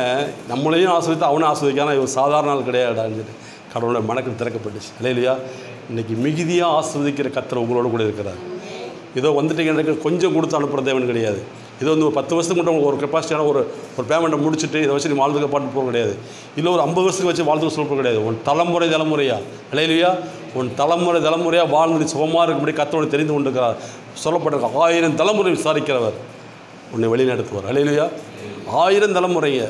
நம்மளையும் ஆசிர்வித்து அவனை ஆசிர்வதிக்கான இவர் சாதாரண ஆள் கிடையாதுன்னு சொல்லி கடவுளோட மனக்கண் திறக்கப்பட்டுச்சு இல்லையா? இன்றைக்கி மிகுதியாக ஆசிர்வதிக்கிற கர்த்தர் உங்களோட கூட இருக்கிறார். ஏதோ வந்துட்டு கொஞ்சம் கொடுத்து அனுப்புகிற தேவன் கிடையாது. இது வந்து ஒரு 10 வருஷத்துக்கு மட்டும் ஒரு கெப்பாசிட்டியான ஒரு பேமெண்ட்டை முடிச்சுட்டு இதை வச்சு நீ வாழ்ந்துக்க பாட்டு போக கிடையாது. இல்லை ஒரு 50 வருஷத்துக்கு வச்சு வாழ்ந்துக்க சொல்ல கிடையாது. உன் தலைமுறையாக இல்லையா? உன் தலைமுறையாக வாழ்ந்து சுகமாக இருக்கும்படி கர்த்தரோடு தெரிந்து கொண்டிருக்கிறார். சொல்லப்பட்டிருக்க 1000 தலைமுறை விசாரிக்கிறவர் உன்னை வழி நடத்துவார் இல்லையா? 1000 தலைமுறைங்க.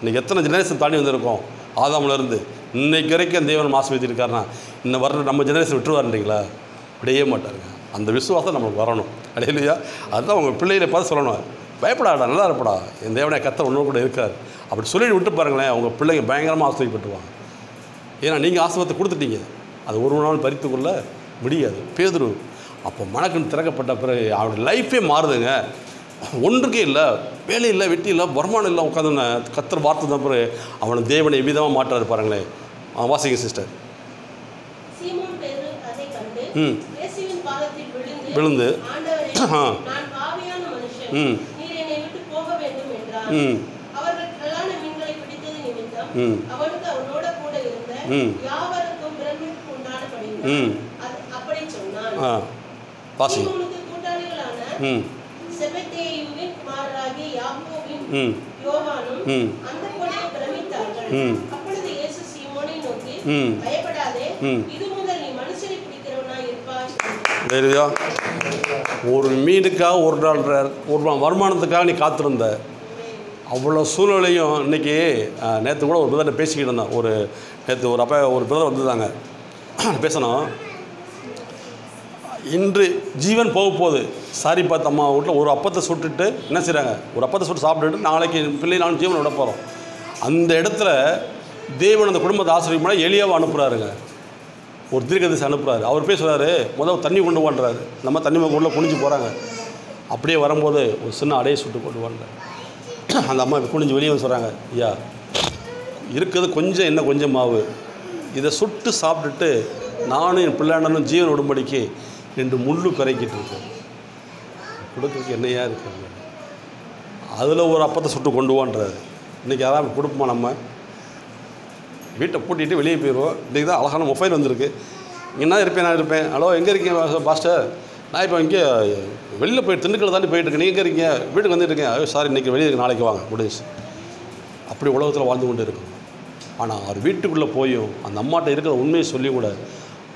இன்றைக்கி எத்தனை ஜெனரேஷன் தாண்டி வந்திருக்கோம் ஆதாமிலேருந்து இன்னைக்கு வரைக்கும் தேவன் ஆசீர்வதிச்சிருக்காருன்னா இன்னும் வர்ற நம்ம ஜெனரேஷன் விட்டுருவாருன்றீங்களா? விடையே மாட்டாருங்க. அந்த விசுவாசம் நம்மளுக்கு வரணும் இல்லையா? அதுதான் உங்கள் பிள்ளைகளை பார்த்து சொல்லணும், பயப்படாடா, நல்லா இருப்படா, என் தேவனை கர்த்தர் ஒன்று கூட இருக்கார் அப்படி சொல்லிட்டு விட்டு பாருங்களேன். அவங்க பிள்ளைங்க பயங்கரமாக ஆசீர்வதிப்பட்டுருவாங்க. ஏன்னா நீங்கள் ஆசீர்வாதத்தை கொடுத்துட்டீங்க, அது ஒரு நாள் பறித்து கொள்ள முடியாது. பேதுரு அப்போ மனக்கண் திறக்கப்பட்ட பிறகு அவனுடைய லைஃபே மாறுதுங்க. ஒன்றுக்கே இல்லை, வேலை இல்லை, வெட்டி இல்லை, வருமானம் இல்லை, உட்காந்து கர்த்தர் வார்த்தை தான் பிறகு அவனை தேவனை விதமாக மாற்றாரு பாருங்களேன். வாசிங்க சிஸ்டர். விழுந்து ஒரு மீனுக்காக ஒரு நாள் வருமானத்துக்காக நீ காத்திருந்த அவ்வளோ சூழ்நிலையும் இன்றைக்கி நேற்று கூட ஒரு பிரதர்கிட்ட பேசிக்கிட்டு இருந்தேன். நேற்று ஒரு பிரதர் வந்துதாங்க பேசணும். இன்று ஜீவன் போக போகுது. சாரி பார்த்து அம்மா வீட்டில் ஒரு அப்பத்தை சுட்டுட்டு என்ன செய்கிறாங்க, ஒரு அப்பத்தை சுட்டு சாப்பிட்டுட்டு நாளைக்கு பிள்ளை நானும் ஜீவன் விட போகிறோம். அந்த இடத்துல தேவன் அந்த குடும்பத்தை ஆசிரியர் எளியாவை அனுப்புகிறாருங்க. ஒரு தீர்க்கதரிசி அனுப்புகிறாரு. அவர் போய் சொல்கிறாரு, முதல் தண்ணி கொண்டு போன்றாரு. நம்ம தண்ணி உள்ள குனிஞ்சு போகிறாங்க. அப்படியே வரும்போது ஒரு சின்ன அடையை சுட்டு கொண்டு வந்தேன். அந்த அம்மா குனிஞ்சு வெளியே வந்து சொல்கிறாங்க, ஐயா இருக்கிறது கொஞ்சம் என்ன கொஞ்சம் மாவு, இதை சுட்டு சாப்பிட்டுட்டு நானும் என் பிள்ளையாண்டனும் ஜீவன் விடும்படிக்கு 2 முள்ளு பிறக்கிட்டு இருக்கேன். கொடுக்குறதுக்கு என்னையா இருக்குது, அதில் ஒரு அப்பத்தை சுட்டு கொண்டு வான்றாரு. இன்றைக்கி யாராவது கொடுப்போமா? நம்ம வீட்டை பூட்டிட்டு வெளியே போயிடுவோம். இன்றைக்கி தான் அழகான மொபைல் வந்திருக்கு. இங்கே இருப்பேன், நான் இருப்பேன். ஹலோ எங்கே இருக்கீங்க பாஸ்டர்? நான் இப்போ இங்கே வெளியில் போய் திண்டுக்கல் தாண்டி போயிட்டுருக்கேன். நீங்கள் எங்கே இருக்கீங்க? வீட்டுக்கு வந்துட்டுருக்கேன். ஐயோ சாரி, இன்றைக்கி வெளியே இருக்கு, நாளைக்கு வாங்க, முடிஞ்சு. அப்படி உலகத்தில் வாழ்ந்து கொண்டு இருக்கும். ஆனால் அவர் வீட்டுக்குள்ளே போயும் அந்த அம்மாட்ட இருக்கிற உண்மையை சொல்லி கூட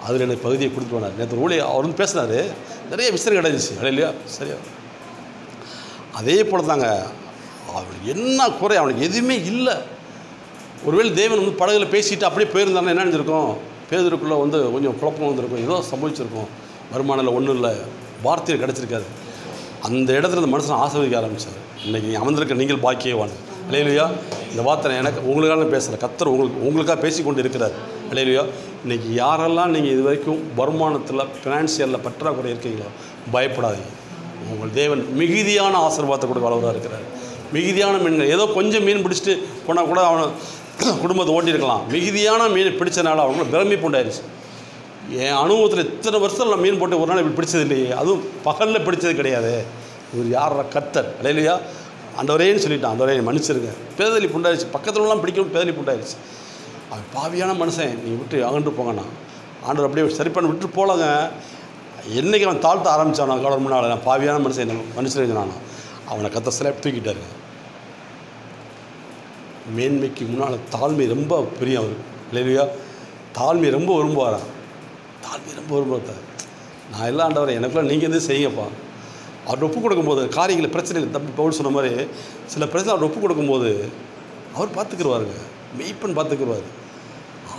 அதில் எனக்கு பகுதியை கொடுத்து போனார். நேற்று ஊழிய அவர் வந்து பேசினார், நிறைய விஷயம் கிடைச்சிச்சு இல்லையா? சரியா? அதே போல் தாங்க அவனுக்கு என்ன குறை, அவனுக்கு எதுவுமே இல்லை. ஒருவேளை தேவன் வந்து படகுல பேசிட்டு அப்படியே போயிருந்தாங்கன்னா என்ன நினைச்சிருக்கோம்? பேதருக்குள்ளே வந்து கொஞ்சம் குழப்பம் வந்திருக்கும், ஏதோ சம்பவிச்சிருக்கும். வருமானம் இல்லை, ஒன்றும் இல்லை, வார்த்தையில் கிடச்சிருக்காது. அந்த இடத்துல அந்த மனுஷனை ஆசீர்வதிக்க ஆரம்பித்தார். இன்றைக்கி அமர்ந்திருக்க நீங்கள் பாக்கியவான். இல்லையா? இந்த வார்த்தை எனக்கு உங்களுக்காக பேசலை, கர்த்தர் உங்களுக்காக பேசி கொண்டு இருக்கிறார். இல்லையா? இன்றைக்கி யாரெல்லாம் நீங்கள் இது வரைக்கும் வருமானத்தில் ஃபினான்சியலில் பற்றாக்குறை இருக்கீங்களோ பயப்படாதீங்க. உங்கள் தேவன் மிகுதியான ஆசீர்வாதத்தை கொடுக்க அளவாக இருக்கிறார். மிகுதியான மீன்கள், ஏதோ கொஞ்சம் மீன் பிடிச்சிட்டு போனால் கூட அவனை குடும்பத்தை ஓட்டியிருக்கலாம். மிகுதியான மீன் பிடிச்சனால அவங்களுக்கு பிரமிப்பு உண்டாயிருச்சு. என் அனுபவத்தில் இத்தனை வருஷத்தில் நான் மீன் போட்டு ஒரு நாள் இப்படி பிடிச்சது இல்லையே, அதுவும் பகலில் பிடிச்சது கிடையாது. இவர் யார கர்த்தர். இல்லையா? ஆண்டவரேன்னு சொல்லிட்டான், ஆண்டவரே மன்னிச்சிருங்க. பேதலிப்பு உண்டாயிருச்சு, பக்கத்துலலாம் பிடிக்கணும், பேதலிப்பு உண்டாயிருச்சு. அவன் பாவியான மனுஷன், நீங்கள் விட்டு அகன்று போங்கண்ணா. ஆண்டவர் அப்படியே சரி பண்ணி விட்டு போலங்க. என்றைக்கு அவன் தாழ்த்த ஆரம்பித்தானோ கடவுள் முன்னால், நான் பாவியான மனுஷன் என்ன மனுஷன் நானும் அவனை கத்த சில தூக்கிட்டாரு. மேன்மைக்கு முன்னால் தாழ்மை ரொம்ப பிரியம் அவருக்கு. இல்லையா? தாழ்மை ரொம்ப விரும்புவாரான். தாழ்மை ரொம்ப விரும்புவார். நான் எல்லாம் ஆண்டவரை எனக்குலாம் நீங்கள் எதுவும் செய்யுங்கப்பா. அவர் ஒப்பு கொடுக்கும்போது காரியங்களை பிரச்சனைகள் தப்பி பவுல் சொன்ன மாதிரி சில பிரச்சனை அவர் ஒப்பு கொடுக்கும்போது அவர் பார்த்துக்கிடுவாருங்க. மெய்ப்பன் பார்த்துக்கிடுவார்.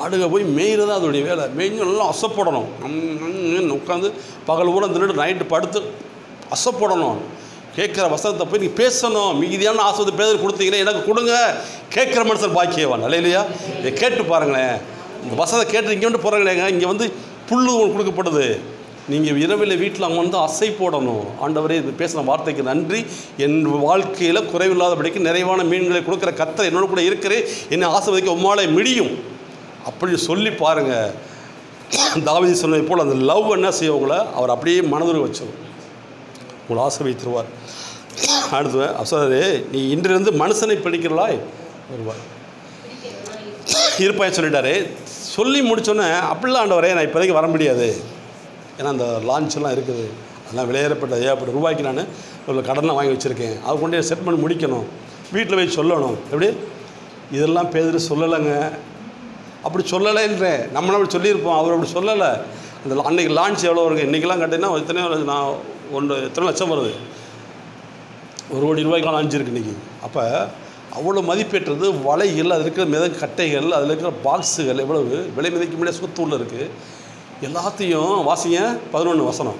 ஆடுக போய் மேய்கிறது அதோடைய வேலை. மேய்ஞ்சு நல்லா அசைப்படணும். உட்காந்து பகல் ஊரம் தின்னுட்டு நைட்டு படுத்து அசைப்படணும். கேட்குற வசனத்தை போய் நீங்கள் பேசணும். மிகுதியான ஆசை பேர் கொடுத்தீங்களே எனக்கு கொடுங்க. கேட்குற மனுஷன் பாக்கியவான். இல்லையா? இதை கேட்டு பாருங்களேன். இந்த வசனத்தை கேட்டு இங்கே வந்து போகிறாங்களேங்க, இங்கே வந்து புல் உங்களுக்கு கொடுக்கப்படுது. நீங்கள் இரவில் வீட்டில் அவங்க வந்து அசை போடணும். ஆண்டவரே இது பேசின வார்த்தைக்கு நன்றி. என் வாழ்க்கையில் குறைவில்லாதபடிக்கு நிறைவான மீன்களை கொடுக்குற கர்த்தர் என்னோட கூட இருக்கிறேன், என்னை ஆசீர்வதிக்க உம்மாலே முடியும் அப்படி சொல்லி பாருங்கள். தாவீது சொன்னதை போல் அந்த லவ் என்ன செய்யவங்கள அவர் அப்படியே மனதில் வச்சோம், உங்களை ஆசீர்வதித்துருவார். அடுத்து அசரே நீ இன்றிலிருந்து மனுஷனை பிடிக்கிறலாய் வருவார் இருப்பாய் சொல்லிட்டாரு. சொல்லி முடிச்சோன்னே அப்படிலாம் ஆண்டவரே நான் இப்போதைக்கு வர முடியாது, ஏன்னா அந்த லான்ச்செல்லாம் இருக்குது, அதெல்லாம் விளையாடப்பட்ட ஏகப்பட்ட ரூபாய்க்கு நான் இவ்வளோ கடனை வாங்கி வச்சுருக்கேன், அதை கொண்டு செட் பண்ணி முடிக்கணும், வீட்டில் போய் சொல்லணும். எப்படி இதெல்லாம் பேர் சொல்லலைங்க. அப்படி சொல்லலைன்றேன். நம்மளும் அப்படி சொல்லியிருப்போம், அவர் அப்படி சொல்லலை. அந்த அன்றைக்கி லான்ச் எவ்வளோ இருக்குது, இன்றைக்கெல்லாம் கேட்டிங்கன்னா எத்தனையோ நான் எத்தனை லட்சம் வருது, 1 கோடி ரூபாய்க்கு லான்ச் இருக்குது இன்றைக்கி. அப்போ அவ்வளோ மதிப்பேற்றது வலைகள், அதில் இருக்கிற மித கட்டைகள், அதில் இருக்கிற பாக்ஸுகள் எவ்வளவு விலை மதிக்க முடியாத சொத்தூரில் இருக்குது. எல்லாத்தையும் வாசிங்க. 11 வசனம்.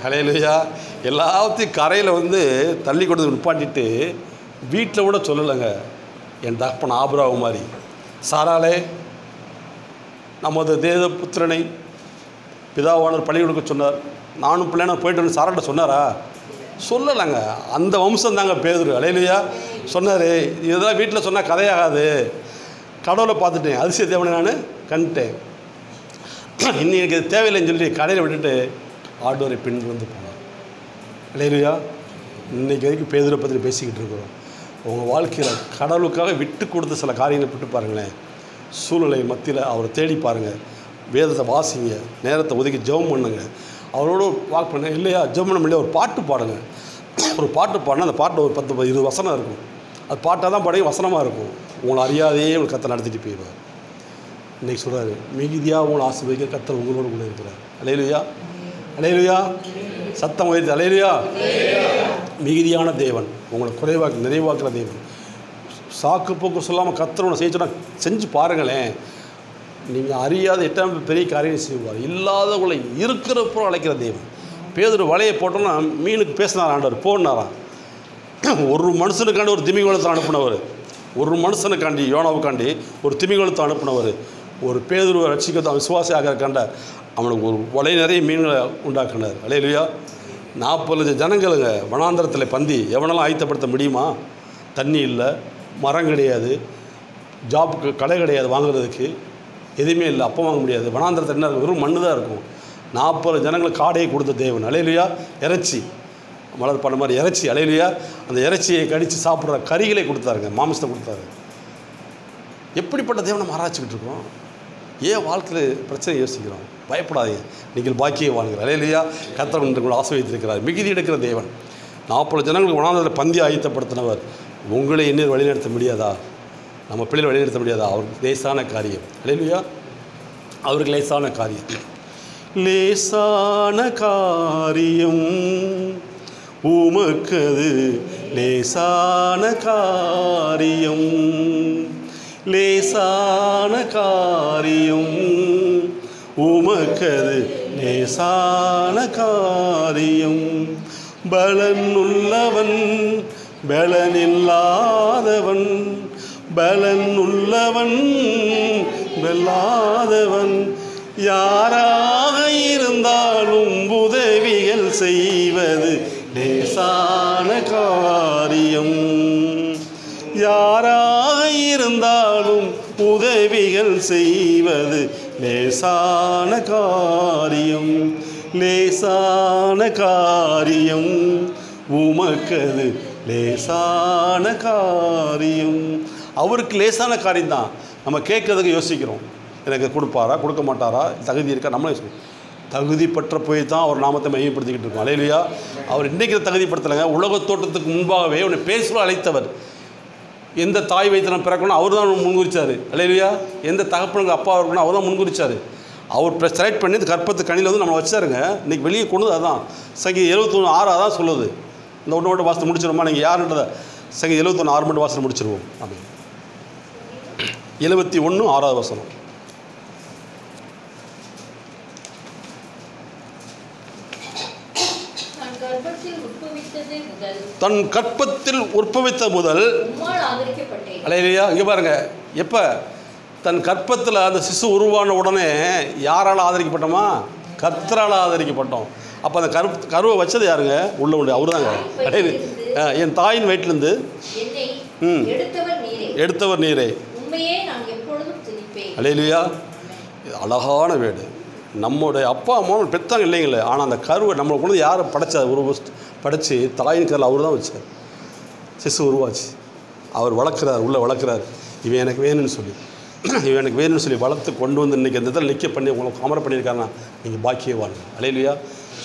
ஹல்லேலூயா. எல்லாத்தையும் கரையில் வந்து தள்ளி கொண்டு நிப்பாட்டிட்டு வீட்டில் கூட சொல்லலைங்க. என் தகப்பன் ஆபிரகாம் மாதிரி சாராளே நமது தேவ புத்திரனை பிதாவானவர் பள்ளி கொடுக்க சொன்னார், நானும் பிள்ளைனா போய்ட்டு சாராட்ட சொன்னாரா? சொல்லலைங்க. அந்த வம்சம் தாங்க பேதுரு. ஹல்லேலூயா. சொன்னார், இதெல்லாம் வீட்டில் சொன்னால் கதையாகாது, கடவுளை பார்த்துட்டேன், அதிசய தேவனை நான் கண்டுட்டேன், இன்னைக்கு இது தேவையில்லைன்னு சொல்லி கடையில் விட்டுட்டு ஆண்டவரை பின் வந்து போனார். ஹல்லேலூயா. இன்றைக்கி வரைக்கும் பேதுரை பற்றி பேசிக்கிட்டு இருக்கிறோம். உங்கள் வாழ்க்கையில் கடவுளுக்காக விட்டு கொடுத்த சில காரியங்களை விட்டு பாருங்களேன். சூழ்நிலை மத்தியில் அவரை தேடி பாருங்கள், வேதத்தை வாசிங்க, நேரத்தை ஒதுக்கி ஜெபம் பண்ணுங்க, அவரோட வாக் பண்ண. இல்லையா ஜெபம் பண்ண முடியல, ஒரு பாட்டு பாடுங்க. ஒரு பாட்டு பாடினா அந்த பாட்டில் ஒரு 10-20 வசனம் இருக்கும். அது பாட்டாக தான் பாடி வசனமாக இருக்கும். உங்களை அறியாதையே உங்களை கத்தை நடத்திட்டு போயிடுவார். இன்றைக்கி சொல்கிறாரு, மிகுதியாக உங்களை ஆசீர்வதிக்க கர்த்தர் உங்களோடு கூட இருக்கிறார். ஹல்லேலூயா. ஹல்லேலூயா. சத்தம் உயர்த்தி ஹல்லேலூயா. மிகுதியான தேவன், உங்களை குறைவாக்கு நிறைவாக்குற தேவன். சாக்கு போக்கு சொல்லாமல் கர்த்தர் உங்களை செய்ய சொன்னால் செஞ்சு பாருங்களேன். நீங்கள் அறியாத 8ஆம் பெரிய காரியம் செய்வார். இல்லாதவங்களை இருக்கிறப்போ அழைக்கிற தெய்வம். பேதுரு வலையை போட்டோன்னா மீனுக்கு பேசினார் ஆண்டவர், போனாராம். ஒரு மனுஷனுக்காண்டி ஒரு திமிங்கலத்தை அனுப்பினவர், ஒரு மனுஷனுக்காண்டி யோனாவுக்காண்டி ஒரு திமிங்கலத்தை அனுப்பினவர், ஒரு பேதுருவை ரட்சிக்க விசுவாசியாக கண்ட அவனுக்கு ஒரு வலை நிறைய மீன்களை உண்டாக்குனார். அல்லேலூயா. 40 லட்சம் ஜனங்களுங்க வனாந்தரத்தில் பந்தி எவனெல்லாம் ஆயத்தப்படுத்த முடியுமா? தண்ணி இல்லை, மரம் கிடையாது, ஜாப்புக்கு கடை கிடையாது, வாங்குறதுக்கு எதுவுமே இல்லை, அப்போ வாங்க முடியாது. வனாந்தரத்தில் என்ன இருக்கும்? வெறும் மண்ணு தான் இருக்கும். 40 ஜனங்களுக்கு காடையை கொடுத்த தேவன். அல்லேலூயா. இறைச்சி, மலர் பண்ண மாதிரி இறைச்சி. அல்லேலூயா. அந்த இறைச்சியை கடித்து சாப்பிட்ற கறிகளை கொடுத்தாருங்க, மாமிசத்தை கொடுத்தாரு. எப்படிப்பட்ட தேவனை நம்ம ஆராய்ச்சிக்கிட்டு இருக்கோம்? ஏன் வாழ்க்கையில் பிரச்சனை யோசிக்கிறோம்? பயப்படாதீங்க, நீங்கள் பாக்கியை வாழ்கிறார். அல்லேலூயா. கர்த்தர் உங்களை ஆசீர்வதித்திருக்கிறார். மிகுதி எடுக்கிற தேவன். 40 ஜனங்களுக்கு வனாந்தரத்தில் பந்தி ஆயத்தப்படுத்தினவர் உங்களை இன்னும் வழிநடத்த முடியாதா? நம்ம பிள்ளைகளை வழிநடத்த முடியாதா? அவருக்கு லேசான காரியம். அல்லேலூயா. அவருக்கு லேசான காரியம். லேசான காரியம் உமக்கது லேசான காரியம், லேசான காரியம் உமக்கது லேசான காரியம். பலனுள்ளவன் பலனில்லாதவன், பலனுள்ளவன் வெல்லாதவன், யாராக இருந்தாலும் உதவிகள் செய்வது லேசான காரியம். யாராக இருந்தாலும் உதவிகள் செய்வது லேசான காரியம், லேசான காரியம் உமக்கது லேசான காரியம். அவருக்கு லேசான காரியம்தான். நம்ம கேட்கறதுக்கு யோசிக்கிறோம், எனக்கு கொடுப்பாரா கொடுக்க மாட்டாரா, தகுதி இருக்கா, நம்மளே தகுதி பற்ற போய் தான் அவர் நாமத்தை மையப்படுத்திக்கிட்டு இருக்கோம். அல்லேலூயா. அவர் இன்றைக்கு தகுதிப்படுத்தலைங்க. உலகத் தோட்டத்துக்கு முன்பாகவே அவனை பேசுவ அழைத்தவர். எந்த தாய் வயிற்றில் நம்ம பிறக்கணும் அவர் தான் முன்குறிச்சார். அல்லேலூயா. எந்த தகப்பனுக்கு அப்பா இருக்கணும் அவர் தான் முன்குறிச்சார். அவர் செலக்ட் பண்ணி இந்த கற்பத்து கணியில் வந்து நம்மளை வச்சாருங்க. இன்றைக்கி வெளியே கொண்டு அதான் சங்கீதம் 71:6 தான் சொல்லுது. இந்த ஒன்று மட்டும் வாசனை முடிச்சிடுமா? நீங்கள் யாருன்றதை சங்கீதம் 71:6 மட்டும் வாசனை முடிச்சிருவோம். அப்படி 71:6 வசனம். தன் கற்பத்தில் உற்பவித்த முதல். அல்லேலூயா. இங்கே பாருங்க, எப்போ தன் கற்பத்தில் அந்த சிசு உருவான உடனே யாரால் ஆதரிக்கப்பட்டோமா? கர்த்தரால் ஆதரிக்கப்பட்டோம். அப்போ அந்த கருவை வச்சது யாருங்க? உள்ள உண்டு அவர் தாங்க. என் தாயின் வயிற்றிலிருந்து எடுத்தவர் நீரே. அல்லேலூயா. அழகான வீடு. நம்முடைய அப்பா அம்மா பெற்றாங்க இல்லைங்களே, ஆனால் அந்த கருவை நம்மளை கொண்டு யாரை படைச்சா படைச்சி தாயின் கரில் அவர் தான் வச்சார். சிசு உருவாச்சு, அவர் வளர்க்குறார், உள்ளே வளர்க்குறார். இவன் எனக்கு வேணும்னு சொல்லி வளர்த்து கொண்டு வந்து இன்றைக்கி அந்த இதில் நிற்க பண்ணி உங்களுக்கு அமர பண்ணியிருக்காருன்னா நீங்கள் பாக்கியவான். அல்லேலூயா.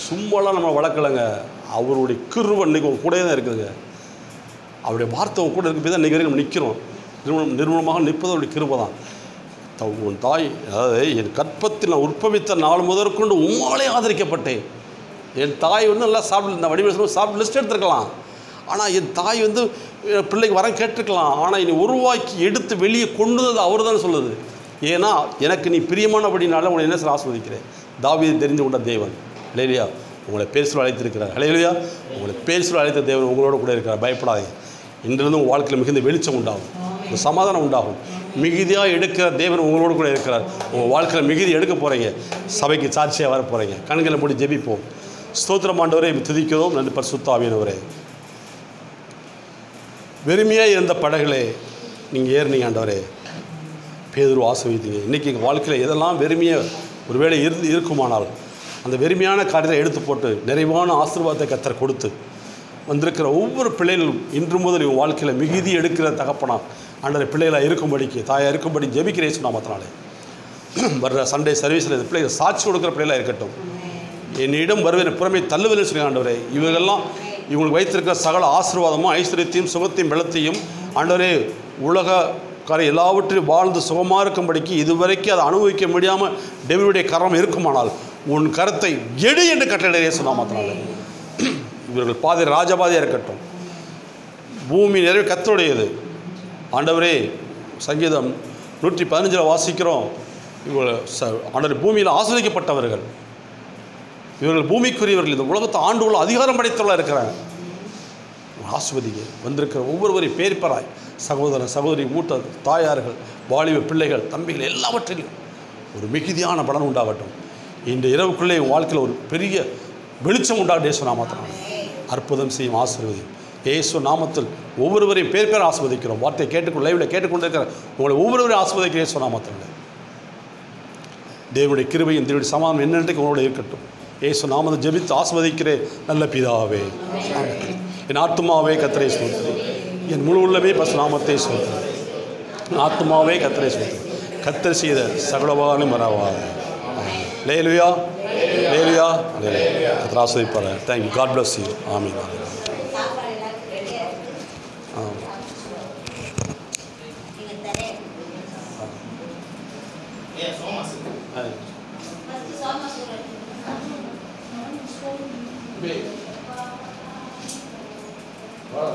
சும்மாலாம் நம்ம வளர்க்கலைங்க. அவருடைய கிருபை இன்றைக்கி உங்க கூடயே தான் இருக்குதுங்க. அவருடைய வார்த்தை உங்க கூட இருக்க தான் இன்றைக்கி வரைக்கும் நம்ம நிற்கிறோம். நிர்மூலமாக நிற்பது அவருடைய கிருபை தான். உன் தாய், அதாவது என் கற்பத்தில் நான் உற்பவித்த நாள் முதற்கொண்டு உம்மாலே ஆதரிக்கப்பட்டேன். என் தாய் வந்து நல்லா சாப்பிட்டு இந்த வடிவம் சாப்பிட்டு லிஸ்ட் எடுத்துருக்கலாம். ஆனால் என் தாய் வந்து பிள்ளைக்கு வரம் கேட்டிருக்கலாம். ஆனால் என்னை உருவாக்கி எடுத்து வெளியே கொண்டு வந்தது அவர் தான் சொல்லுது. ஏன்னா எனக்கு நீ பிரியமானபடினால உங்களை என்ன சொல்ல ஆஸ்வதிக்கிறேன். தாவீதை தெரிந்து கொண்ட தேவன். அல்லேலூயா. உங்களை பேர் சொல்ல அழைத்திருக்கிறார். அல்லேலூயா. உங்களை பேர் சொல்ல அழைத்த தேவன் உங்களோட கூட இருக்கிறார். பயப்படாதீங்க. இன்றிலிருந்து உங்கள் வாழ்க்கையில் மிகுந்த வெளிச்சம் உண்டாகும், இந்த சமாதானம் உண்டாகும். மிகுதியாக எடுக்கிற தேவன் உங்களோடு கூட இருக்கிறார். உங்கள் வாழ்க்கையில் மிகுதி எடுக்க போகிறீங்க. சபைக்கு சாட்சியாக வர போகிறீங்க. கண்களை மூடி ஜெபிப்போம். ஸ்தோத்திரம் ஆண்டவரே, துதிக்கிறோம். நன்றி பரிசுத்த ஆவியானவரே. வெறுமையாக இருந்த படகுகளே நீங்கள் ஏறினீங்க ஆண்டவரே. பேதுரு ஆசீர்வதித்தீங்க. இன்றைக்கி எங்கள் வாழ்க்கையில் எதெல்லாம் வெறுமையாக ஒரு வேளை இருக்குமானால் அந்த வெறுமையான காரியத்தை எடுத்து போட்டு நிறைவான ஆசீர்வாதத்தை கர்த்தர் கொடுத்து வந்திருக்கிற ஒவ்வொரு பிள்ளைகளும் இன்று முதல் இவன் வாழ்க்கையில் மிகுதி எடுக்கிற தகப்பனா ஆண்டவரே பிள்ளைகளாக இருக்கும்படிக்கு தாயாக இருக்கும்படி ஜெபிக்கிறேன் நாமத்தினாலே. வர்ற சண்டே சர்வீஸில் இந்த பிள்ளைகள் சாட்சி கொடுக்குற பிள்ளைகளாக இருக்கட்டும். என்னிடம் வருவதை புறமே தள்ளுவதில்லை சொல்லி ஆண்டவரே. இவர்களெல்லாம் இவங்களுக்கு வைத்திருக்கிற சகல ஆசீர்வாதமும் ஐஸ்வர்யத்தையும் சுகத்தையும் வெள்ளத்தையும் ஆண்டவரே உலக எல்லாவற்றையும் வாழ்ந்து சுகமாக இருக்கும்படிக்கு இதுவரைக்கும் அதை அனுபவிக்க முடியாமல் டேவிடுடைய கரம் இருக்குமானால் உன் கரத்தை எடு என்று கட்டளையே சொன்னாமத்தினால இவர்கள் பாதை ராஜபாதையாக இருக்கட்டும். பூமி நிறைய கர்த்தருடையது ஆண்டவரே. சங்கீதம் 115 வாசிக்கிறோம். இவர்கள் ஆண்டவர் பூமியில் ஆஸ்வதிக்கப்பட்டவர்கள், இவர்கள் பூமிக்குரியவர்கள், இந்த உலகத்தை ஆண்டுள்ள அதிகாரம் படைத்தவர்களாக இருக்கிறாங்க. ஆஸ்வதிங்க வந்திருக்கிற ஒவ்வொருவரையும் பேர்ப்பராய் சகோதரன் சகோதரி மூத்த தாயார்கள் வாலிப பிள்ளைகள் தம்பிகள் எல்லாவற்றிலும் ஒரு மிகுதியான பலன் உண்டாகட்டும். இந்த இரவுக்குள்ளே என் வாழ்க்கையில் ஒரு பெரிய வெளிச்சம் உண்டாகட்டும். இயேசு நாமத்தில் அற்புதம் செய்யும் ஆசீர்வதி. இயேசு நாமத்தில் ஒவ்வொருவரையும் பேர் பேர் ஆஸ்வதிக்கிறோம். வார்த்தையை லைவில் கேட்டுக்கொண்டிருக்கிற உங்களை ஒவ்வொருவரையும் ஆஸ்வதிக்கிற இயேசு நாமத்தில் தேவனுடைய கிருபையும் தேவனுடைய சமாதானம் என்னென்றைக்கு உங்களோட இருக்கட்டும். இயேசு நாமத்தை ஜெபித்து ஆஸ்வதிக்கிறேன் நல்ல பிதாவே. என் ஆத்துமாவே கர்த்தரை ஸ்தோத்திரி, என் முழு உள்ளமே பரிசுத்த நாமத்தை ஸ்தோத்திரி. என் ஆத்துமாவே கர்த்தரை ஸ்தோத்திரி, கர்த்தர் செய்த சகலவாலும் மறவாது. லேலுயா லேலுயா லேலுயா. கர்த்தர் ஆசீர்வதிப்பார். தேங்க்யூ. God bless you. ஆமீன்.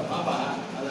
பாப்பா அதை